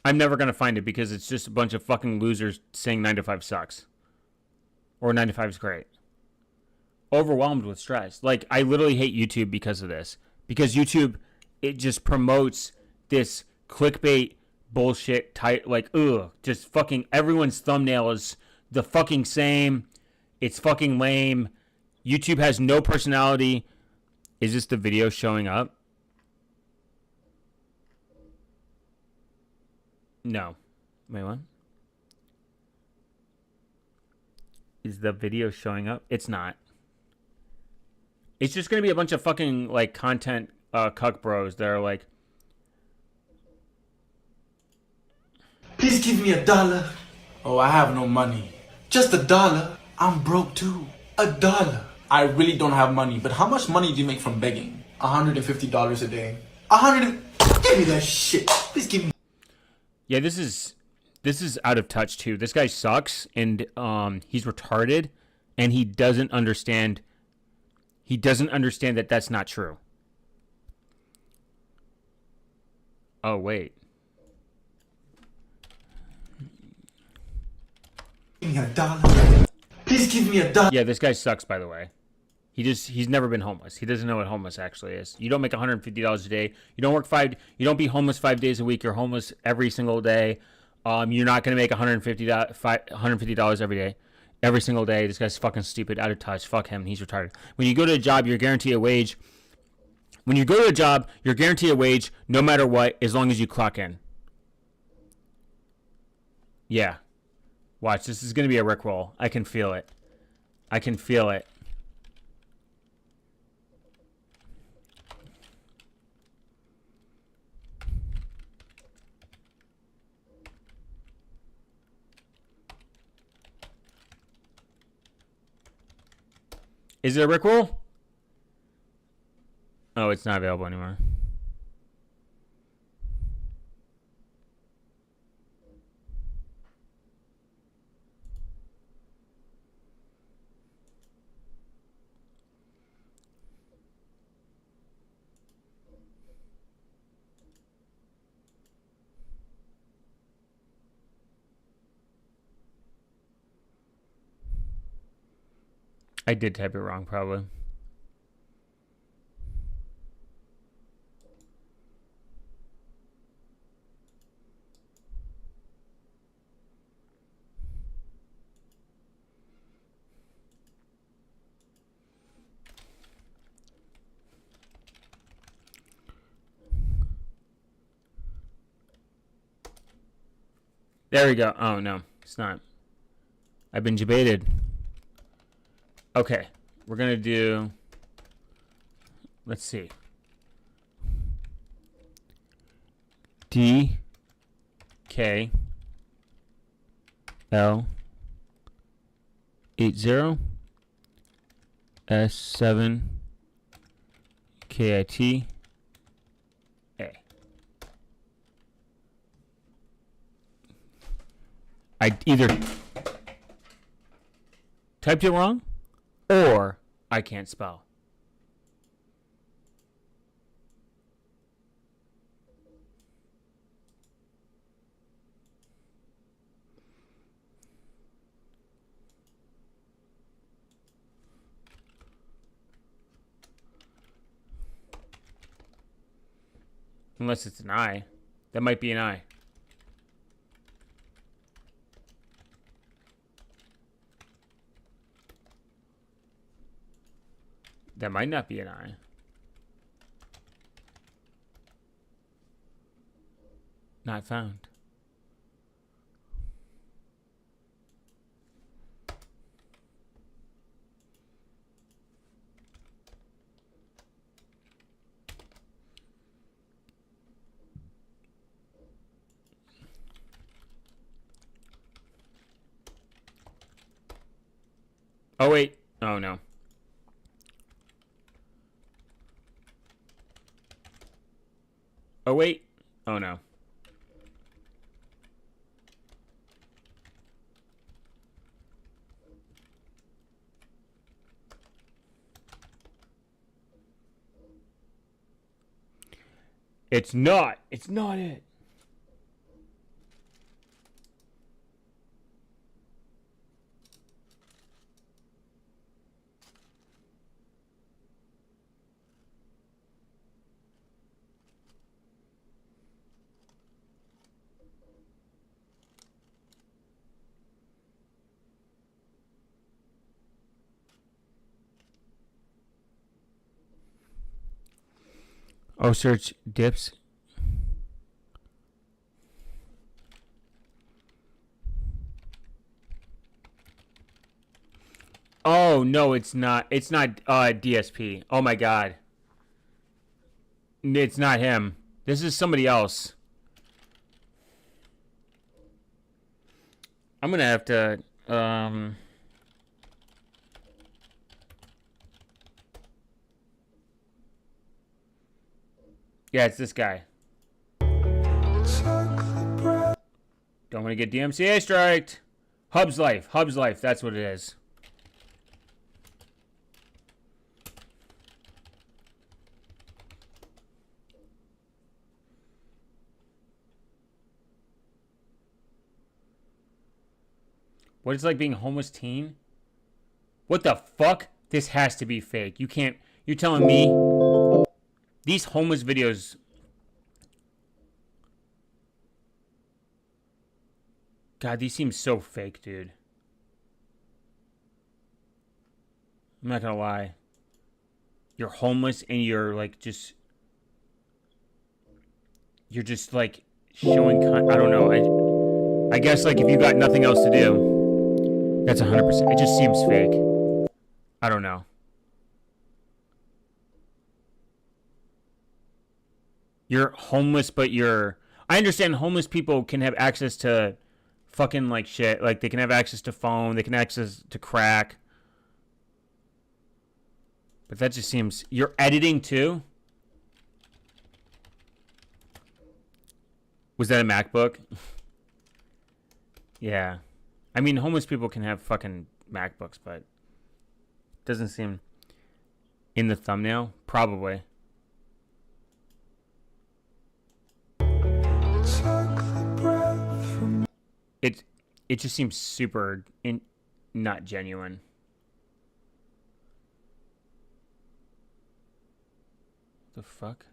I'm never going to find it because it's just a bunch of fucking losers saying 9 to 5 sucks. Or 9 to 5 is great. Overwhelmed with stress. Like, I literally hate YouTube because of this. Because YouTube, it just promotes this clickbait bullshit type. Like, ugh. Just fucking everyone's thumbnail is the fucking same. It's fucking lame. YouTube has no personality. Is this the video showing up? No. Wait, what? Is the video showing up? It's not. It's just going to be a bunch of fucking, like, content cuck bros that are like, please give me $1. Oh, I have no money. Just $1. I'm broke too. $1. I really don't have money, but how much money do you make from begging? $150 a day. Give me that shit. Please give me. yeah, this is out of touch too. This guy sucks, and he's retarded, and he doesn't understand. He doesn't understand that that's not true. Oh wait. Give me $1. Please give me $1. Yeah, this guy sucks, by the way. He's never been homeless. He doesn't know what homeless actually is. You don't make $150 a day. You don't be homeless 5 days a week. You're homeless every single day. You're not gonna make $150 every day. Every single day. This guy's fucking stupid, out of touch. Fuck him. He's retarded. When you go to a job, you're guaranteed a wage. When you go to a job, you're guaranteed a wage no matter what, as long as you clock in. Yeah. Watch, this is going to be a rickroll. I can feel it. I can feel it. Is it a Rickroll? Oh, it's not available anymore. I did type it wrong, probably. There we go. Oh, no, it's not. I've been debated. Okay, we're going to do, let's see. D, K, L, 80, S, 7, KIT, A. I either typed it wrong or I can't spell. Unless it's an I. That might be an I. That might not be an I. Not found. Oh, wait. Oh, no. Oh, wait. Oh, no. It's not. It's not it. Oh, search dips. Oh, no, it's not. It's not DSP. Oh, my God. It's not him. This is somebody else. I'm going to have to... Yeah, it's this guy. Don't want to get DMCA striked. Hub's Life. Hub's Life. That's what it is. What it's like being a homeless teen? What the fuck? This has to be fake. You can't... You're telling me... These homeless videos... God, these seem so fake, dude. I'm not gonna lie. You're homeless and you're like just... You're just like showing... I don't know. I guess like if you got nothing else to do, that's 100%. It just seems fake. I don't know. You're homeless, but you're... I understand homeless people can have access to fucking like shit. Like they can have access to phone. They can access to crack. But that just seems... You're editing too? Was that a MacBook? Yeah. I mean, homeless people can have fucking MacBooks, but... Doesn't seem... In the thumbnail? Probably. It just seems super not genuine. The fuck?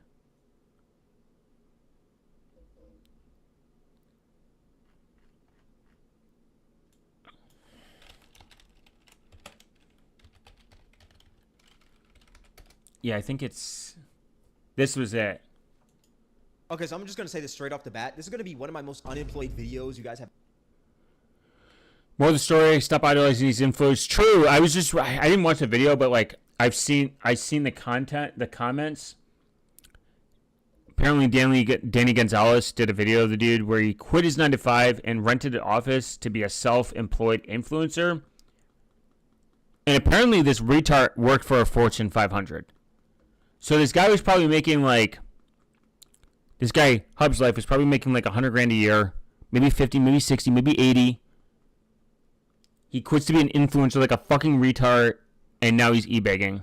Yeah, I think it's... This was it. Okay, so I'm just going to say this straight off the bat. This is going to be one of my most unemployed videos you guys have. More of the story. Stop idolizing these influencers. True. I didn't watch the video, but like I've seen the content, the comments. Apparently, Danny Gonzalez did a video of the dude where he quit his 9-to-5 and rented an office to be a self-employed influencer. And apparently, this retard worked for a Fortune 500. So this guy was probably making like. This guy Hub's Life was probably making like $100,000 a year, maybe 50, maybe 60, maybe 80. He quits to be an influencer like a fucking retard, and now he's e-begging.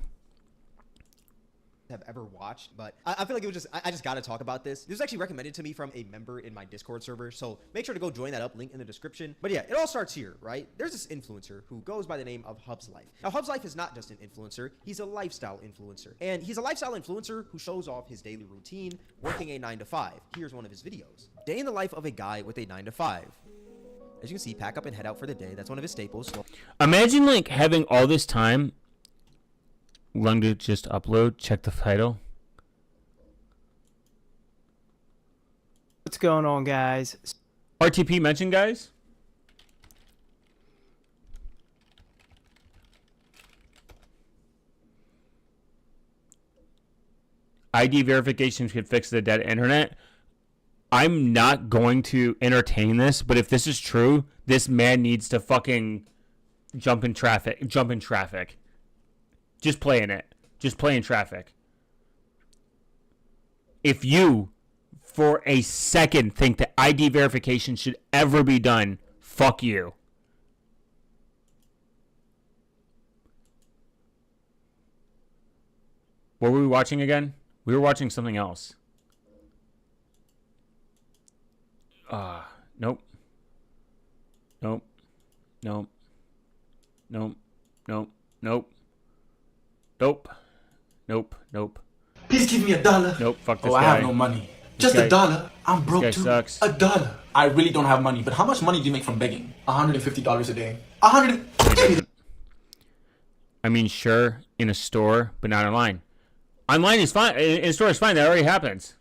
Have ever watched, but I feel like it was just I just gotta talk about this. This was actually recommended to me from a member in my Discord server, so make sure to go join that up, link in the description. But yeah, it all starts here, right? There's this influencer who goes by the name of Hub's Life. Now Hub's Life is not just an influencer, he's a lifestyle influencer. And he's a lifestyle influencer who shows off his daily routine working a 9-to-5. Here's one of his videos. Day in the life of a guy with a 9-to-5. As you can see, pack up and head out for the day. That's one of his staples. Imagine like having all this time. Long to just upload. Check the title. What's going on, guys? RTP mentioned, guys. ID verifications could fix the dead internet. I'm not going to entertain this, but if this is true, this man needs to fucking jump in traffic. Just play in it. Just play in traffic. If you, for a second, think that ID verification should ever be done, fuck you. What were we watching again? We were watching something else. Nope. Nope. Nope. Nope. Nope. Nope. Nope. Nope. Nope. Please give me $1. Nope. Fuck this guy. I have no money. Just $1. I'm broke too. Sucks. $1. I really don't have money. But how much money do you make from begging? $150 a day. $100. I mean, sure, in a store, but not online. Online is fine. In a store is fine. That already happens.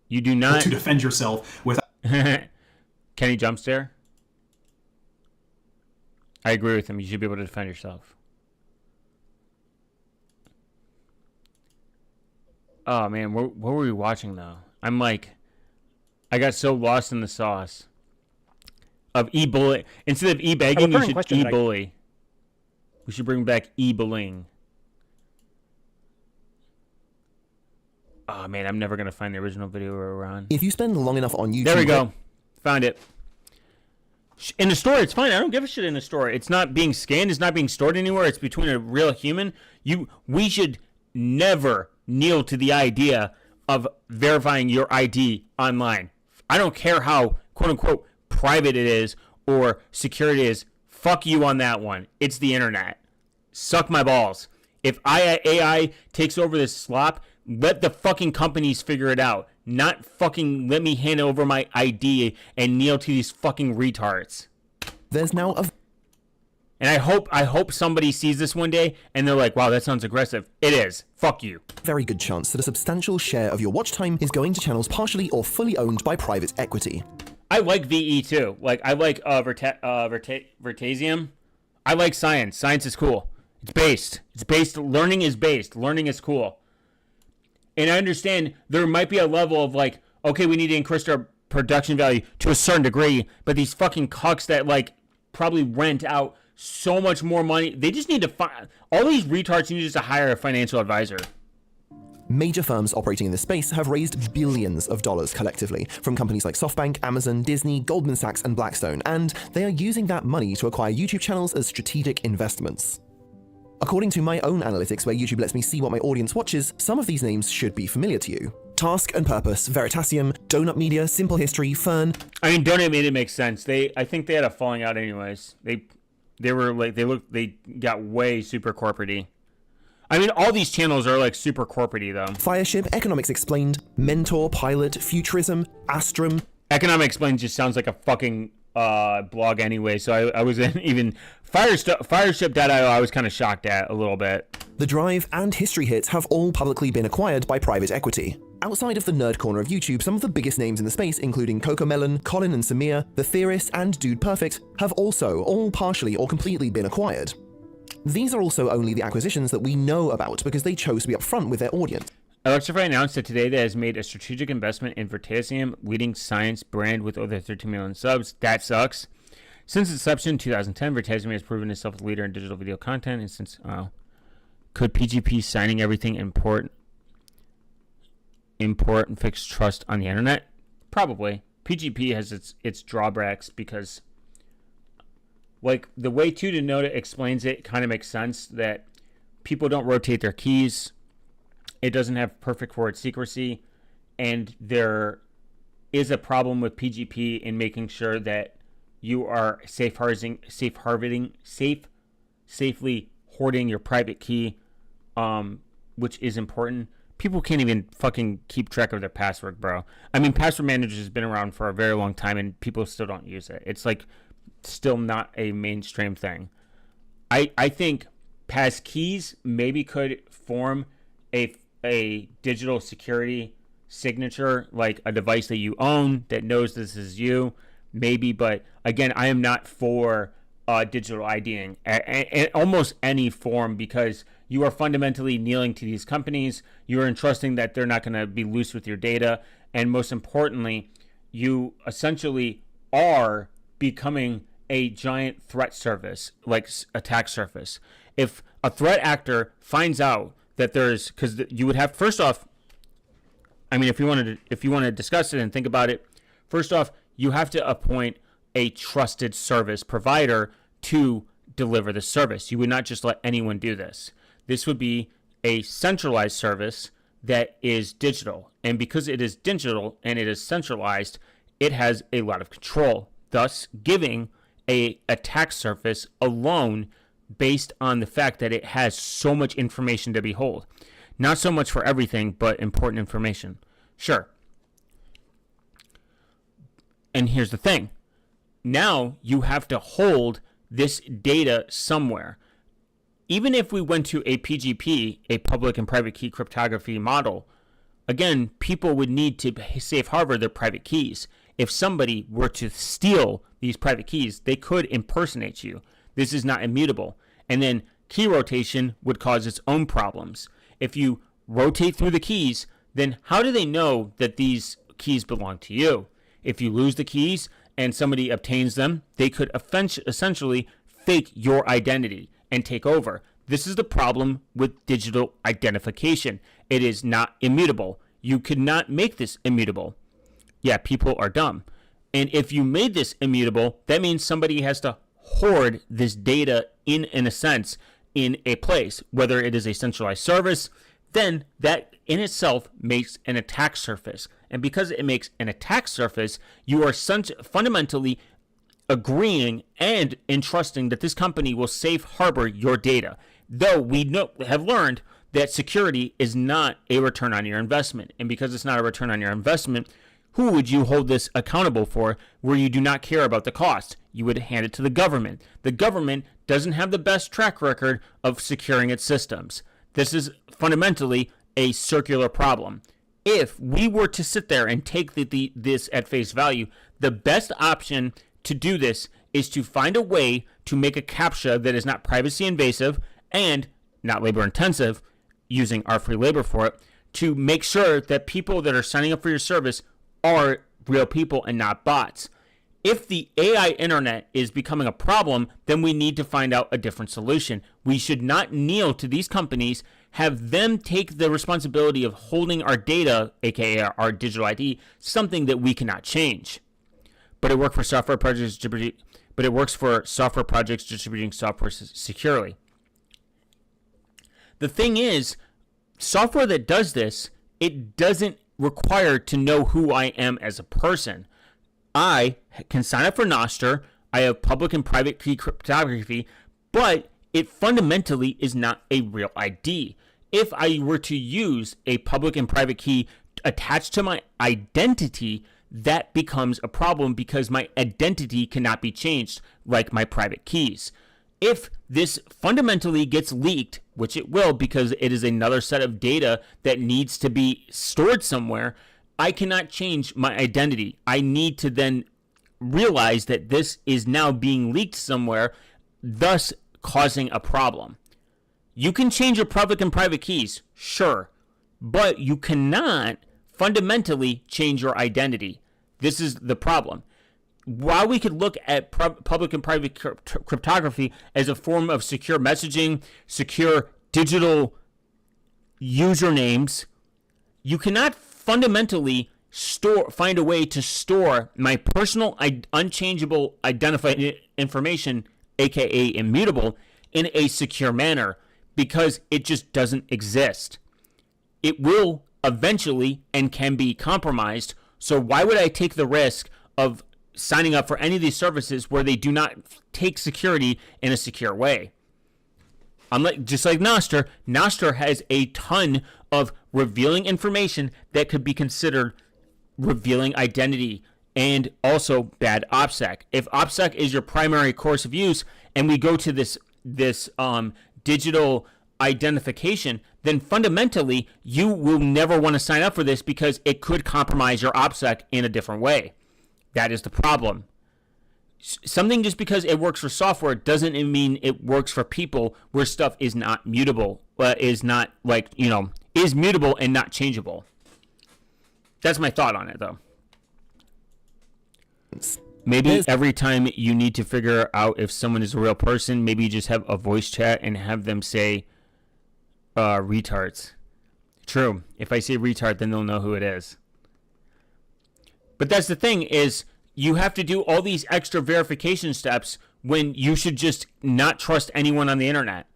You do not to defend yourself with. Kenny jump scare. I agree with him. You should be able to defend yourself. Oh man, what were we watching though? I'm like, I got so lost in the sauce of e-bully. Instead of e-begging, you should e-bully. We should bring back e-bullying. Oh man, I'm never gonna find the original video we were on. If you spend long enough on YouTube... There we go. Found it. In the store, it's fine. I don't give a shit in the store. It's not being scanned. It's not being stored anywhere. It's between a real human. We should never kneel to the idea of verifying your ID online. I don't care how, quote unquote, private it is or secure it is. Fuck you on that one. It's the internet. Suck my balls. If AI takes over this slop, let the fucking companies figure it out. Not fucking let me hand over my ID and kneel to these fucking retards. There's now a... And I hope somebody sees this one day and they're like, wow, that sounds aggressive. It is. Fuck you. Very good chance that a substantial share of your watch time is going to channels partially or fully owned by private equity. I like VE too. Like, I like Vertasium. I like science. Science is cool. It's based. Learning is based. Learning is cool. And I understand there might be a level of like, okay, we need to increase our production value to a certain degree, but these fucking cucks that like probably rent out so much more money. They just need to find all these retards need just to hire a financial advisor. Major firms operating in this space have raised billions of dollars collectively from companies like SoftBank, Amazon, Disney, Goldman Sachs, and Blackstone, and they are using that money to acquire YouTube channels as strategic investments. According to my own analytics, where YouTube lets me see what my audience watches, some of these names should be familiar to you. Task and Purpose, Veritasium, Donut Media, Simple History, Fern. I mean, Donut Media makes sense. I think they had a falling out anyways. They got way super corporate-y. I mean, all these channels are like super corporate-y though. Fireship, Economics Explained, Mentor, Pilot, Futurism, Astrum. Economics Explained just sounds like a fucking blog anyway, so I wasn't even... Fireship.io I was kind of shocked at a little bit. The Drive and History Hit have all publicly been acquired by private equity. Outside of the nerd corner of YouTube, some of the biggest names in the space, including Cocomelon, Colin and Samir, The Theorist, and Dude Perfect, have also all partially or completely been acquired. These are also only the acquisitions that we know about because they chose to be upfront with their audience. Electrify announced that today that it has made a strategic investment in Veritasium, leading science brand with over 13 million subs. That sucks. Since its inception in 2010, Veritasium has proven itself a leader in digital video content. And since could PGP signing everything import and fix trust on the internet? Probably. PGP has its drawbacks because, like, the way Tutanota explains it kind of makes sense that people don't rotate their keys. It doesn't have perfect forward secrecy, and there is a problem with PGP in making sure that you are safely hoarding your private key, which is important. People can't even fucking keep track of their password, bro. I mean, password managers has been around for a very long time, and people still don't use it. It's like still not a mainstream thing. I think passkeys maybe could form a digital security signature, like a device that you own that knows this is you, maybe. But again, I am not for digital IDing in almost any form, because you are fundamentally kneeling to these companies. You are entrusting that they're not going to be loose with your data, and most importantly, you essentially are becoming a giant threat surface, like attack surface. If a threat actor finds out that there's, because you would have, first off, I mean, if you want to discuss it and think about it, first off, you have to appoint a trusted service provider to deliver the service. You would not just let anyone do this. This would be a centralized service that is digital. And because it is digital and it is centralized, it has a lot of control, thus giving a attack surface alone based on the fact that it has so much information to behold. Not so much for everything, but important information. Sure. And here's the thing. Now you have to hold this data somewhere. Even if we went to a PGP, a public and private key cryptography model, again, people would need to safe harbor their private keys. If somebody were to steal these private keys, they could impersonate you. This is not immutable. And then key rotation would cause its own problems. If you rotate through the keys, then how do they know that these keys belong to you? If you lose the keys and somebody obtains them, they could essentially fake your identity and take over. This is the problem with digital identification. It is not immutable. You could not make this immutable. Yeah, people are dumb. And if you made this immutable, that means somebody has to hoard this data in a sense, in a place, whether it is a centralized service, then that in itself makes an attack surface. And because it makes an attack surface, you are fundamentally agreeing and entrusting that this company will safe harbor your data. Though we have learned that security is not a return on your investment. And because it's not a return on your investment, who would you hold this accountable for where you do not care about the cost? You would hand it to the government. The government doesn't have the best track record of securing its systems. This is fundamentally a circular problem. If we were to sit there and take this at face value, the best option to do this is to find a way to make a CAPTCHA that is not privacy invasive and not labor intensive, using our free labor for it, to make sure that people that are signing up for your service are real people and not bots. If the AI internet is becoming a problem, then we need to find out a different solution. We should not kneel to these companies, have them take the responsibility of holding our data, aka our digital ID, something that we cannot change. But it works for software projects distributing software securely. The thing is, software that does this, it doesn't require to know who I am as a person. I can sign up for Nostr. I have public and private key cryptography, but it fundamentally is not a real ID. If I were to use a public and private key attached to my identity, that becomes a problem because my identity cannot be changed like my private keys. If this fundamentally gets leaked, which it will because it is another set of data that needs to be stored somewhere, I cannot change my identity. I need to then realize that this is now being leaked somewhere, thus causing a problem. You can change your public and private keys, sure, but you cannot fundamentally change your identity. This is the problem. While we could look at public and private cryptography as a form of secure messaging, secure digital usernames, you cannot fundamentally find a way to store my personal unchangeable identified information, aka immutable, in a secure manner because it just doesn't exist. It will eventually and can be compromised. So why would I take the risk of signing up for any of these services where they do not take security in a secure way? Just like Nostr, Nostr has a ton of revealing information that could be considered revealing identity and also bad opsec. If opsec is your primary course of use and we go to this digital identification, then fundamentally you will never want to sign up for this because it could compromise your opsec in a different way. That is the problem. Something just because it works for software doesn't mean it works for people where stuff is not mutable, is mutable and not changeable. That's my thought on it, though. Maybe every time you need to figure out if someone is a real person, maybe you just have a voice chat and have them say retards. True. If I say retard, then they'll know who it is. But that's the thing is, you have to do all these extra verification steps when you should just not trust anyone on the internet.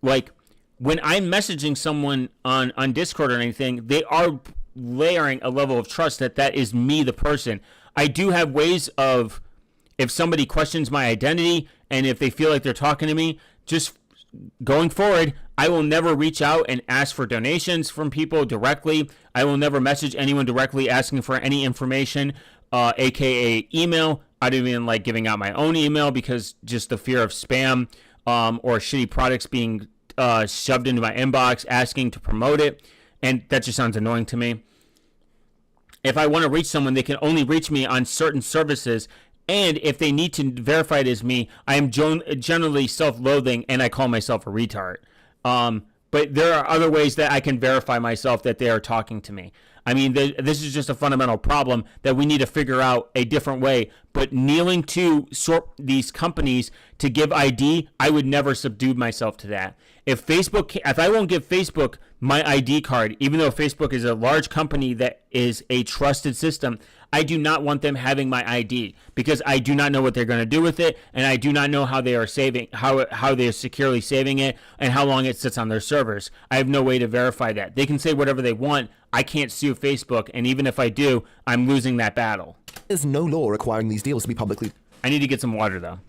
Like, when I'm messaging someone on Discord or anything, they are layering a level of trust that is me, the person. I do have ways of, if somebody questions my identity and if they feel like they're talking to me, just going forward, I will never reach out and ask for donations from people directly. I will never message anyone directly asking for any information, aka email. I don't even like giving out my own email because just the fear of spam or shitty products being shoved into my inbox asking to promote it. And that just sounds annoying to me. If I want to reach someone, they can only reach me on certain services. And if they need to verify it as me, I am generally self-loathing and I call myself a retard. But there are other ways that I can verify myself that they are talking to me. I mean, this is just a fundamental problem that we need to figure out a different way. But kneeling to these companies to give ID, I would never subdue myself to that. If I won't give Facebook my ID card, even though Facebook is a large company that is a trusted system, I do not want them having my ID because I do not know what they're going to do with it, and I do not know how they are how they are securely saving it, and how long it sits on their servers. I have no way to verify that. They can say whatever they want. I can't sue Facebook, and even if I do, I'm losing that battle. There's no law requiring these deals to be publicly. I need to get some water though.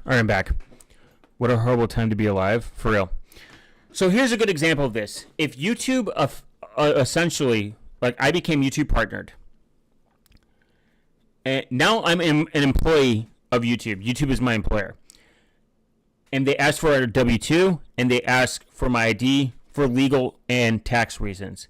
All right, I'm back. What a horrible time to be alive, for real. So here's a good example of this. If YouTube essentially, like I became YouTube partnered, and now I'm an employee of YouTube. YouTube is my employer. And they ask for a W-2, and they ask for my ID for legal and tax reasons.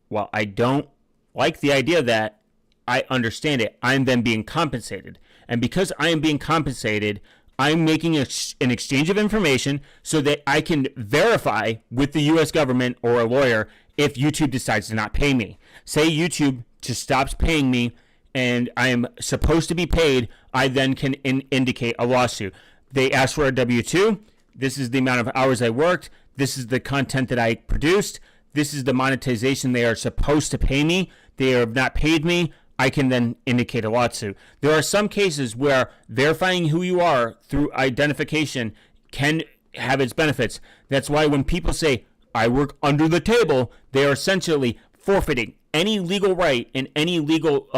While I don't like the idea of that, I understand it. I'm then being compensated. And because I am being compensated, I'm making an exchange of information so that I can verify with the U.S. government or a lawyer if YouTube decides to not pay me. Say YouTube just stops paying me and I am supposed to be paid, I then can indicate a lawsuit. They ask for a W-2. This is the amount of hours I worked. This is the content that I produced. This is the monetization they are supposed to pay me. They have not paid me. I can then indicate a lawsuit. There are some cases where verifying who you are through identification can have its benefits. That's why when people say, I work under the table, they are essentially forfeiting any legal right and any legal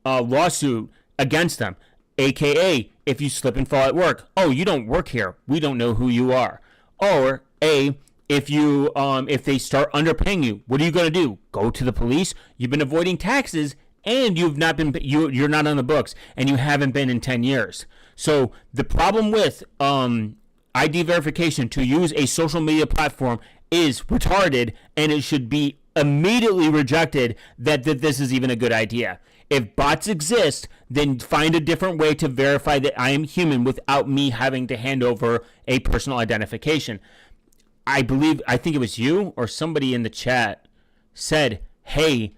lawsuit against them. AKA, if you slip and fall at work, oh, you don't work here. We don't know who you are. Or if you if they start underpaying you, what are you going to do? Go to the police? You've been avoiding taxes and you're not on the books and you haven't been in 10 years. So the problem with ID verification to use a social media platform is retarded, and it should be immediately rejected that this is even a good idea. If bots exist, then find a different way to verify that I am human without me having to hand over a personal identification. I think it was you or somebody in the chat said, hey,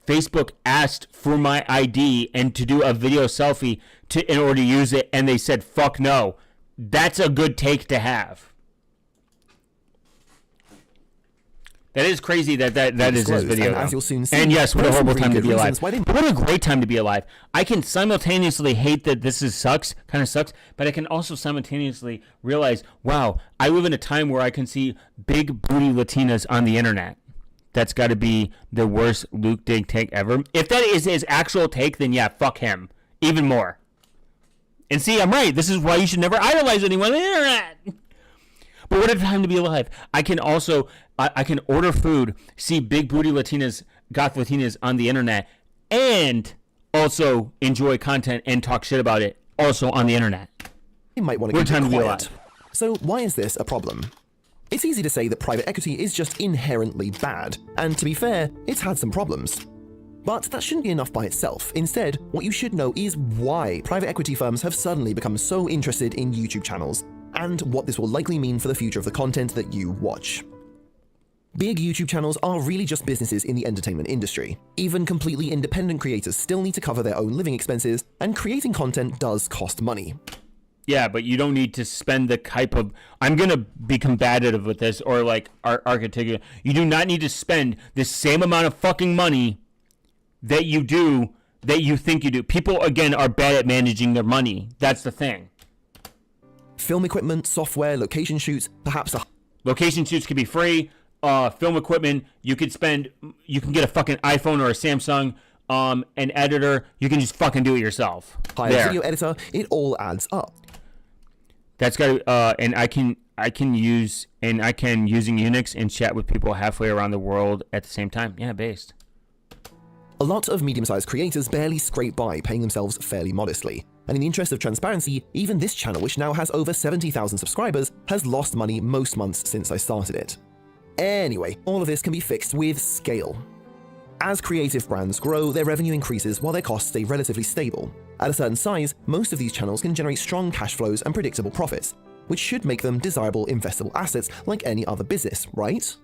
Facebook asked for my ID and to do a video selfie in order to use it, and they said, fuck no. That's a good take to have. That is crazy that is this video. And as you'll soon see, and yes, what a horrible time to be alive. What a great time to be alive. I can simultaneously hate that this kind of sucks, but I can also simultaneously realize, wow, I live in a time where I can see big booty Latinas on the internet. That's got to be the worst Luke Dig take ever. If that is his actual take, then yeah, fuck him. Even more. And see, I'm right. This is why you should never idolize anyone on the internet. But what a time to be alive. I can also, I can order food, see big booty Latinas, goth Latinas on the internet, and also enjoy content and talk shit about it also on the internet. You might want to what keep time it to be quiet. alive. So why is this a problem? It's easy to say that private equity is just inherently bad, and to be fair, it's had some problems. But that shouldn't be enough by itself. Instead, what you should know is why private equity firms have suddenly become so interested in YouTube channels, and what this will likely mean for the future of the content that you watch. Big YouTube channels are really just businesses in the entertainment industry. Even completely independent creators still need to cover their own living expenses, and creating content does cost money. Yeah, but you don't need to spend the type of, I'm going to be combative with this, or like architect. You do not need to spend the same amount of fucking money that you think you do. People, again, are bad at managing their money. That's the thing. Film equipment, software, location shoots, perhaps Location shoots could be free. Film equipment, you can get a fucking iPhone or a Samsung. An editor, you can just fucking do it yourself. Hire a video editor, it all adds up. That's got to, and I can using Unix and chat with people halfway around the world at the same time. Yeah, based. A lot of medium-sized creators barely scrape by, paying themselves fairly modestly. And in the interest of transparency, even this channel, which now has over 70,000 subscribers, has lost money most months since I started it. Anyway, all of this can be fixed with scale. As creative brands grow, their revenue increases while their costs stay relatively stable. At a certain size, most of these channels can generate strong cash flows and predictable profits, which should make them desirable investable assets like any other business, right?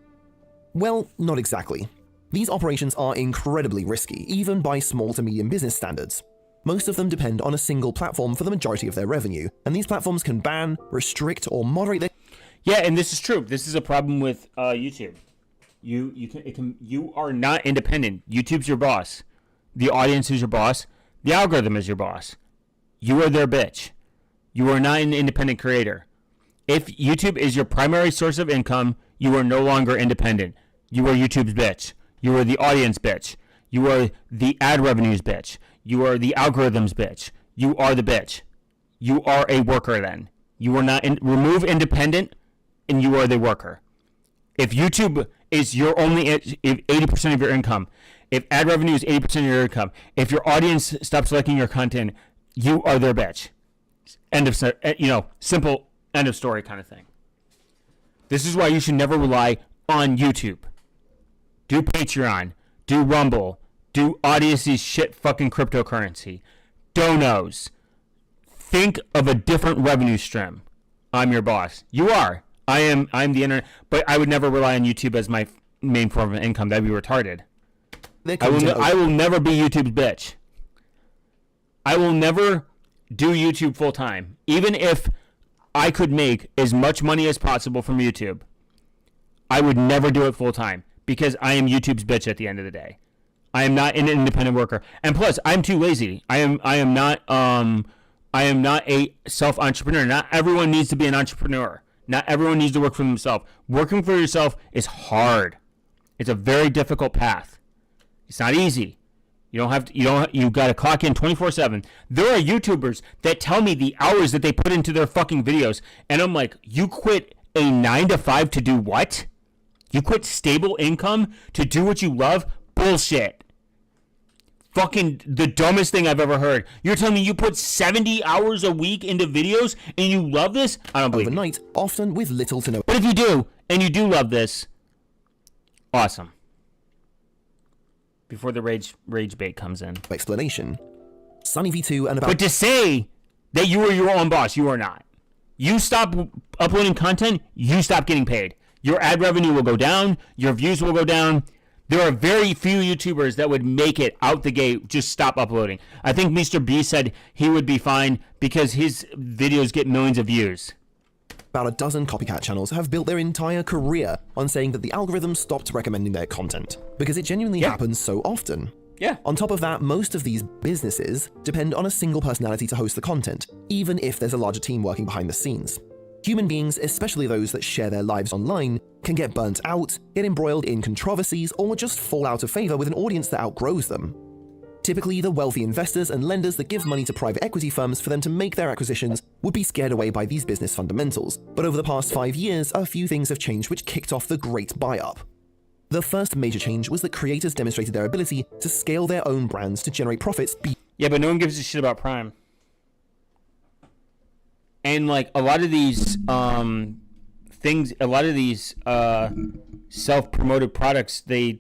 Well, not exactly. These operations are incredibly risky, even by small to medium business standards. Most of them depend on a single platform for the majority of their revenue, and these platforms can ban, restrict, or moderate their... Yeah, and this is true. This is a problem with YouTube. You are not independent. YouTube's your boss. The audience is your boss. The algorithm is your boss. You are their bitch. You are not an independent creator. If YouTube is your primary source of income, you are no longer independent. You are YouTube's bitch. You are the audience bitch. You are the ad revenues bitch. You are the algorithms bitch. You are the bitch. You are a worker then. You are not remove independent, and you are the worker. If YouTube is your only, if 80% of your income, if ad revenue is 80% of your income, if your audience stops liking your content, you are their bitch. End of, simple end of story kind of thing. This is why you should never rely on YouTube. Do Patreon, do Rumble, do Odyssey's shit fucking cryptocurrency. Donos. Think of a different revenue stream. I'm your boss. You are. I'm the internet, but I would never rely on YouTube as my main form of income. That'd be retarded. I will never be YouTube's bitch. I will never do YouTube full time. Even if I could make as much money as possible from YouTube, I would never do it full time because I am YouTube's bitch at the end of the day. I am not an independent worker. And plus, I'm too lazy. I am not a self-entrepreneur. Not everyone needs to be an entrepreneur. Not everyone needs to work for themselves. Working for yourself is hard. It's a very difficult path. It's not easy. You got to clock in 24/7. There are YouTubers that tell me the hours that they put into their fucking videos, and I'm like, you quit a 9 to 5 to do what? You quit stable income to do what you love? Bullshit. Fucking the dumbest thing I've ever heard. You're telling me you put 70 hours a week into videos and you love this? I don't believe it. Overnight, often with little to no. But if you do, and you do love this, awesome. Before the rage bait comes in. Explanation. Sunny V2 and about. But to say that you are your own boss, you are not. You stop uploading content, you stop getting paid. Your ad revenue will go down, your views will go down. There are very few YouTubers that would make it out the gate, just stop uploading. I think Mr. B said he would be fine because his videos get millions of views. About a dozen copycat channels have built their entire career on saying that the algorithm stopped recommending their content, because it genuinely happens so often. Yeah. On top of that, most of these businesses depend on a single personality to host the content, even if there's a larger team working behind the scenes. Human beings, especially those that share their lives online, can get burnt out, get embroiled in controversies, or just fall out of favor with an audience that outgrows them. Typically, the wealthy investors and lenders that give money to private equity firms for them to make their acquisitions would be scared away by these business fundamentals. But over the past 5 years, a few things have changed which kicked off the great buy-up. The first major change was that creators demonstrated their ability to scale their own brands to generate profits. Yeah, but no one gives a shit about Prime. And like a lot of these things, a lot of these self-promoted products, no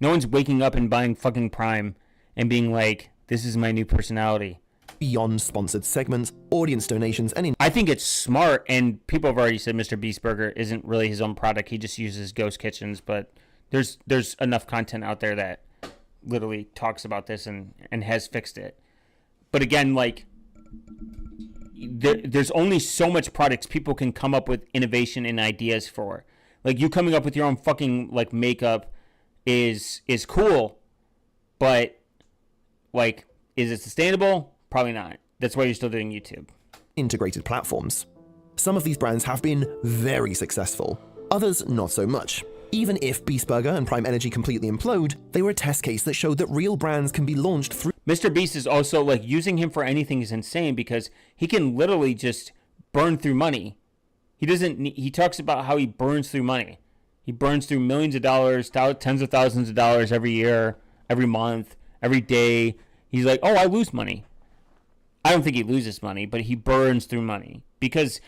one's waking up and buying fucking Prime and being like, this is my new personality. Beyond sponsored segments, audience donations, and I think it's smart, and people have already said Mr. Beast Burger isn't really his own product. He just uses ghost kitchens, but there's enough content out there that literally talks about this and has fixed it. But again, like, there's only so much products people can come up with innovation and ideas for. Like, you coming up with your own fucking like makeup is cool, but like, is it sustainable? Probably not. That's why you're still doing YouTube. Integrated platforms. Some of these brands have been very successful, others not so much. Even if Beast Burger and Prime Energy completely implode, they were a test case that showed that real brands can be launched through. Mr. Beast is also, like, using him for anything is insane because he can literally just burn through money. He talks about how he burns through money. He burns through millions of dollars, tens of thousands of dollars every year, every month, every day. He's like, oh, I lose money. I don't think he loses money, but he burns through money because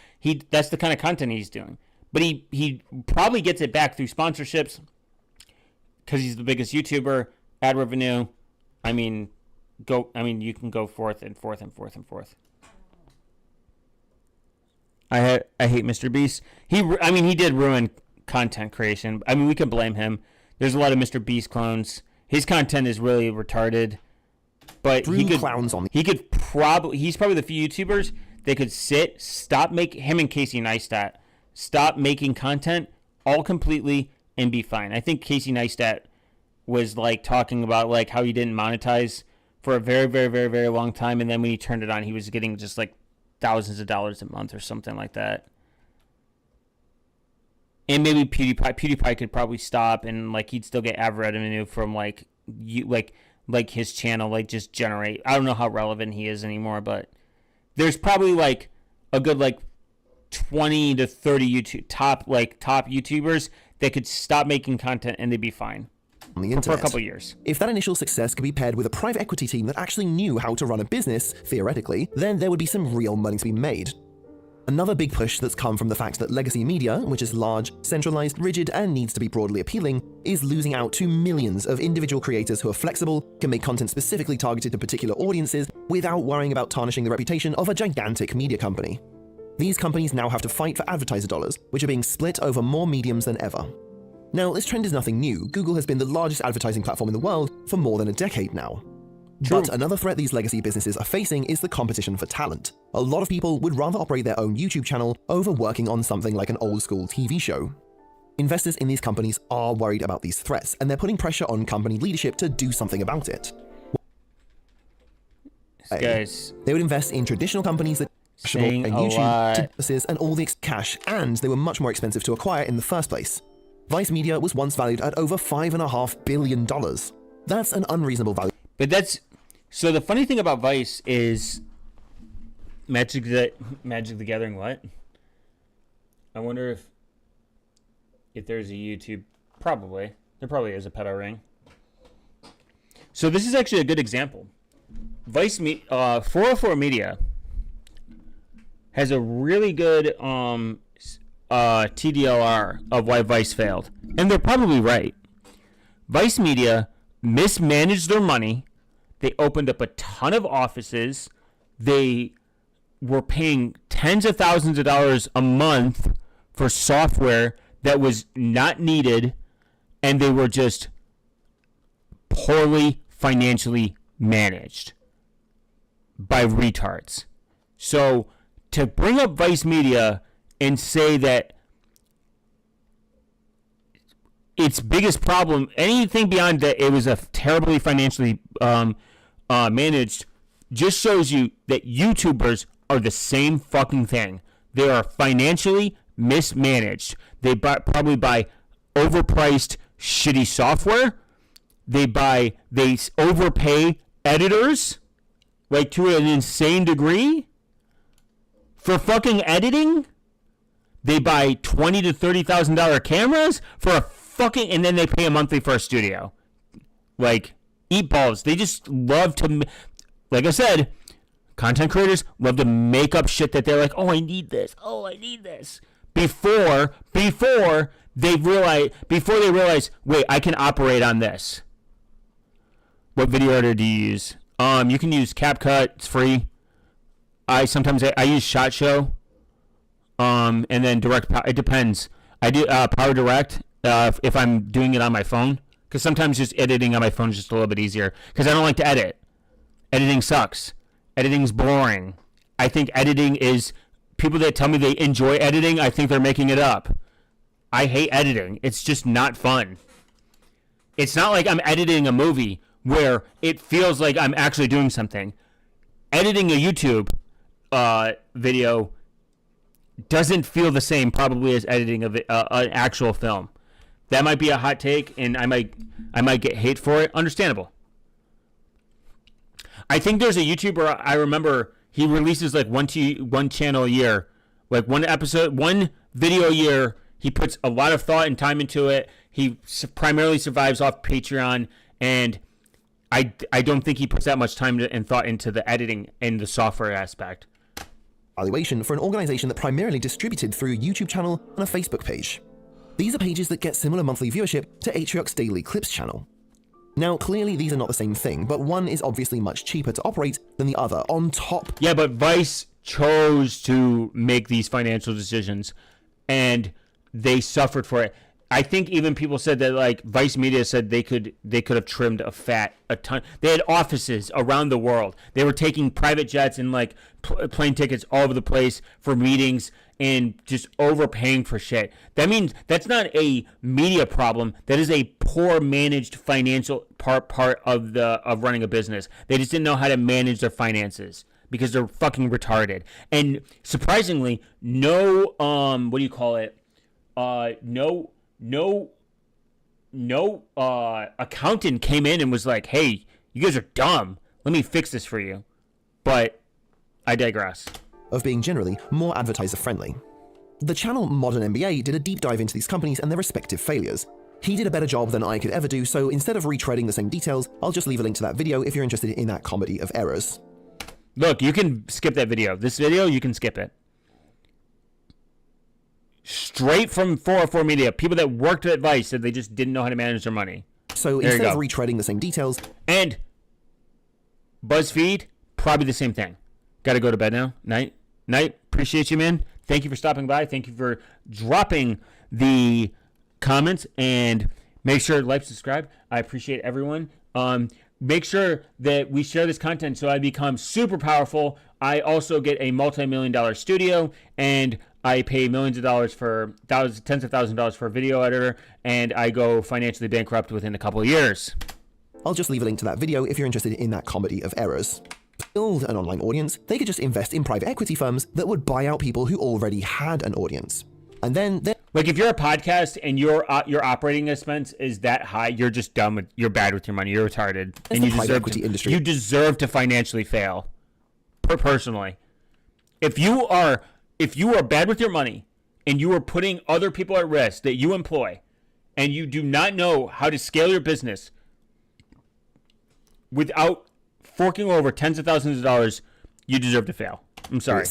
that's the kind of content he's doing. But he probably gets it back through sponsorships because he's the biggest YouTuber, ad revenue. I mean, you can go forth and forth and forth and forth. I hate Mr. Beast. He did ruin content creation. I mean, we can blame him. There's a lot of Mr. Beast clones. His content is really retarded. But he's probably the few YouTubers that could him and Casey Neistat stop making content all completely and be fine. I think Casey Neistat was like talking about like how he didn't monetize for a very, very, very, very long time, and then when he turned it on, he was getting just like thousands of dollars a month or something like that. And maybe PewDiePie could probably stop, and like he'd still get ad revenue from like like his channel like just generate. I don't know how relevant he is anymore, but there's probably like a good like 20 to 30 top YouTubers that could stop making content and they'd be fine on the for internet a couple years. If that initial success could be paired with a private equity team that actually knew how to run a business, theoretically, then there would be some real money to be made. Another big push that's come from the fact that legacy media, which is large, centralized, rigid, and needs to be broadly appealing, is losing out to millions of individual creators who are flexible, can make content specifically targeted to particular audiences without worrying about tarnishing the reputation of a gigantic media company. These companies now have to fight for advertiser dollars, which are being split over more mediums than ever. Now, this trend is nothing new. Google has been the largest advertising platform in the world for more than a decade now. True. But another threat these legacy businesses are facing is the competition for talent. A lot of people would rather operate their own YouTube channel over working on something like an old-school TV show. Investors in these companies are worried about these threats, and they're putting pressure on company leadership to do something about it. Guys, they would invest in traditional companies that saying and a YouTube lot. businesses and all the cash, and they were much more expensive to acquire in the first place. Vice Media was once valued at over $5.5 billion. That's an unreasonable value. But that's so. The funny thing about Vice is Magic the Gathering. What? I wonder if there's a YouTube. Probably there probably is a pedo ring. So this is actually a good example. 404 Media has a really good TDLR of why Vice failed, and they're probably right. Vice Media mismanaged their money. They opened up a ton of offices. They were paying tens of thousands of dollars a month for software that was not needed, and they were just poorly financially managed by retards. So to bring up Vice Media and say that its biggest problem, anything beyond that it was a terribly financially managed, just shows you that YouTubers are the same fucking thing. They are financially mismanaged. They probably buy overpriced, shitty software. They overpay editors, like to an insane degree, for fucking editing. They buy $20,000 to $30,000 cameras for a fucking, and then they pay a monthly for a studio. Like, eat balls. They just love to, like I said, content creators love to make up shit that they're like, oh, I need this. Oh, I need this. Before they realize, wait, I can operate on this. What video editor do you use? You can use CapCut. It's free. I use ShotShow. And then it depends. I do Power Direct if I'm doing it on my phone, because sometimes just editing on my phone is just a little bit easier, because I don't like to edit. Editing sucks. Editing's boring. I think editing is, people that tell me they enjoy editing, I think they're making it up. I hate editing. It's just not fun. It's not like I'm editing a movie where it feels like I'm actually doing something. Editing a YouTube video doesn't feel the same probably as editing an actual film. That might be a hot take, and I might get hate for it. Understandable. I think there's a YouTuber, I remember, he releases like one channel a year, like one video a year. He puts a lot of thought and time into it. He primarily survives off Patreon, and I don't think he puts that much time and thought into the editing and the software aspect. Valuation for an organization that primarily distributed through a YouTube channel and a Facebook page. These are pages that get similar monthly viewership to Atriox's Daily Clips channel. Now, clearly these are not the same thing, but one is obviously much cheaper to operate than the other. On top... Yeah, but Vice chose to make these financial decisions, and they suffered for it. I think even people said that, like, Vice Media said they could have trimmed a ton. They had offices around the world. They were taking private jets and, like, plane tickets all over the place for meetings and just overpaying for shit. That means that's not a media problem. That is a poor managed financial part of running a business. They just didn't know how to manage their finances because they're fucking retarded. And surprisingly, no accountant came in and was like, hey, You guys are dumb. Let me fix this for you. But I digress. Of being generally more advertiser friendly. The channel Modern MBA did a deep dive into these companies and their respective failures. He did a better job than I could ever do, so instead of retreading the same details, I'll just leave a link to that video if you're interested in that comedy of errors. Look, you can skip that video. This video, you can skip it. Straight from 404 Media, people that worked at Vice said they just didn't know how to manage their money. So there instead of retreading the same details... And BuzzFeed, probably the same thing. Gotta go to bed now. Night. Appreciate you, man. Thank you for stopping by. Thank you for dropping the comments. And make sure to like, subscribe. I appreciate everyone. Make sure that we share this content so I become super powerful. I also get a multi-million-dollar studio, and I pay millions of dollars for tens of thousands of dollars for a video editor, and I go financially bankrupt within a couple of years. I'll just leave a link to that video if you're interested in that comedy of errors. To build an online audience, they could just invest in private equity firms that would buy out people who already had an audience. And then... Like, if you're a podcast and your operating expense is that high, you're just dumb. You're bad with your money. You're retarded. And you deserve to financially fail. Personally. If you are bad with your money and you are putting other people at risk that you employ, and you do not know how to scale your business without forking over tens of thousands of dollars, you deserve to fail. I'm sorry.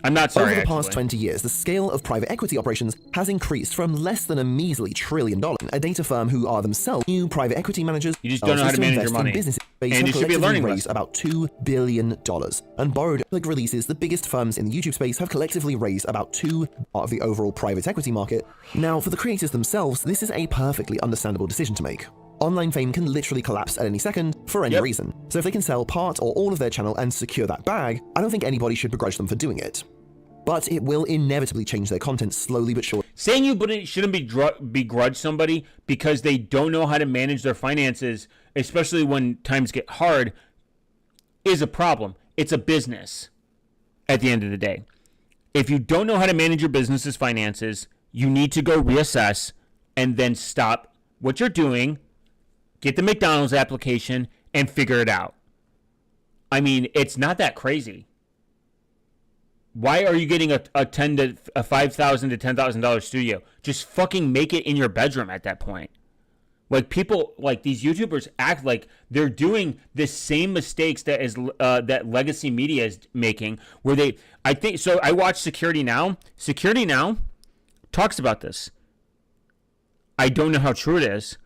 I'm not sorry. Over the past 20 years, the scale of private equity operations has increased from less than a measly $1 trillion. A data firm who are themselves new private equity managers. You just don't know how to manage your money. And you should be learning raised about $2 billion. And borrowed public releases, the biggest firms in the YouTube space have collectively raised about 2% of the overall private equity market. Now, for the creators themselves, this is a perfectly understandable decision to make. Online fame can literally collapse at any second for any reason. So if they can sell part or all of their channel and secure that bag, I don't think anybody should begrudge them for doing it. But it will inevitably change their content slowly but surely. Saying you shouldn't begrudge somebody because they don't know how to manage their finances, especially when times get hard, is a problem. It's a business at the end of the day. If you don't know how to manage your business's finances, you need to go reassess and then stop what you're doing, get the McDonald's application, and figure it out. I mean, it's not that crazy. Why are you getting a $5,000 to $10,000 studio? Just fucking make it in your bedroom at that point. Like, people, like, these YouTubers act like they're doing the same mistakes that legacy media is making, where I watch Security Now. Security Now talks about this. I don't know how true it is,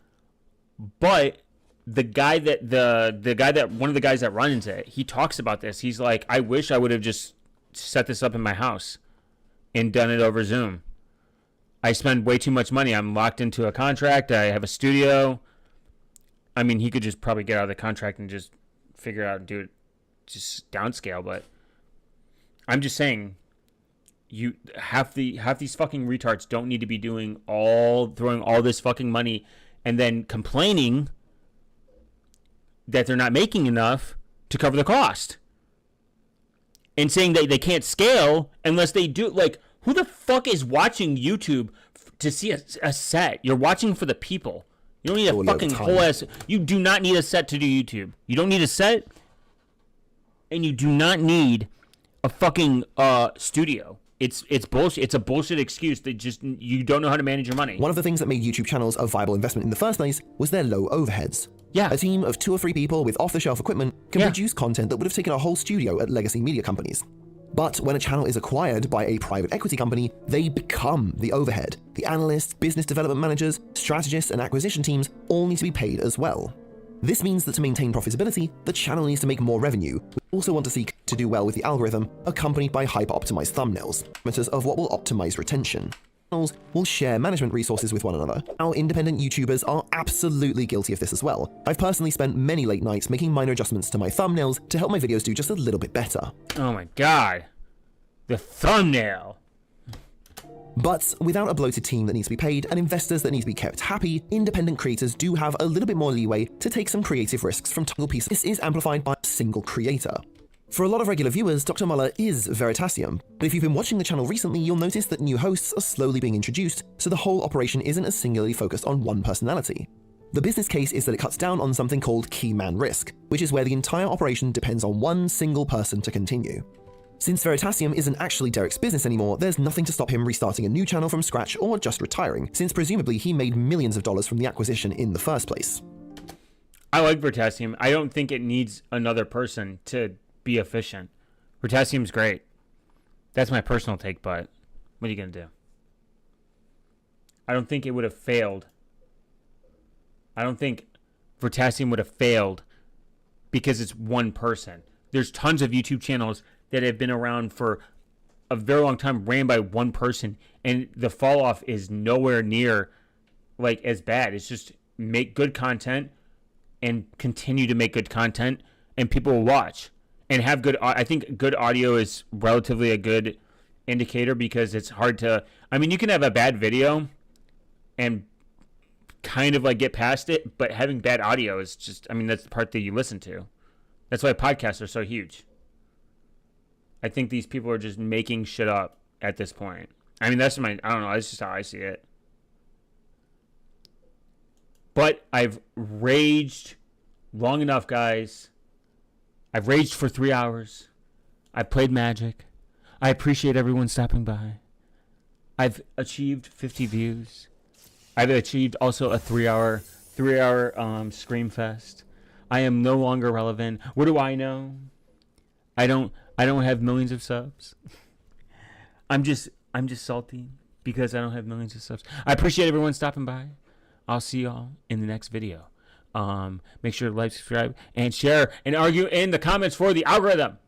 but one of the guys that runs it, he talks about this. He's like, I wish I would have just set this up in my house and done it over Zoom. I spend way too much money. I'm locked into a contract. I have a studio. I mean, he could just probably get out of the contract and just figure out and do it just downscale. But I'm just saying, half these fucking retards don't need to be throwing all this fucking money and then complaining that they're not making enough to cover the cost. And saying that they can't scale unless they do. Like, who the fuck is watching YouTube to see a set? You're watching for the people. You don't need a fucking whole ass. You do not need a set to do YouTube. You don't need a set. And you do not need a fucking studio. It's bullshit. It's a bullshit excuse that just you don't know how to manage your money. One of the things that made YouTube channels a viable investment in the first place was their low overheads. Yeah. A team of 2 or 3 people with off-the-shelf equipment can produce content that would have taken a whole studio at legacy media companies. But when a channel is acquired by a private equity company, they become the overhead. The analysts, business development managers, strategists, and acquisition teams all need to be paid as well. This means that to maintain profitability, the channel needs to make more revenue. We also want to seek to do well with the algorithm, accompanied by hyper-optimized thumbnails, parameters of what will optimize retention. Channels will share management resources with one another. Now, independent YouTubers are absolutely guilty of this as well. I've personally spent many late nights making minor adjustments to my thumbnails to help my videos do just a little bit better. Oh my god. The thumbnail. But without a bloated team that needs to be paid and investors that need to be kept happy, independent creators do have a little bit more leeway to take some creative risks from single pieces. This is amplified by a single creator. For a lot of regular viewers, Dr. Muller is Veritasium, but if you've been watching the channel recently, you'll notice that new hosts are slowly being introduced, so the whole operation isn't as singularly focused on one personality. The business case is that it cuts down on something called key man risk, which is where the entire operation depends on one single person to continue. Since Veritasium isn't actually Derek's business anymore, there's nothing to stop him restarting a new channel from scratch or just retiring, since presumably he made millions of dollars from the acquisition in the first place. I like Veritasium. I don't think it needs another person to be efficient. Veritasium's great. That's my personal take, but what are you going to do? I don't think it would have failed. I don't think Veritasium would have failed because it's one person. There's tons of YouTube channels that have been around for a very long time, ran by one person, and the fall off is nowhere near like as bad. It's just make good content and continue to make good content, and people will watch and have good. I think good audio is relatively a good indicator because it's hard to. I mean, you can have a bad video and kind of like get past it, but having bad audio is just. I mean, that's the part that you listen to. That's why podcasts are so huge. I think these people are just making shit up at this point. I mean, that's I don't know. That's just how I see it. But I've raged long enough, guys. I've raged for 3 hours. I played Magic. I appreciate everyone stopping by. I've achieved 50 views. I've achieved also a 3-hour Scream Fest. I am no longer relevant. What do I know? I don't have millions of subs. I'm just salty because I don't have millions of subs. I appreciate everyone stopping by. I'll see y'all in the next video. Make sure to like, subscribe, and share, and argue in the comments for the algorithm.